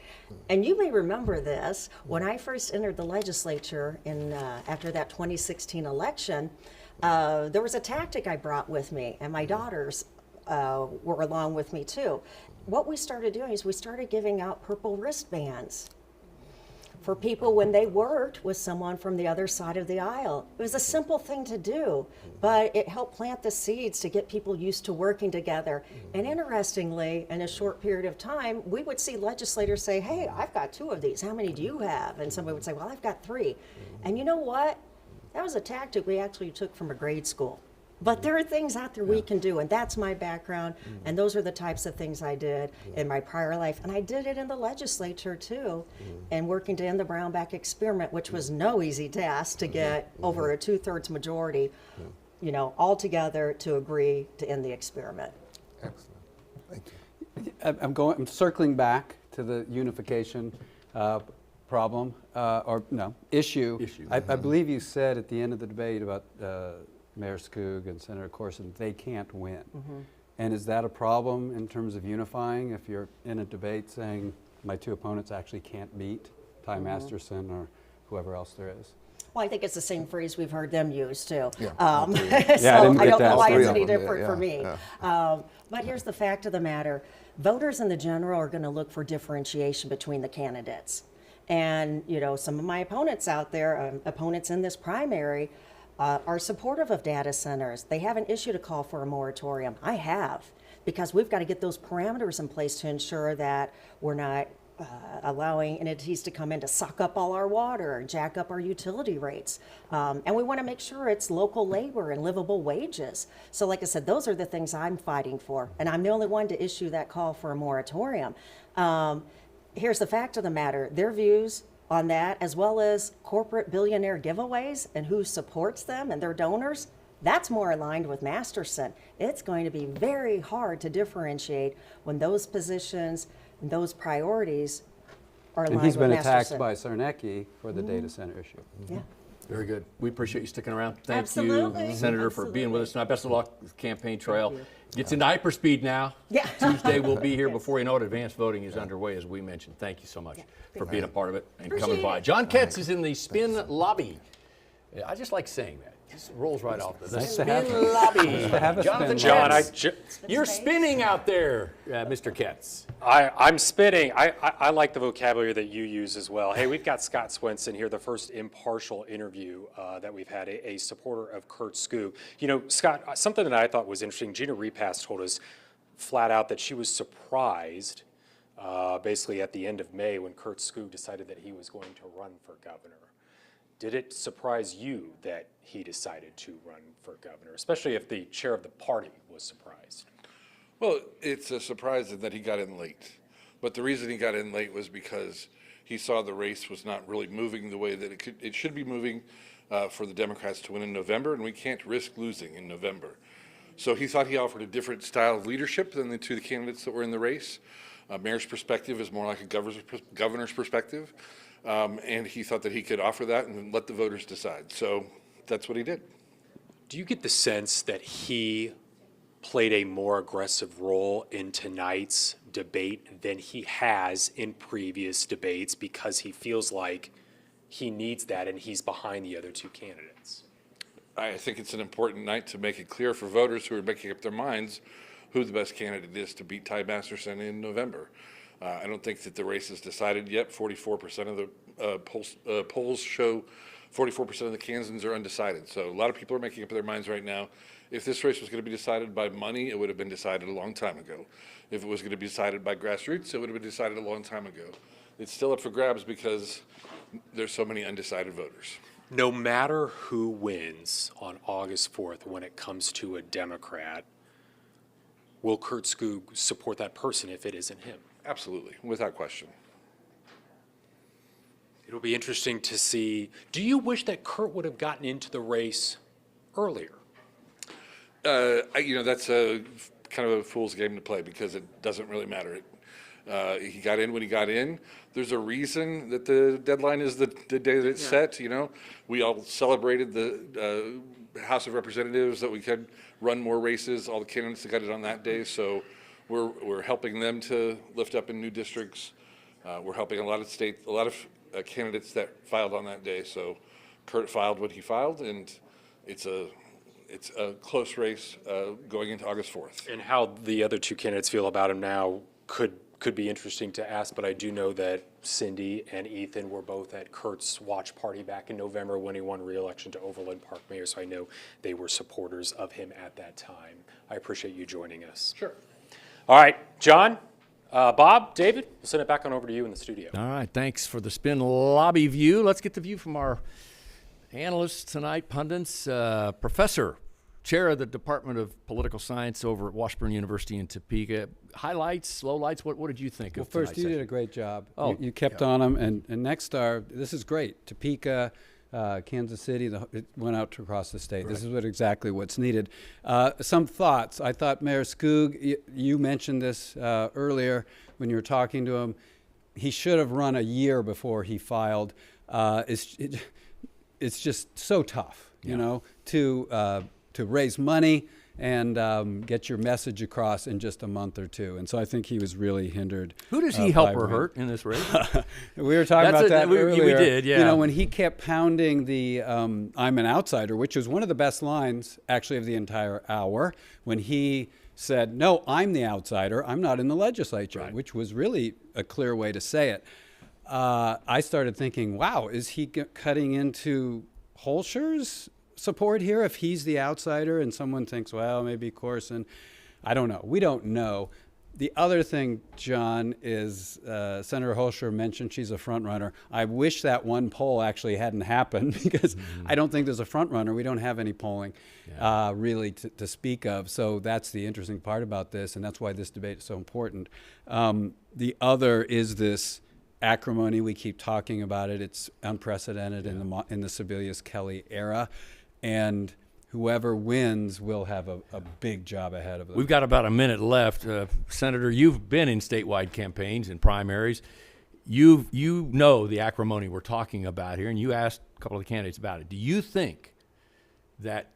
[SPEAKER 8] And you may remember this, when I first entered the legislature after that 2016 election, there was a tactic I brought with me, and my daughters were along with me too. What we started doing is we started giving out purple wristbands for people when they worked with someone from the other side of the aisle. It was a simple thing to do, but it helped plant the seeds to get people used to working together. And interestingly, in a short period of time, we would see legislators say, hey, I've got 2 of these, how many do you have? And somebody would say, well, I've got 3. And you know what? That was a tactic we actually took from a grade school. But there are things out there we can do, and that's my background, and those are the types of things I did in my prior life. And I did it in the legislature too, and working to end the Brownback experiment, which was no easy task to get over a 2/3 majority, all together to agree to end the experiment.
[SPEAKER 2] Excellent. Thank you.
[SPEAKER 12] I'm circling back to the unification problem, issue. I believe you said at the end of the debate about Mayor Skoog and Senator Corson, they can't win. And is that a problem in terms of unifying if you're in a debate saying my 2 opponents actually can't beat Ty Masterson or whoever else there is?
[SPEAKER 8] Well, I think it's the same phrase we've heard them use too.
[SPEAKER 12] Yeah,
[SPEAKER 8] so I don't know why it's any different for me. But here's the fact of the matter. Voters in the general are going to look for differentiation between the candidates. And, some of my opponents out there, opponents in this primary, are supportive of data centers. They haven't issued a call for a moratorium. I have, because we've got to get those parameters in place to ensure that we're not allowing entities to come in to suck up all our water and jack up our utility rates. And we want to make sure it's local labor and livable wages. So like I said, those are the things I'm fighting for. And I'm the only one to issue that call for a moratorium. Here's the fact of the matter. Their views on that, as well as corporate billionaire giveaways and who supports them and their donors, that's more aligned with Masterson. It's going to be very hard to differentiate when those positions and those priorities are aligned with Masterson.
[SPEAKER 12] And he's been attacked by Sarnecki for the data center issue.
[SPEAKER 8] Yeah.
[SPEAKER 1] Very good. We appreciate you sticking around. Thank
[SPEAKER 8] Absolutely.
[SPEAKER 1] you, Senator, for being with us tonight. Best of luck with the campaign trail. Gets into hyperspeed now.
[SPEAKER 8] Yeah.
[SPEAKER 1] Tuesday we'll be here before you know it. Advanced voting is underway, as we mentioned. Thank you so much for being a part of it and coming by. John Ketz is in the spin lobby. I just like saying that. It just rolls right off. The spin lobby. Jonathan Ketz. You're spinning out there, Mr. Ketz.
[SPEAKER 10] I'm spinning. I like the vocabulary that you use as well. Hey, we've got Scott Swenson here, the first impartial interview that we've had, a supporter of Curt Skoog. Scott, something that I thought was interesting, Gina Repass told us flat out that she was surprised basically at the end of May when Curt Skoog decided that he was going to run for governor. Did it surprise you that he decided to run for governor, especially if the chair of the party was surprised?
[SPEAKER 14] Well, it's a surprise that he got in late. But the reason he got in late was because he saw the race was not really moving the way that it should be moving for the Democrats to win in November, and we can't risk losing in November. So he thought he offered a different style of leadership than the 2 candidates that were in the race. Mayor's perspective is more like a governor's perspective. And he thought that he could offer that and let the voters decide. So that's what he did.
[SPEAKER 10] Do you get the sense that he played a more aggressive role in tonight's debate than he has in previous debates because he feels like he needs that and he's behind the other two candidates?
[SPEAKER 14] I think it's an important night to make it clear for voters who are making up their minds who the best candidate is to beat Ty Masterson in November. I don't think that the race is decided yet. 44% of the polls show 44% of the Kansans are undecided. So a lot of people are making up their minds right now. If this race was going to be decided by money, it would have been decided a long time ago. If it was going to be decided by grassroots, it would have been decided a long time ago. It's still up for grabs because there's so many undecided voters.
[SPEAKER 10] No matter who wins on August 4th when it comes to a Democrat, will Curt Skoog support that person if it isn't him?
[SPEAKER 14] Absolutely, without question.
[SPEAKER 10] It'll be interesting to see. Do you wish that Curt would have gotten into the race earlier?
[SPEAKER 14] That's a kind of a fool's game to play because it doesn't really matter. He got in when he got in. There's a reason that the deadline is the day that it's set. We all celebrated the House of Representatives that we could run more races. All the candidates that got it on that day. So we're helping them to lift up in new districts. We're helping a lot of candidates that filed on that day. So Curt filed what he filed, and it's a close race going into August 4th.
[SPEAKER 10] And how the other two candidates feel about him now could be interesting to ask, but I do know that Cindy and Ethan were both at Curt's watch party back in November when he won re-election to Overland Park mayor, so I know they were supporters of him at that time. I appreciate you joining us.
[SPEAKER 14] Sure.
[SPEAKER 10] All right, John, Bob, David, we'll send it back on over to you in the studio.
[SPEAKER 1] All right, thanks for the spin lobby view. Let's get the view from our analysts tonight, pundits. Professor, Chair of the Department of Political Science over at Washburn University in Topeka. Highlights, lowlights, what did you think of
[SPEAKER 12] Well, first, you
[SPEAKER 1] tonight's
[SPEAKER 12] did a great job.
[SPEAKER 1] Oh,
[SPEAKER 12] you kept on them. And next star, this is great. Topeka, Kansas City, it went out across the state. Right. This is exactly what's needed. Some thoughts. I thought Mayor Skoog, you mentioned this earlier when you were talking to him. He should have run a year before he filed. It's just so tough, to raise money and get your message across in just a month or two. And so I think he was really hindered.
[SPEAKER 1] Who does he help or hurt in this race?
[SPEAKER 12] We were talking about that earlier.
[SPEAKER 1] We did, yeah.
[SPEAKER 12] When he kept pounding the I'm an outsider, which was one of the best lines, actually, of the entire hour, when he said, no, I'm the outsider. I'm not in the legislature, right, which was really a clear way to say it. I started thinking, wow, is he cutting into Holscher's support here if he's the outsider and someone thinks, well, maybe Corson? I don't know. We don't know. The other thing, John, is Senator Holscher mentioned she's a front runner. I wish that one poll actually hadn't happened because I don't think there's a front runner. We don't have any polling really to speak of. So that's the interesting part about this, and that's why this debate is so important. The other is this acrimony. We keep talking about it. It's unprecedented in the Sebelius-Kelly era. And whoever wins will have a big job ahead of them.
[SPEAKER 1] We've got about a minute left. Senator, you've been in statewide campaigns and primaries. You know the acrimony we're talking about here, and you asked a couple of the candidates about it. Do you think that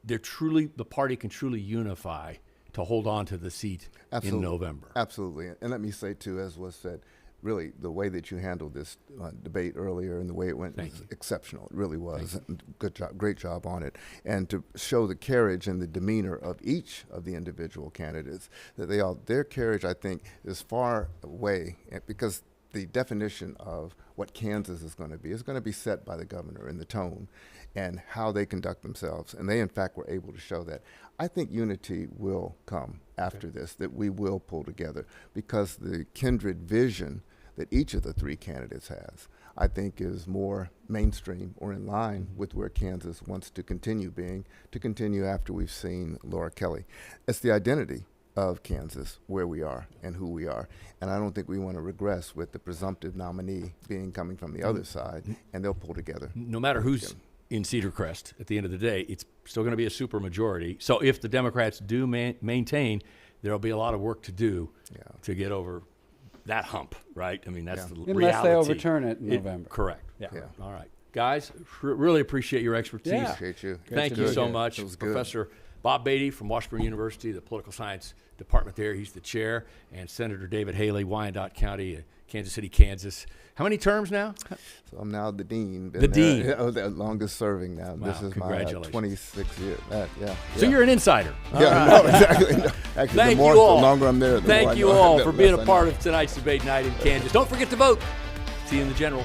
[SPEAKER 1] the party can truly unify to hold on to the seat in November?
[SPEAKER 2] Absolutely. And let me say, too, as was said, really, the way that you handled this debate earlier and the way it went was exceptional. It really was. Good job, great job on it. And to show the carriage and the demeanor of each of the individual candidates, that their carriage, I think, is far away, because the definition of what Kansas is going to be set by the governor and the tone and how they conduct themselves. And they, in fact, were able to show that. I think unity will come after this, that we will pull together, because the kindred vision that each of the three candidates has, I think, is more mainstream or in line with where Kansas wants to continue being, after we've seen Laura Kelly. It's the identity of Kansas, where we are and who we are. And I don't think we want to regress with the presumptive nominee coming from the other side, and they'll pull together.
[SPEAKER 1] No matter who's in Cedar Crest, at the end of the day, it's still going to be a supermajority. So if the Democrats do maintain, there'll be a lot of work to do to get over that hump, right? I mean, that's the reality.
[SPEAKER 12] Unless they overturn it in November.
[SPEAKER 1] Correct. Yeah. All right. Guys, really appreciate your expertise.
[SPEAKER 2] Yeah. Appreciate you.
[SPEAKER 1] Thank you so much. It was Professor Bob Beatty from Washburn University, the Political Science Department there. He's the chair. And Senator David Haley, Wyandotte County Kansas City, Kansas. How many terms now?
[SPEAKER 2] So I'm now the dean.
[SPEAKER 1] The dean.
[SPEAKER 2] The longest serving now.
[SPEAKER 1] Wow,
[SPEAKER 2] this is my 26 year. Yeah.
[SPEAKER 1] So you're an insider.
[SPEAKER 2] Yeah, no, exactly. No. Actually,
[SPEAKER 1] Thank
[SPEAKER 2] the
[SPEAKER 1] you all.
[SPEAKER 2] longer I'm there, the more
[SPEAKER 1] Thank
[SPEAKER 2] I
[SPEAKER 1] you
[SPEAKER 2] know,
[SPEAKER 1] all
[SPEAKER 2] the
[SPEAKER 1] for being
[SPEAKER 2] less
[SPEAKER 1] a
[SPEAKER 2] I
[SPEAKER 1] part
[SPEAKER 2] know.
[SPEAKER 1] of tonight's debate night in Kansas. Don't forget to vote. See you in the general.